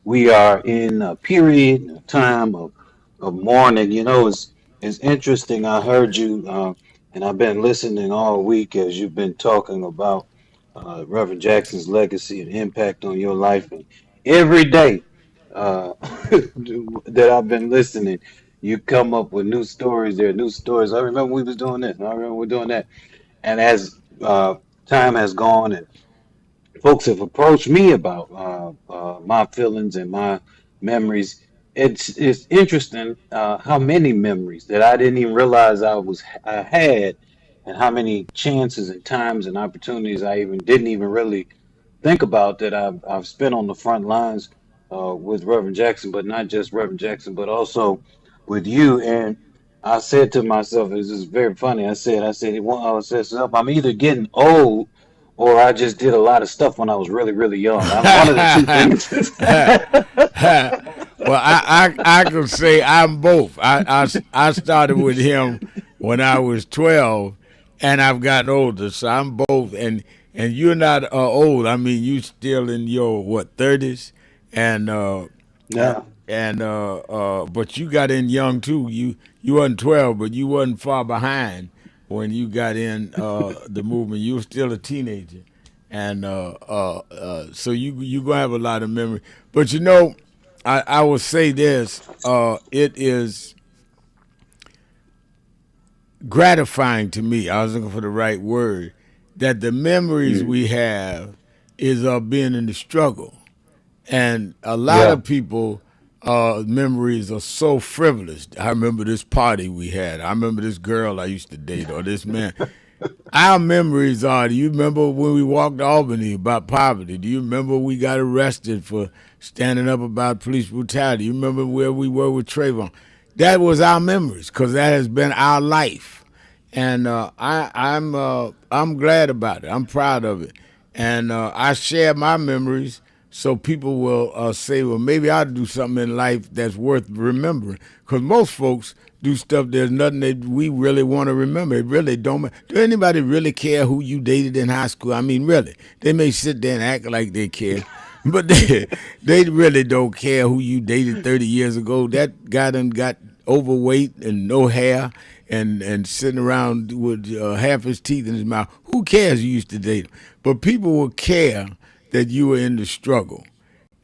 we are in a period, a time of mourning. You know, it's interesting. I heard you, and I've been listening all week as you've been talking about Reverend Jackson's legacy and impact on your life. And every day that I've been listening, you come up with new stories. There are new stories. I remember we was doing this. And I remember we're doing that. And as time has gone and folks have approached me about my feelings and my memories, it's interesting how many memories that I didn't even realize I had, and how many chances and times and opportunities I even didn't even really think about that I've spent on the front lines with Reverend Jackson, but not just Reverend Jackson, but also with you. And I said to myself, this is very funny. I said, "So I'm either getting old or I just did a lot of stuff when I was really, really young. I'm one of the two things." Well, I could say I'm both. I started with him when I was 12, and I've gotten older, so I'm both. And you're not old. I mean, you still in your what 30s, and Yeah. but you got in young too. You wasn't 12, but you wasn't far behind when you got in the movement. You were still a teenager, and so you gonna have a lot of memory. But you know, I will say this: it is gratifying to me. I was looking for the right word. That the memories we have is of being in the struggle, and a lot Yeah. of people memories are so frivolous. I remember this party we had. I remember this girl I used to date, or this man. Our memories are, do you remember when we walked to Albany about poverty? Do you remember we got arrested for standing up about police brutality? You remember where we were with Trayvon? That was our memories, because that has been our life. And I'm glad about it. I'm proud of it. And I share my memories so people will say, well, maybe I'll do something in life that's worth remembering. Because most folks do stuff, there's nothing that we really want to remember. It really don't. Do anybody really care who you dated in high school? I mean, really. They may sit there and act like they care, but they really don't care who you dated 30 years ago. That guy done got overweight and no hair and sitting around with half his teeth in his mouth. Who cares you used to date him? But people will care that you were in the struggle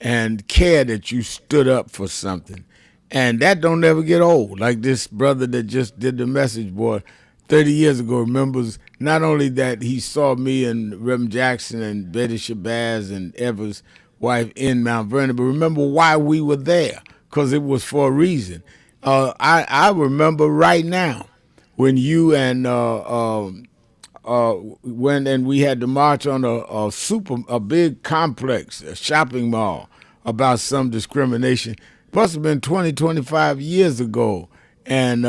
and care that you stood up for something. And that don't ever get old. Like this brother that just did the message board 30 years ago remembers not only that he saw me and Reverend Jackson and Betty Shabazz and Evers' wife in Mount Vernon, but remember why we were there, because it was for a reason. I remember right now when you and when and we had to march on a big complex, a shopping mall, about some discrimination. Must have been 20, 25 years ago. And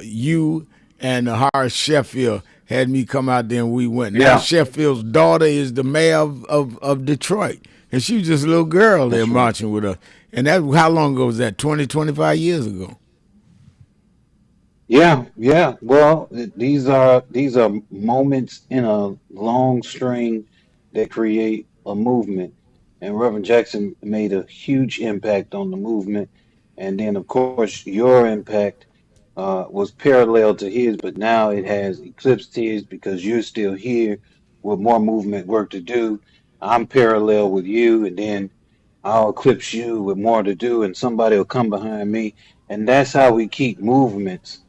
you and Horace Sheffield had me come out there, and we went. Now Yeah. Sheffield's daughter is the mayor of Detroit. And she was just a little girl there That's right. marching with us. And that, how long ago was that? 20, 25 years ago. Yeah, yeah. Well, these are moments in a long string that create a movement. And Reverend Jackson made a huge impact on the movement. And then, of course, your impact was parallel to his, but now it has eclipsed his because you're still here with more movement work to do. I'm parallel with you, and then I'll eclipse you with more to do, and somebody will come behind me. And that's how we keep movements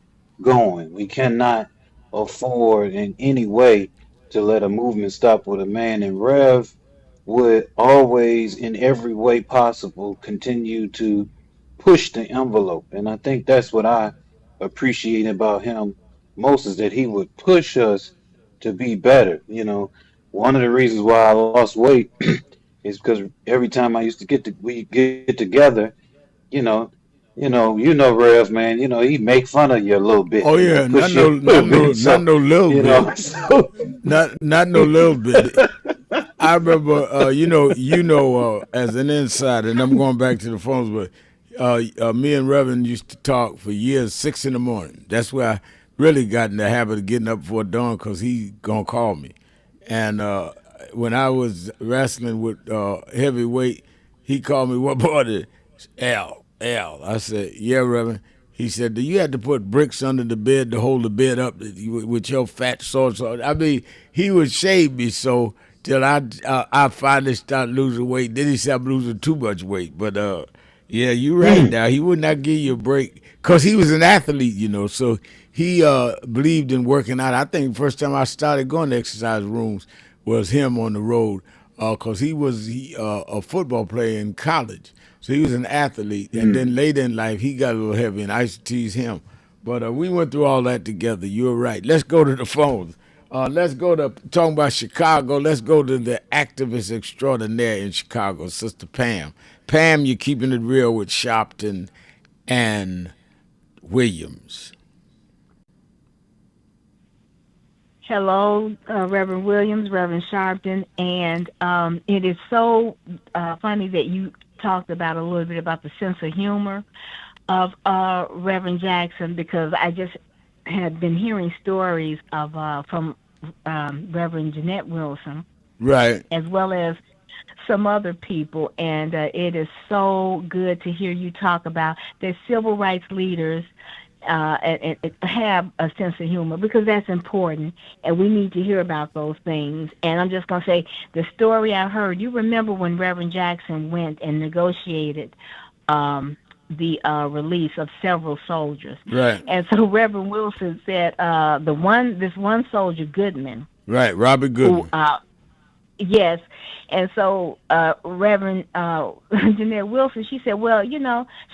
going. We cannot afford in any way to let a movement stop with a man. And Rev would always, in every way possible, continue to push the envelope. And I think that's what I appreciate about him most is that he would push us to be better. You know, one of the reasons why I lost weight is because every time I used to we get together, you know, Rev, man, he make fun of you a little bit, Oh yeah, push you a little bit. not So, no little bit, so not no little bit. I remember, as an insider, and I'm going back to the phones, but me and Reverend used to talk for years, 6 in the morning. That's where I really got in the habit of getting up before dawn because he gonna call me. And when I was wrestling with heavyweight, he called me, what body? Al. I said, yeah, Reverend. He said, do you have to put bricks under the bed to hold the bed up with your fat sword? I mean, he would shave me so till I finally started losing weight. Then he said I'm losing too much weight. But yeah, you're right now. He would not give you a break because he was an athlete, so he believed in working out. I think the first time I started going to exercise rooms was him on the road because he was a football player in college. So he was an athlete, and then later in life, he got a little heavy, and I used to tease him. But we went through all that together. You're right. Let's go to the phones. Let's go to talking about Chicago. Let's go to the activist extraordinaire in Chicago, Sister Pam. Pam, you're keeping it real with Sharpton and Williams. Hello, Reverend Williams, Reverend Sharpton, and it is so funny that you talked about a little bit about the sense of humor of Reverend Jackson, because I just had been hearing stories of from Reverend Jeanette Wilson, right, as well as some other people, and it is so good to hear you talk about the civil rights leaders and have a sense of humor, because that's important, and we need to hear about those things. And I'm just going to say the story I heard. You remember when Reverend Jackson went and negotiated the release of several soldiers, right? And so Reverend Wilson said this one soldier, Goodman, right, Robert Goodman. Who, yes. And so Reverend Jeanette Wilson, she said, well,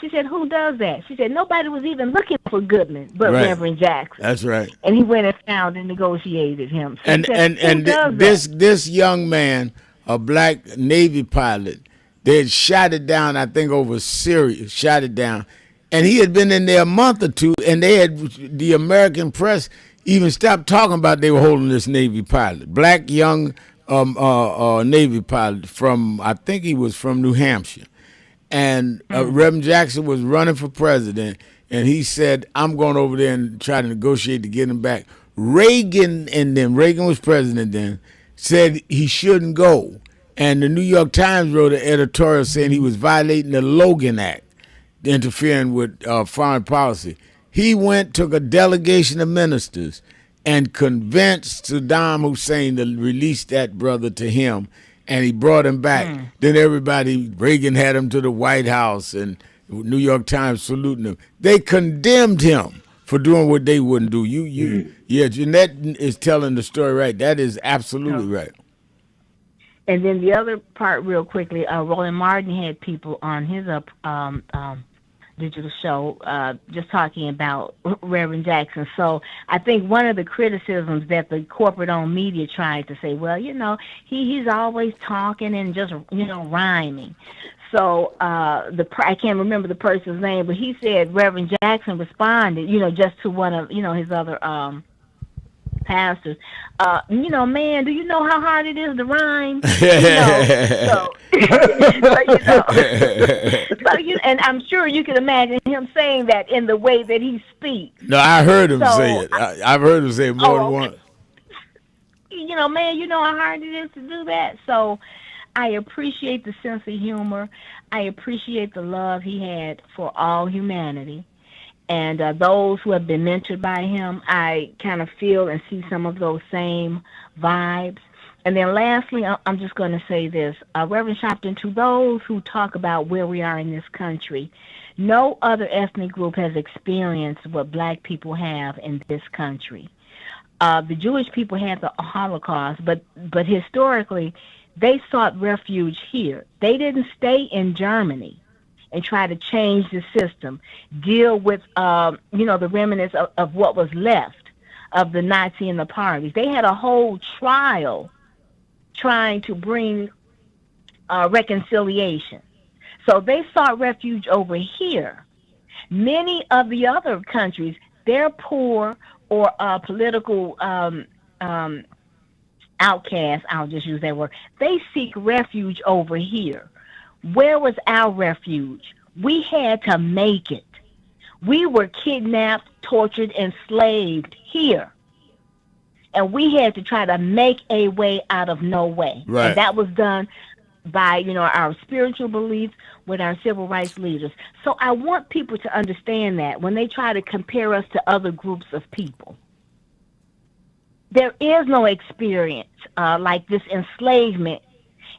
she said, who does that? She said, nobody was even looking for Goodman but right. Reverend Jackson. That's right. And he went and found and negotiated him. So and this young man, a black Navy pilot, they had shot it down, I think over Syria, shot it down. And he had been in there a month or two, and the American press even stopped talking about they were holding this Navy pilot, black young Navy pilot from, I think he was from New Hampshire. And Reverend Jackson was running for president, and he said, I'm going over there and try to negotiate to get him back. Reagan was president then, said he shouldn't go. And the New York Times wrote an editorial saying he was violating the Logan Act, interfering with foreign policy. He went, took a delegation of ministers, and convinced Saddam Hussein to release that brother to him, and he brought him back. Then Reagan had him to the White House, and New York Times saluting him. They condemned him for doing what they wouldn't do. Yeah, Jeanette is telling the story right. That is absolutely right. And then the other part, real quickly, Roland Martin had people on his digital show just talking about Reverend Jackson. So I think one of the criticisms that the corporate-owned media tried to say, well, he's always talking and just rhyming. So I can't remember the person's name, but he said Reverend Jackson responded, just to one of his other pastors, man, do you know how hard it is to rhyme? And I'm sure you can imagine him saying that in the way that he speaks. No, I heard him say it. I've heard him say it more than once. Man, you know how hard it is to do that. So I appreciate the sense of humor. I appreciate the love he had for all humanity. And those who have been mentored by him, I kind of feel and see some of those same vibes. And then lastly, I'm just going to say this. Reverend Sharpton, to those who talk about where we are in this country, no other ethnic group has experienced what black people have in this country. the Jewish people had the Holocaust, but historically, they sought refuge here. They didn't stay in Germany and try to change the system, deal with the remnants of what was left of the Nazi and the parties. They had a whole trial trying to bring reconciliation. So they sought refuge over here. Many of the other countries, they're poor or political outcasts, I'll just use that word. They seek refuge over here. Where was our refuge? We had to make it. We were kidnapped, tortured, enslaved here. And we had to try to make a way out of no way. Right. And that was done by, our spiritual beliefs with our civil rights leaders. So I want people to understand that when they try to compare us to other groups of people. There is no experience like this enslavement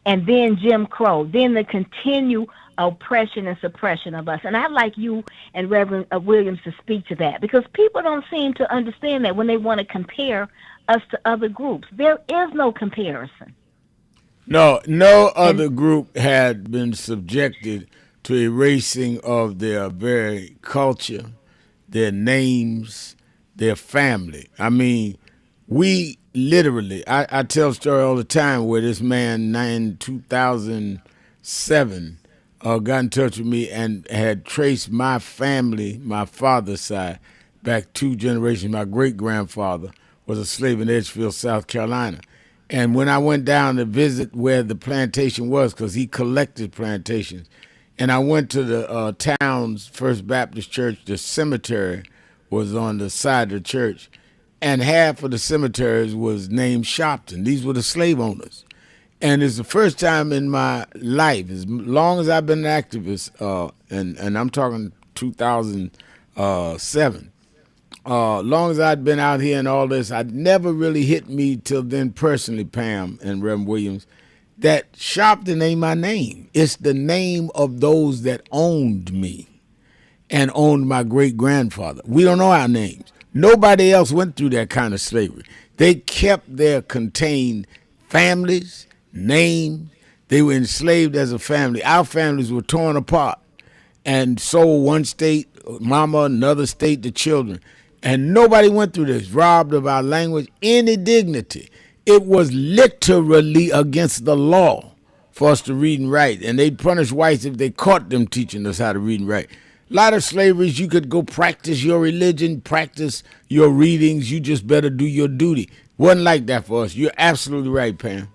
and then Jim Crow, then the continued oppression and suppression of us. And I'd like you and Reverend Williams to speak to that, because people don't seem to understand that when they want to compare us to other groups. There is no comparison. No other group had been subjected to erasing of their very culture, their names, their family. I mean, we literally, I tell a story all the time where this man in 2007 got in touch with me and had traced my family, my father's side, back 2 generations. My great-grandfather was a slave in Edgefield, South Carolina. And when I went down to visit where the plantation was, because he collected plantations, and I went to the town's First Baptist Church, the cemetery was on the side of the church, and half of the cemeteries was named Shopton. These were the slave owners. And it's the first time in my life, as long as I've been an activist, and I'm talking 2007, long as I'd been out here and all this, I'd never really hit me till then personally, Pam and Reverend Williams, that Shopton ain't my name. It's the name of those that owned me and owned my great-grandfather. We don't know our names. Nobody else went through that kind of slavery. They kept their contained families, names. They were enslaved as a family. Our families were torn apart and sold one state, mama, another state, the children. And nobody went through this, robbed of our language, any dignity. It was literally against the law for us to read and write. And they'd punish whites if they caught them teaching us how to read and write. A lot of slaveries, you could go practice your religion, practice your readings. You just better do your duty. Wasn't like that for us. You're absolutely right, Pam.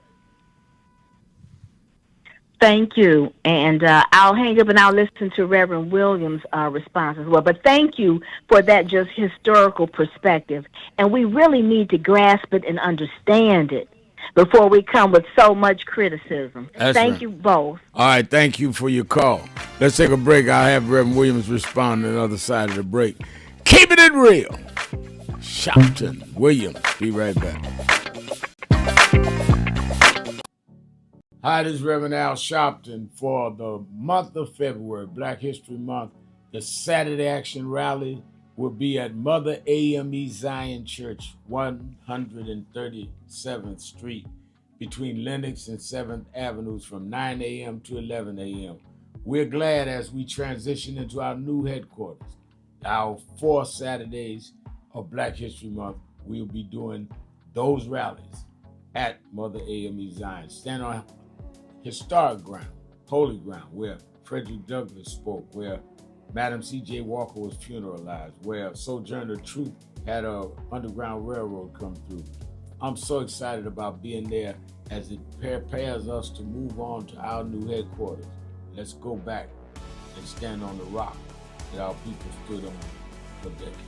Thank you. And I'll hang up and I'll listen to Reverend Williams' response as well. But thank you for that just historical perspective. And we really need to grasp it and understand it before we come with so much criticism. That's thank right. you both. All right, thank you for your call. Let's take a break. I'll have Reverend Williams respond on the other side of the break. Keeping it real. Shopton Williams. Be right back. Hi, this is Reverend Al Sharpton for the month of February, Black History Month. The Saturday Action Rally will be at Mother AME Zion Church, 137th Street, between Lenox and 7th Avenues from 9 a.m. to 11 a.m. We're glad as we transition into our new headquarters. Our 4 Saturdays of Black History Month, we'll be doing those rallies at Mother AME Zion. Stand on historic ground, holy ground, where Frederick Douglass spoke, where Madam C.J. Walker was funeralized, where Sojourner Truth had a Underground Railroad come through. I'm so excited about being there as it prepares us to move on to our new headquarters. Let's go back and stand on the rock that our people stood on for decades.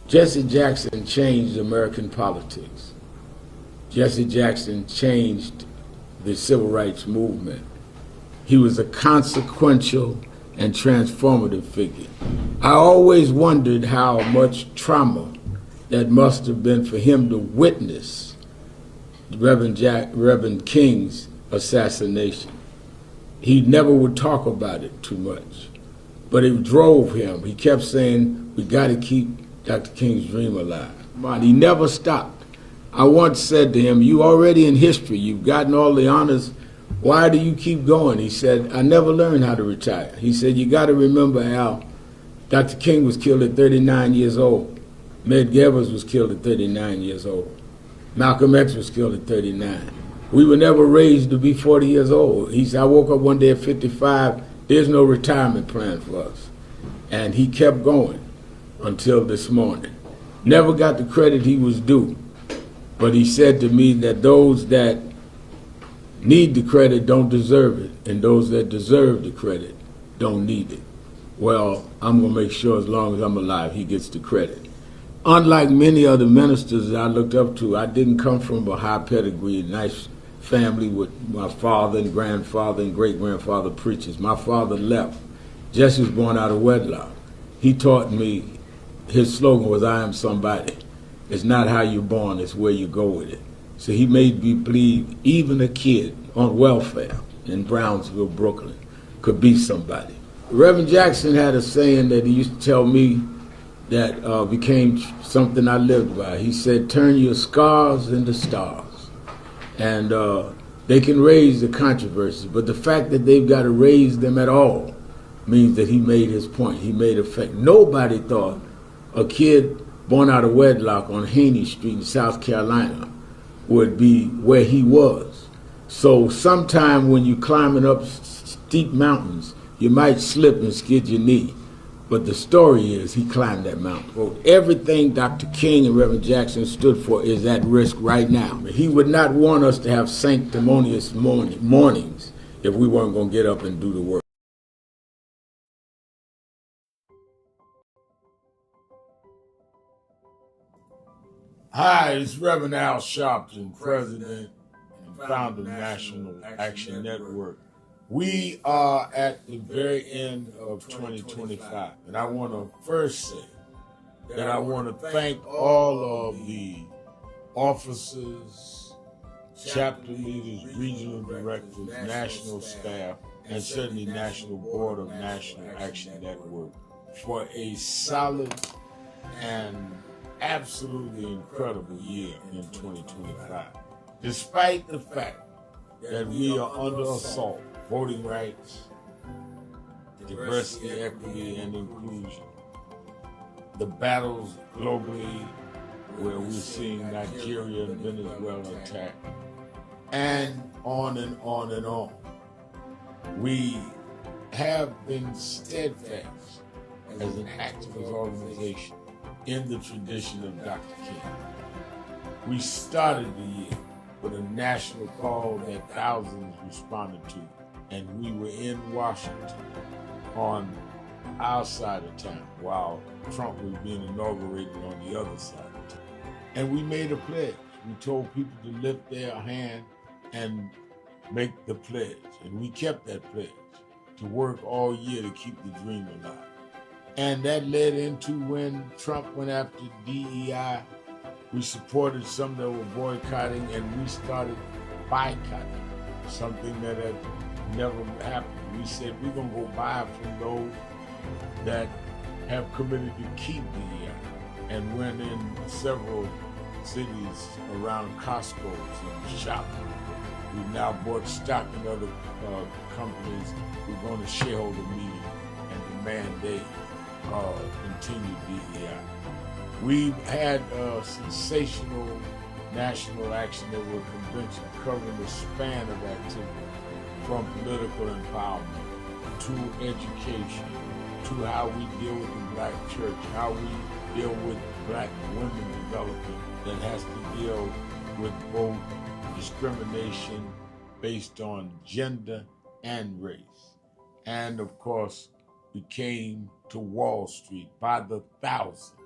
Jesse Jackson changed American politics. Jesse Jackson changed the civil rights movement. He was a consequential and transformative figure. I always wondered how much trauma that must have been for him to witness Reverend King's assassination. He never would talk about it too much, but it drove him. He kept saying, we got to keep Dr. King's dream alive. But he never stopped. I once said to him, you already in history, you've gotten all the honors, why do you keep going? He said, I never learned how to retire. He said, you got to remember, Al, Dr. King was killed at 39 years old. Medgar Evers was killed at 39 years old. Malcolm X was killed at 39. We were never raised to be 40 years old. He said, I woke up one day at 55, there's no retirement plan for us. And he kept going until this morning. Never got the credit he was due. But he said to me that those that need the credit don't deserve it, and those that deserve the credit don't need it. Well, I'm going to make sure as long as I'm alive, he gets the credit. Unlike many other ministers that I looked up to, I didn't come from a high pedigree, nice family with my father and grandfather and great-grandfather preachers. My father left. Jesse was born out of wedlock. He taught me, his slogan was, I am somebody. It's not how you're born, it's where you go with it. So he made me believe even a kid on welfare in Brownsville, Brooklyn, could be somebody. Reverend Jackson had a saying that he used to tell me that became something I lived by. He said, turn your scars into stars. And they can raise the controversies, but the fact that they've got to raise them at all means that he made his point. He made effect. Nobody thought a kid born out of wedlock on Haney Street in South Carolina would be where he was. So sometime when you're climbing up steep mountains, you might slip and skid your knee. But the story is he climbed that mountain. Well, everything Dr. King and Reverend Jackson stood for is at risk right now. He would not want us to have sanctimonious mornings if we weren't going to get up and do the work. Hi, it's Reverend Al Sharpton, President and founder of National Action Network. We are at the very end of 2025, and I want to first say that I want to thank all of the officers, chapter leaders, regional directors, national staff, and certainly National Board of National Action Network for a solid and absolutely incredible year in 2025. Despite the fact that we are under assault, voting rights, diversity, equity, and inclusion, the battles globally where we're seeing Nigeria and Venezuela attacked, and on and on and on. We have been steadfast as an activist organization in the tradition of Dr. King. We started the year with a national call that thousands responded to, and we were in Washington on our side of town while Trump was being inaugurated on the other side of town. And we made a pledge. We told people to lift their hand and make the pledge, and we kept that pledge to work all year to keep the dream alive. And that led into when Trump went after DEI, we supported some that were boycotting, and we started boycotting, something that had never happened. We said we're going to go buy from those that have committed to keep DEI, and went in several cities around Costco's and shopped. We've now bought stock in other companies. We're going to shareholder meeting and demand they continue DEI. We've had a sensational National Action Network convention covering the span of activity, from political empowerment to education, to how we deal with the black church, how we deal with black women development that has to deal with both discrimination based on gender and race. And of course, we came to Wall Street by the thousands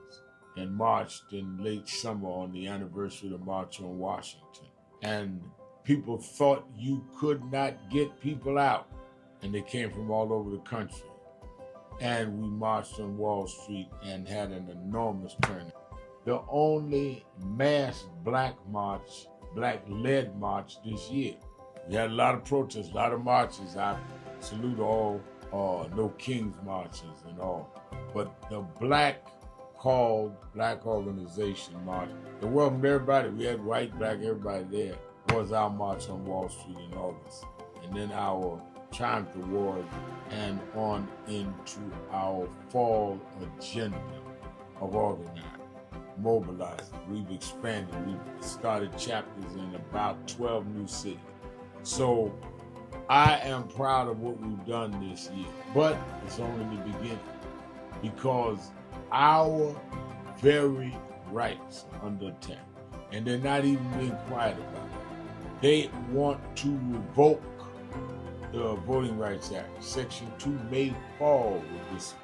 and marched in late summer on the anniversary of the March on Washington. And people thought you could not get people out, and they came from all over the country. And we marched on Wall Street and had an enormous turnout. The only mass black march black-led march this year. We had a lot of protests, a lot of marches. I salute all No Kings marches and all. But the black organization march, it welcomed everybody. We had white, black, everybody there. Was our march on Wall Street in August. And then our Triumph Award and on into our fall agenda of organizing, mobilizing. We've expanded. We've started chapters in about 12 new cities. So I am proud of what we've done this year, but it's only the beginning because our very rights are under attack, and they're not even being quiet about it. They want to revoke the Voting Rights Act. Section 2 may fall with this.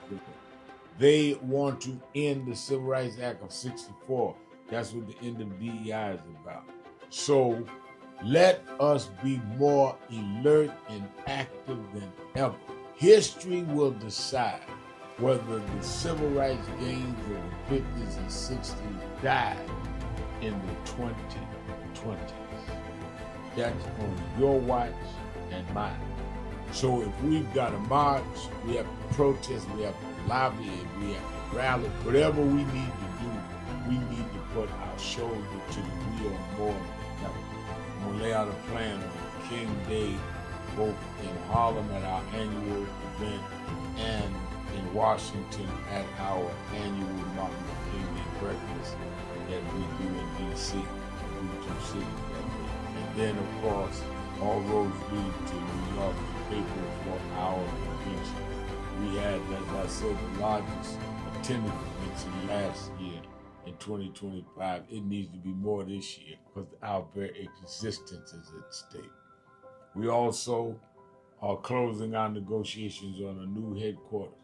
They want to end the Civil Rights Act of 64. That's what the end of DEI is about. So let us be more alert and active than ever. History will decide whether the civil rights gains of the 50s and 60s died in the 2020s. That's on your watch and mine. So if we've got to march, we have to protest, we have to lobby, we have to rally, whatever we need to do, we need to put our shoulder to the wheel more than ever. I'm going to lay out a plan on King Day, both in Harlem at our annual event and in Washington at our annual Martin Luther King Day breakfast that we do in D.C., we two cities that day. And then, of course, all roads lead to New York to paper for our convention. We had, as I said, the largest attended convention last year in 2025. It needs to be more this year because our very existence is at stake. We also are closing our negotiations on a new headquarters,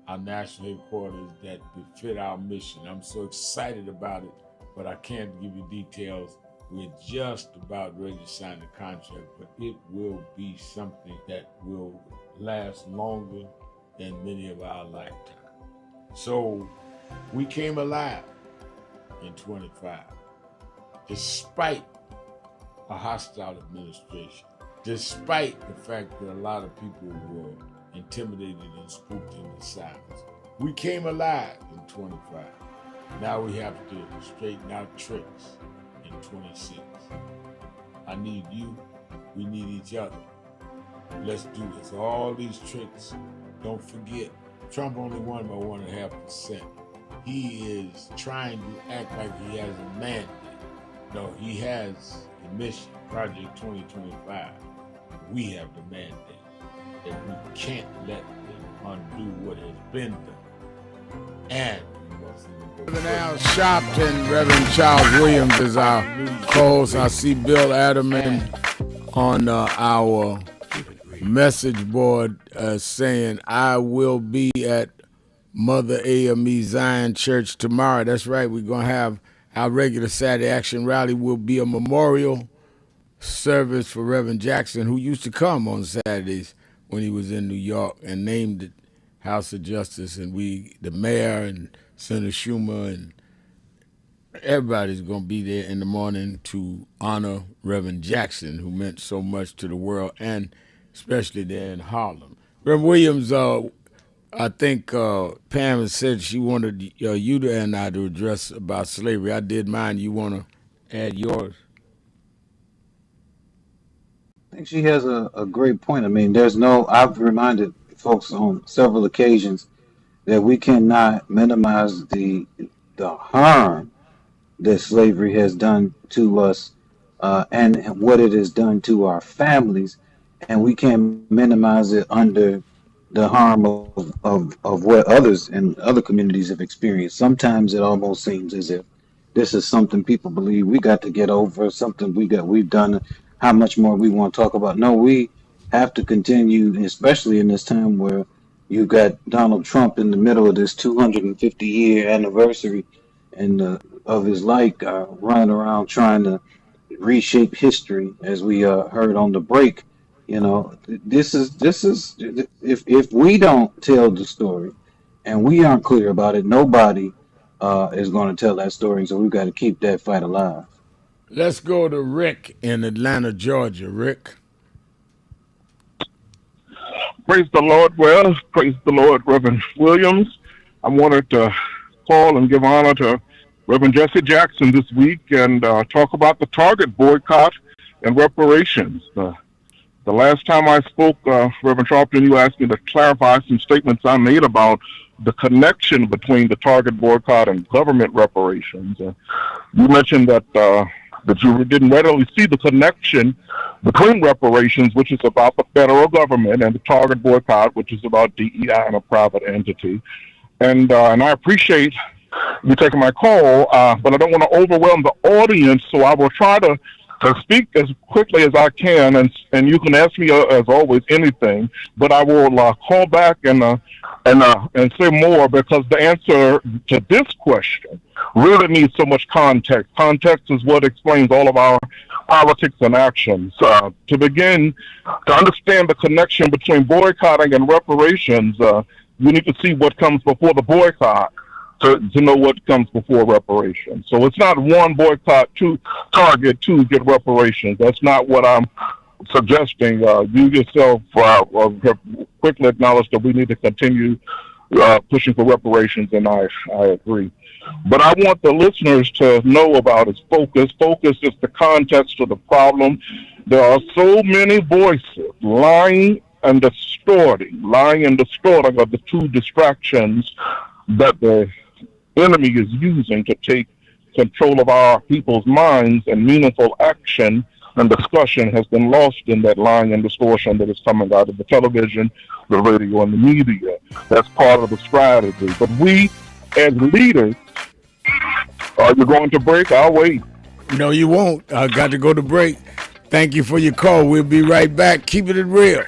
our national headquarters that befit our mission. I'm so excited about it, but I can't give you details. We're just about ready to sign the contract, but it will be something that will last longer than many of our lifetimes. So we came alive in 25, despite a hostile administration, despite the fact that a lot of people were intimidated and spooked into silence. We came alive in 25. Now we have to straighten out tricks in 26. I need you. We need each other. Let's do this. All these tricks, don't forget, Trump only won by 1.5%. He is trying to act like he has a mandate. No, he has a mission, Project 2025. We have the mandate that we can't let them undo what has been done. And we must Reverend Al Sharpton, Reverend Charles Williams is our co-host. I see Bill Adderman on our message board saying, I will be at Mother AME Zion Church tomorrow. That's right. We're going to have our regular Saturday Action Rally will be a memorial service for Reverend Jackson, who used to come on Saturdays when he was in New York and named it House of Justice. And the mayor and Senator Schumer and everybody's going to be there in the morning to honor Reverend Jackson, who meant so much to the world, and especially there in Harlem. Reverend Williams, I think Pam has said she wanted you and I to address about slavery. I did mine. You want to add yours? I think she has a great point. I mean, I've reminded folks on several occasions that we cannot minimize the harm that slavery has done to us and what it has done to our families, and we can't minimize it under the harm of what others in other communities have experienced. Sometimes it almost seems as if this is something people believe we got to get over, something we've done, how much more we want to talk about. No, we have to continue, especially in this time where you got Donald Trump in the middle of this 250-year anniversary of his life, running around trying to reshape history, as we heard on the break. You know, this is if we don't tell the story and we aren't clear about it, nobody is going to tell that story. So we've got to keep that fight alive. Let's go to Rick in Atlanta, Georgia. Rick. Praise the Lord. Well, praise the Lord, Reverend Williams. I wanted to call and give honor to Reverend Jesse Jackson this week and talk about the Target boycott and reparations. The last time I spoke, Reverend Sharpton, you asked me to clarify some statements I made about the connection between the Target boycott and government reparations. You mentioned that you didn't readily see the connection between reparations, which is about the federal government, and the Target boycott, which is about DEI and a private entity. And I appreciate you taking my call, but I don't want to overwhelm the audience, so I will try to speak as quickly as I can, and you can ask me as always anything, but I will call back and say more, because the answer to this question really needs so much context. Context is what explains all of our politics and actions. To begin to understand the connection between boycotting and reparations, you need to see what comes before the boycott to know what comes before reparations. So it's not one boycott to Target to get reparations. That's not what I'm suggesting. You yourself have quickly acknowledged that we need to continue pushing for reparations, and I agree. But I want the listeners to know about its focus. Focus is the context of the problem. There are so many voices lying and distorting are the two distractions that the enemy is using to take control of our people's minds, and meaningful action and discussion has been lost in that lying and distortion that is coming out of the television, the radio, and the media. That's part of the strategy. But we, as leaders, are you going to break? I'll wait. No, you won't. I got to go to break. Thank you for your call. We'll be right back. Keeping it real.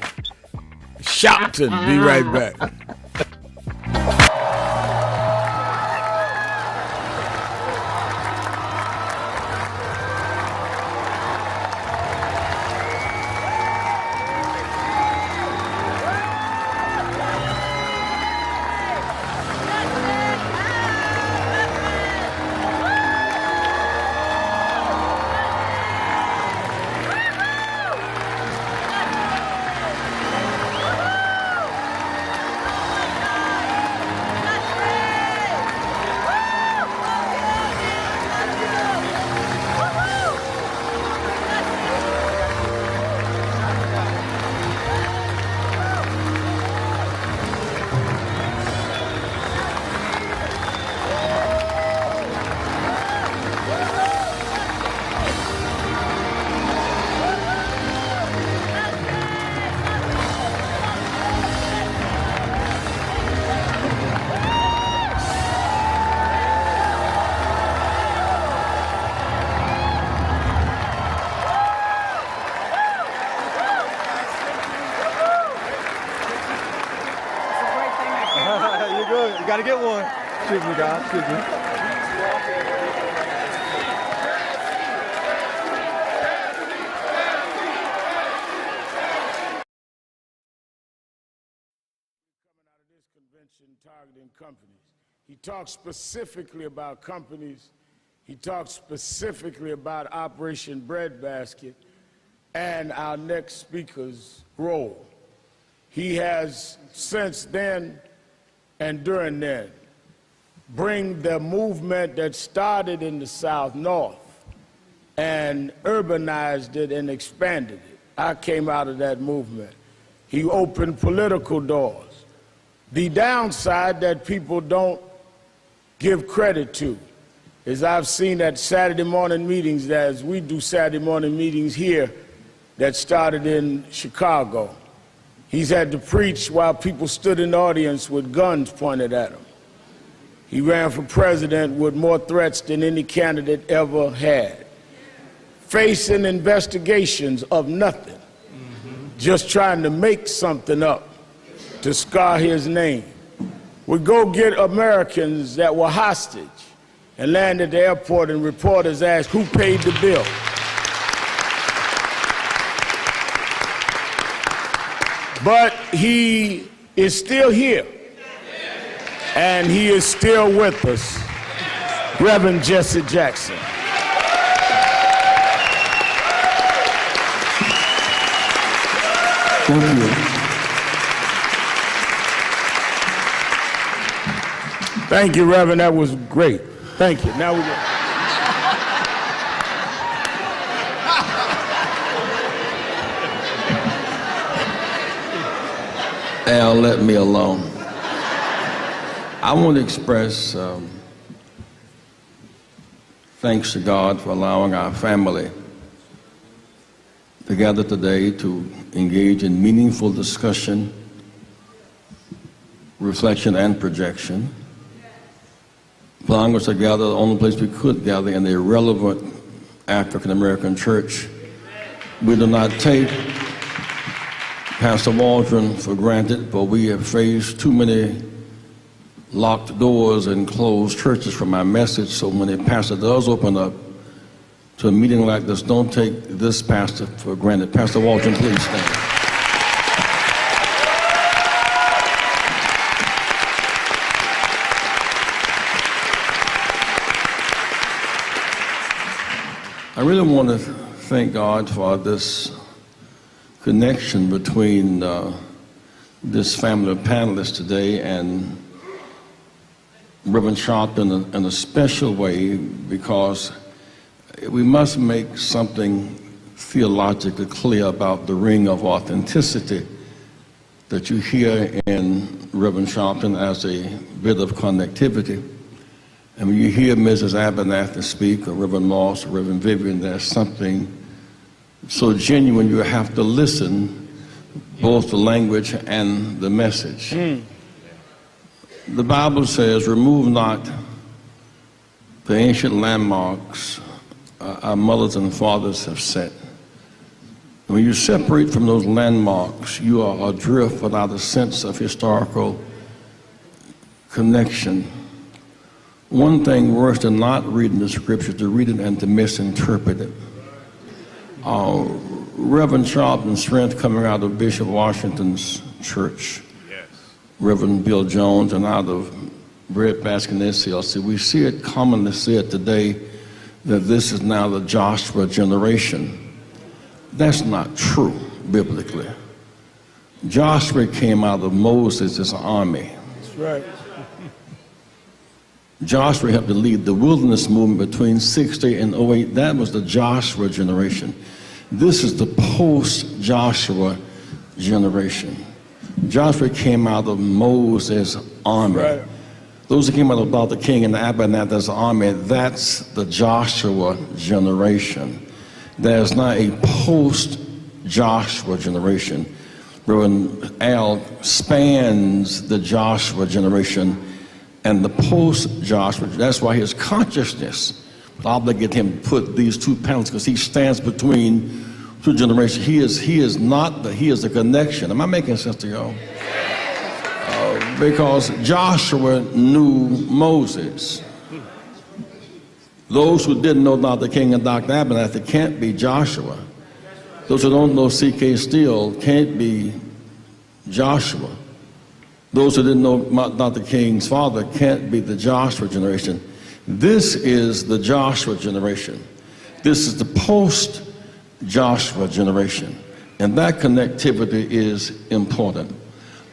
Shopton, be right back. Gotta get one. Excuse me, guys. Excuse me. Targeting companies. He talks specifically about companies. He talks specifically about Operation Breadbasket and our next speaker's role. He has since then and during then bring the movement that started in the South North and urbanized it and expanded it. I came out of that movement. He opened political doors. The downside that people don't give credit to is I've seen at Saturday morning meetings, as we do Saturday morning meetings here, that started in Chicago. He's had to preach while people stood in the audience with guns pointed at him. He ran for president with more threats than any candidate ever had, facing investigations of nothing, just trying to make something up to scar his name. Would go get Americans that were hostage and land at the airport, and reporters asked, who paid the bill? But he is still here, and he is still with us, Reverend Jesse Jackson. Thank you. Thank you, Reverend. That was great. Thank you. Now we go. Al, let me alone. I want to express thanks to God for allowing our family to gather today to engage in meaningful discussion, reflection, and projection. Allowing us to gather the only place we could gather in a relevant African American church. We do not take Pastor Waldron for granted, but we have faced too many locked doors and closed churches from our message. So when a pastor does open up to a meeting like this, don't take this pastor for granted. Pastor Waldron, please stand. I really want to thank God for this connection between this family of panelists today and Reverend Sharpton in a special way, because we must make something theologically clear about the ring of authenticity that you hear in Reverend Sharpton as a bit of connectivity. And when you hear Mrs. Abernathy speak, or Reverend Moss, or Reverend Vivian, there's something so genuine you have to listen, both the language and the message. The Bible says, remove not the ancient landmarks our mothers and fathers have set. When you separate from those landmarks, you are adrift without a sense of historical connection. One thing worse than not reading the scripture, to read it and to misinterpret it. Reverend Sharpton's strength coming out of Bishop Washington's church, Reverend Bill Jones, and out of Breadbasket SCLC, we see it commonly said today that this is now the Joshua generation. That's not true biblically. Joshua came out of Moses' army. That's right. Joshua helped to lead the wilderness movement between 60 and 08. That was the Joshua generation. This is the post-Joshua generation. Joshua came out of Moses' army. Right. Those who came out of Dr. King and Abernathy's army, that's the Joshua generation. There's not a post-Joshua generation. Reverend Al spans the Joshua generation and the post-Joshua. That's why his consciousness obligated him to put these two panels, because he stands between two generations. He is the connection. Am I making sense to y'all? Because Joshua knew Moses. Those who didn't know Dr. King and Dr. Abernathy can't be Joshua. Those who don't know C.K. Steele can't be Joshua. Those who didn't know Dr. King's father can't be the Joshua generation. This is the Joshua generation. This is the post-Joshua generation. And that connectivity is important.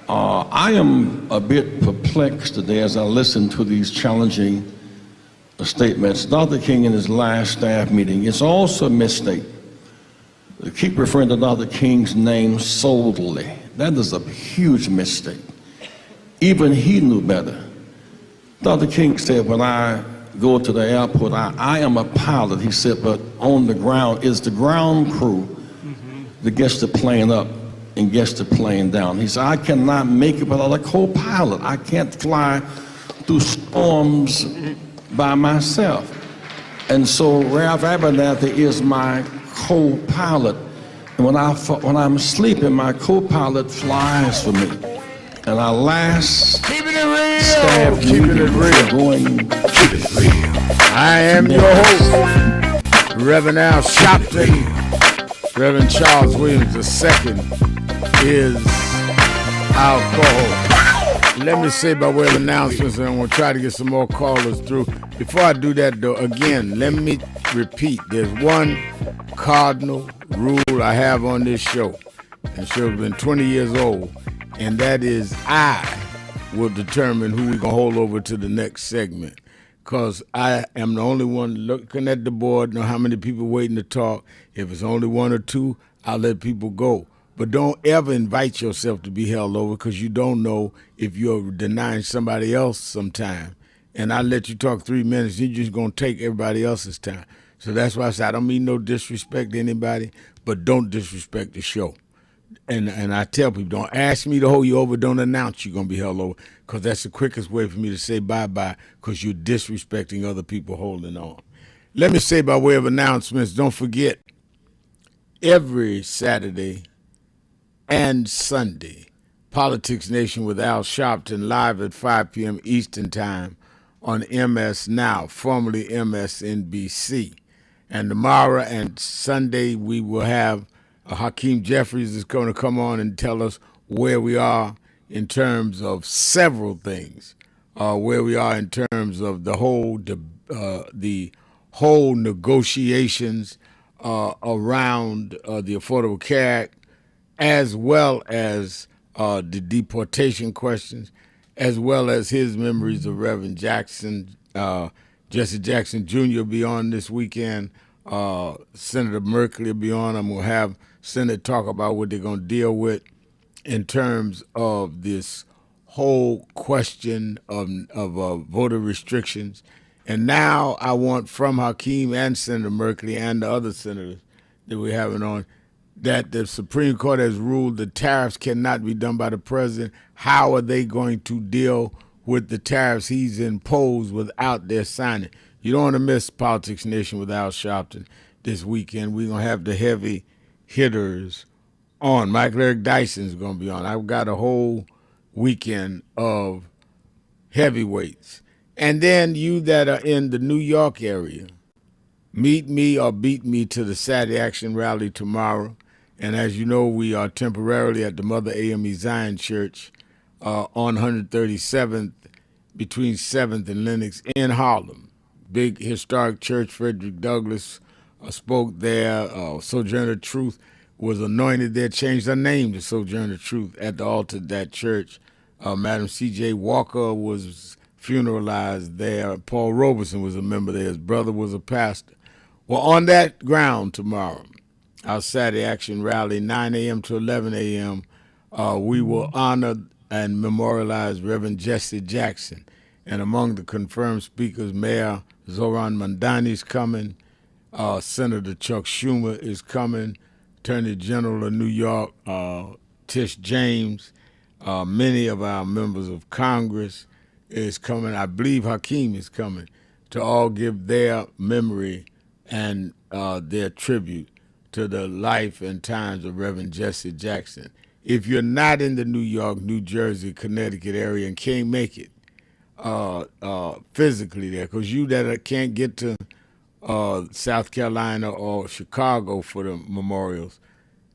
I am a bit perplexed today as I listen to these challenging statements. Dr. King in his last staff meeting, it's also a mistake to keep referring to Dr. King's name solely. That is a huge mistake. Even he knew better. Dr. King said, when I go to the airport, I am a pilot, he said, but on the ground is the ground crew that gets the plane up and gets the plane down. He said, I cannot make it without a co-pilot. I can't fly through storms by myself. And so Ralph Abernathy is my co-pilot. And when I'm sleeping, my co-pilot flies for me. And our last staff Keeping it real. Keep it real. I am your host, Reverend Al Sharpton. Reverend Charles Williams II is our co-host. Let me say by way of announcements, and we'll try to get some more callers through. Before I do that, though, again, let me repeat. There's one cardinal rule I have on this show. and the show's been 20 years old, and that is I will determine who we're going to hold over to the next segment, because I am the only one looking at the board, know how many people waiting to talk. If it's only one or two, I'll let people go. But don't ever invite yourself to be held over, because you don't know if you're denying somebody else some time. And I let you talk 3 minutes, you're just going to take everybody else's time. So that's why I said I don't mean no disrespect to anybody, but don't disrespect the show. And I tell people, don't ask me to hold you over, don't announce you're going to be held over, because that's the quickest way for me to say bye-bye, because you're disrespecting other people holding on. Let me say by way of announcements, don't forget, every Saturday and Sunday, Politics Nation with Al Sharpton live at 5 p.m. Eastern Time on MS Now, formerly MSNBC. And tomorrow and Sunday, we will have Hakeem Jeffries is going to come on and tell us where we are in terms of several things, where we are in terms of the whole negotiations around the Affordable Care Act, as well as the deportation questions, as well as his memories of Reverend Jackson. Jesse Jackson Jr. will be on this weekend. Senator Merkley will be on. I'm going to have Senate talk about what they're going to deal with in terms of this whole question of voter restrictions. And now I want from Hakeem and Senator Merkley and the other senators that we're having on that the Supreme Court has ruled the tariffs cannot be done by the president. How are they going to deal with the tariffs he's imposed without their signing? You don't want to miss Politics Nation with Al Sharpton this weekend. We're going to have the heavy hitters on. Michael Eric Dyson's going to be on. I've got a whole weekend of heavyweights. And then you that are in the New York area, meet me or beat me to the Saturday Action Rally tomorrow. And as you know, we are temporarily at the Mother AME Zion Church on 137th between 7th and Lenox in Harlem. Big historic church. Frederick Douglass spoke there. Sojourner Truth was anointed there, changed her name to Sojourner Truth at the altar of that church. Madam C.J. Walker was funeralized there. Paul Robeson was a member there. His brother was a pastor. Well, on that ground tomorrow, our Saturday Action Rally, 9 a.m. to 11 a.m., we will honor and memorialize Reverend Jesse Jackson. And among the confirmed speakers, Mayor Zoran Mandani is coming, Senator Chuck Schumer is coming, Attorney General of New York, Tish James, many of our members of Congress is coming. I believe Hakeem is coming to all give their memory and their tribute to the life and times of Reverend Jesse Jackson. If you're not in the New York, New Jersey, Connecticut area and can't make it physically there, because you that can't get to South Carolina or Chicago for the memorials,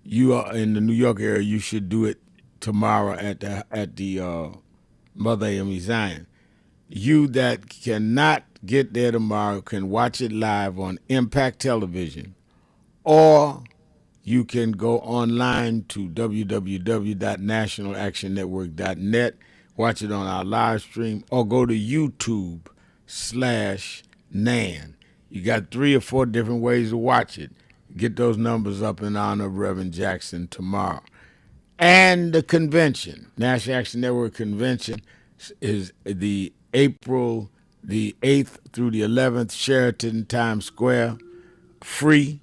you are in the New York area, you should do it tomorrow at the Mother AME Zion. You that cannot get there tomorrow can watch it live on Impact Television, or you can go online to www.nationalactionnetwork.net, watch it on our live stream, or go to YouTube/NAN. You got 3 or 4 different ways to watch it. Get those numbers up in honor of Reverend Jackson tomorrow. And the convention, National Action Network Convention, is the April the 8th through the 11th, Sheraton, Times Square, free.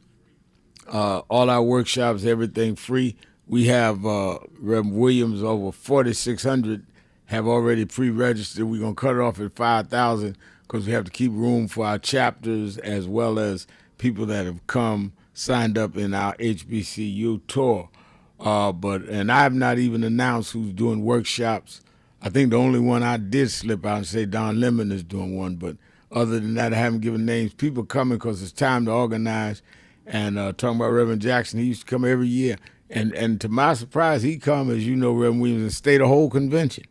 All our workshops, everything free. We have Reverend Williams, over 4,600 have already pre-registered. We're going to cut it off at 5,000 because we have to keep room for our chapters as well as people that have signed up in our HBCU tour. And I've not even announced who's doing workshops. I think the only one I did slip out and say Don Lemon is doing one, but other than that, I haven't given names. People coming because it's time to organize. And talking about Reverend Jackson, he used to come every year. And to my surprise, he come, as you know, Reverend Williams, and stay the whole convention.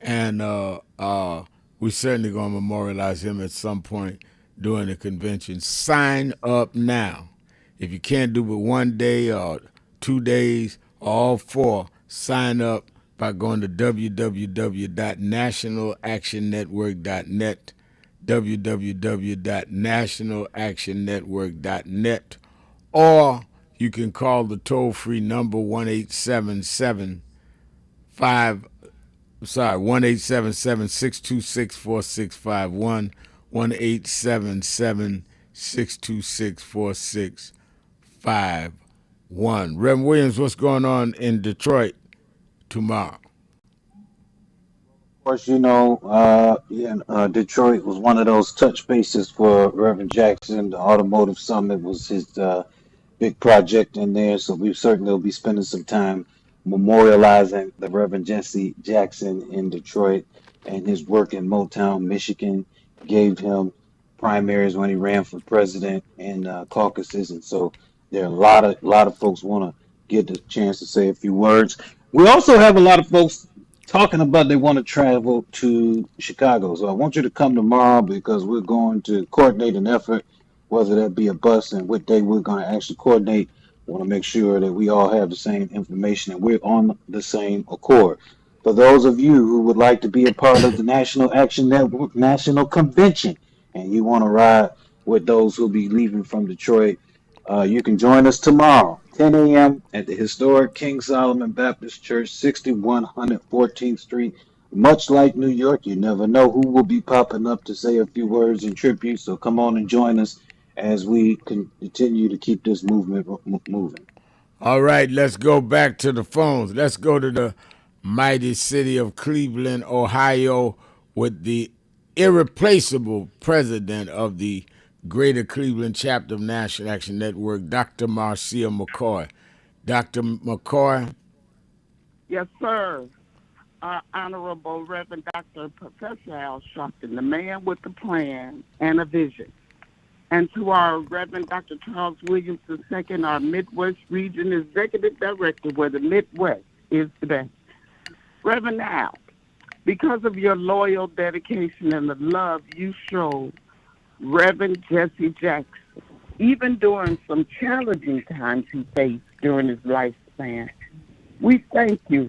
And we certainly going to memorialize him at some point during the convention. Sign up now. If you can't do but 1 day or 2 days All 4 sign up by going to www.nationalactionnetwork.net, www.nationalactionnetwork.net, or you can call the toll-free number 1-877-626-4651, 1-877-626-4651. Reverend Williams, what's going on in Detroit tomorrow? Of course, Detroit was one of those touch bases for Reverend Jackson. The Automotive Summit was his big project in there, so we certainly will be spending some time memorializing the Reverend Jesse Jackson in Detroit and his work in Motown, Michigan. Gave him primaries when he ran for president and caucuses, and so there are a lot of folks want to get the chance to say a few words. We also have a lot of folks talking about they want to travel to Chicago, so I want you to come tomorrow because we're going to coordinate an effort, whether that be a bus and what day we're going to actually coordinate. I want to make sure that we all have the same information and we're on the same accord. For those of you who would like to be a part of the National Action Network National Convention and you want to ride with those who'll be leaving from Detroit, you can join us tomorrow, 10 a.m. at the historic King Solomon Baptist Church, 6100 14th Street. Much like New York, you never know who will be popping up to say a few words in tribute, so come on and join us as we continue to keep this movement moving. All right, let's go back to the phones. Let's go to the mighty city of Cleveland, Ohio, with the irreplaceable president of the Greater Cleveland chapter of National Action Network, Dr. Marcia McCoy. Dr. McCoy? Yes, sir. Honorable Reverend Dr. Professor Al Sharpton, the man with the plan and a vision. And to our Reverend Dr. Charles Williams II, our Midwest Region Executive Director, where the Midwest is the best. Reverend Al, because of your loyal dedication and the love you showed Reverend Jesse Jackson, even during some challenging times he faced during his lifespan, we thank you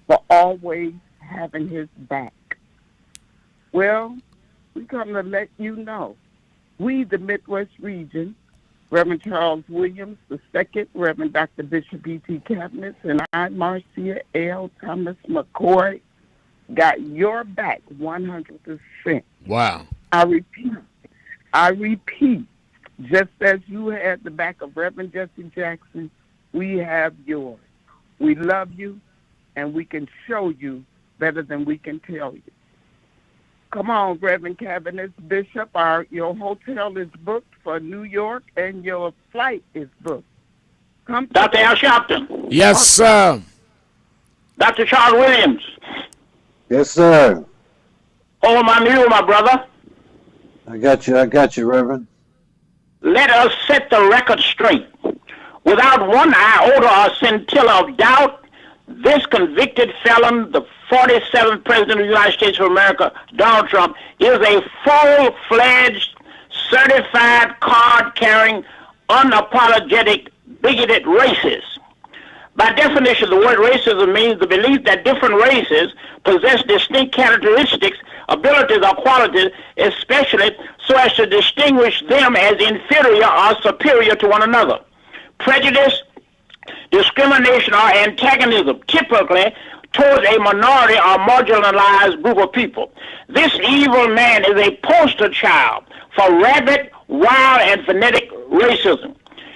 for always having his back. Well, we come to let you know, we, the Midwest region, Reverend Charles Williams II, Reverend Dr. Bishop E.T. Cabinets, and I, Marcia L. Thomas McCoy, got your back 100%. Wow. I repeat, just as you had the back of Reverend Jesse Jackson, we have yours. We love you, and we can show you better than we can tell you. Come on, Reverend Cabinets Bishop, your hotel is booked for New York, and your flight is booked. Come, Dr. Al Sharpton. Yes, sir. Dr. Charles Williams. Yes, sir. Hold my mule, my brother. I got you, Reverend. Let us set the record straight. Without one iota or scintilla of doubt, this convicted felon, the 47th President of the United States of America, Donald Trump, is a full-fledged, certified, card-carrying, unapologetic, bigoted racist. By definition, the word racism means the belief that different races possess distinct characteristics, abilities, or qualities, especially so as to distinguish them as inferior or superior to one another. Prejudice, discrimination, or antagonism, typically towards a minority or marginalized group of people. This evil man is a poster child for rabid, wild, and phonetic racism.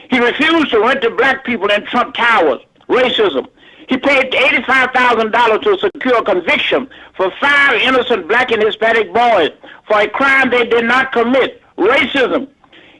He refused to rent to black people in Trump Towers. Racism. He paid $85,000 to secure conviction for 5 innocent black and Hispanic boys for a crime they did not commit. Racism.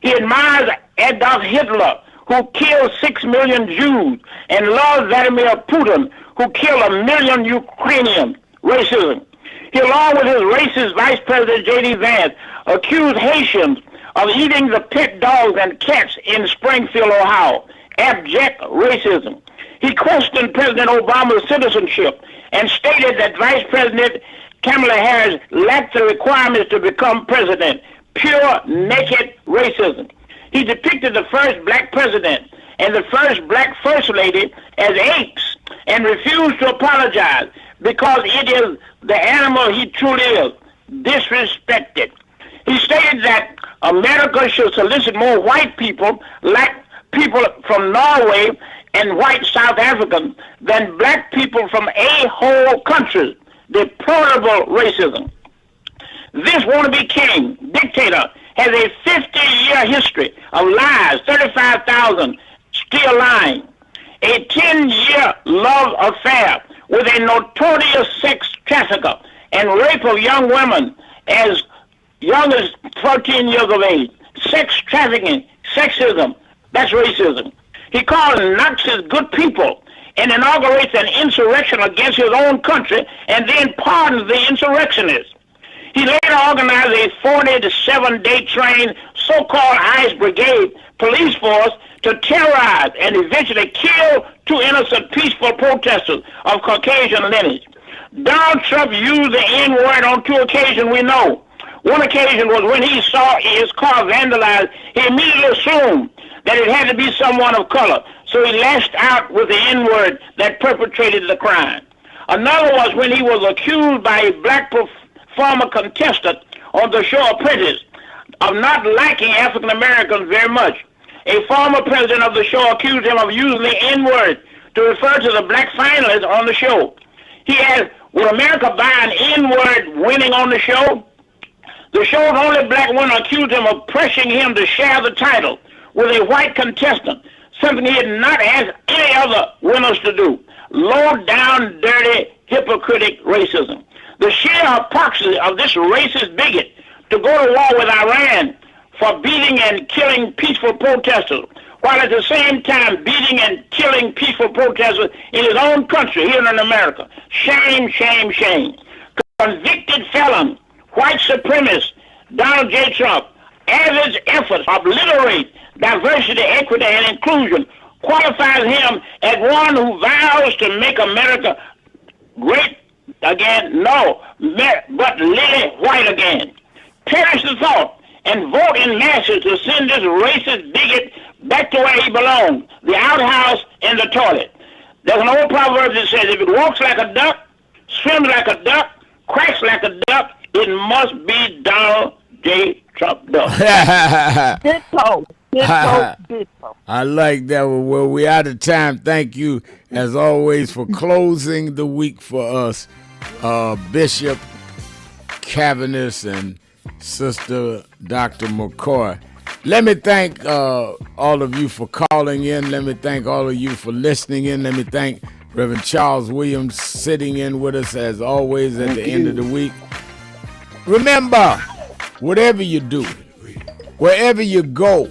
He admires Adolf Hitler, who killed 6 million Jews, and loves Vladimir Putin, who killed 1 million Ukrainians. Racism. He, along with his racist Vice President J.D. Vance, accused Haitians of eating the pet dogs and cats in Springfield, Ohio. Abject racism. He questioned President Obama's citizenship and stated that Vice President Kamala Harris lacked the requirements to become president. Pure, naked racism. He depicted the first black president and the first black first lady as apes and refused to apologize because it is the animal he truly is, disrespected. He stated that America should solicit more white people, like people from Norway and white South Africans, than black people from a-hole countries. Deplorable racism. This wannabe king, dictator, has a 50-year history of lies, 35,000 still lying, a 10-year love affair with a notorious sex trafficker and rape of young women as young as 14 years of age, sex trafficking, sexism, that's racism. He calls Nazis good people and inaugurates an insurrection against his own country and then pardons the insurrectionists. He later organized a 47-day trained so-called ICE brigade police force to terrorize and eventually kill 2 innocent peaceful protesters of Caucasian lineage. Donald Trump used the N-word on 2 occasions we know. One occasion was when he saw his car vandalized. He immediately assumed that it had to be someone of color, so he lashed out with the N-word that perpetrated the crime. Another was when he was accused by a black former contestant on the show Apprentice of not liking African Americans very much. A former president of the show accused him of using the N-word to refer to the black finalists on the show. He asked, would America buy an N-word winning on the show? The show's only black winner accused him of pressuring him to share the title with a white contestant, something he had not asked any other winners to do. Low down, dirty, hypocritic racism. The sheer hypocrisy of this racist bigot to go to war with Iran for beating and killing peaceful protesters, while at the same time beating and killing peaceful protesters in his own country here in America. Shame, shame, shame. Convicted felon, white supremacist Donald J. Trump, as his efforts to obliterate diversity, equity, and inclusion, qualifies him as one who vows to make America great again, no, but lily white again. Perish the thought and vote in masses to send this racist bigot back to where he belongs, the outhouse and the toilet. There's an old proverb that says, if it walks like a duck, swims like a duck, quacks like a duck, it must be Donald J. Trump Duck. Ditto. Ditto. Ditto. I like that one. Well, we're out of time. Thank you, as always, for closing the week for us, Bishop Cavanis and Sister Dr. McCoy. Let me thank all of you for calling in. Let me thank all of you for listening in. Let me thank Reverend Charles Williams sitting in with us, as always, at the end of the week. Remember, whatever you do, wherever you go,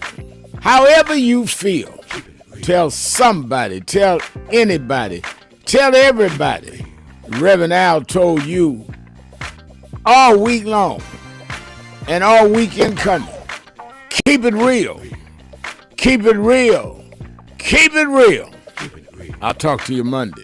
however you feel, tell somebody, tell anybody, tell everybody. Reverend Al told you all week long and all weekend coming. Keep it real. Keep it real. Keep it real. I'll talk to you Monday.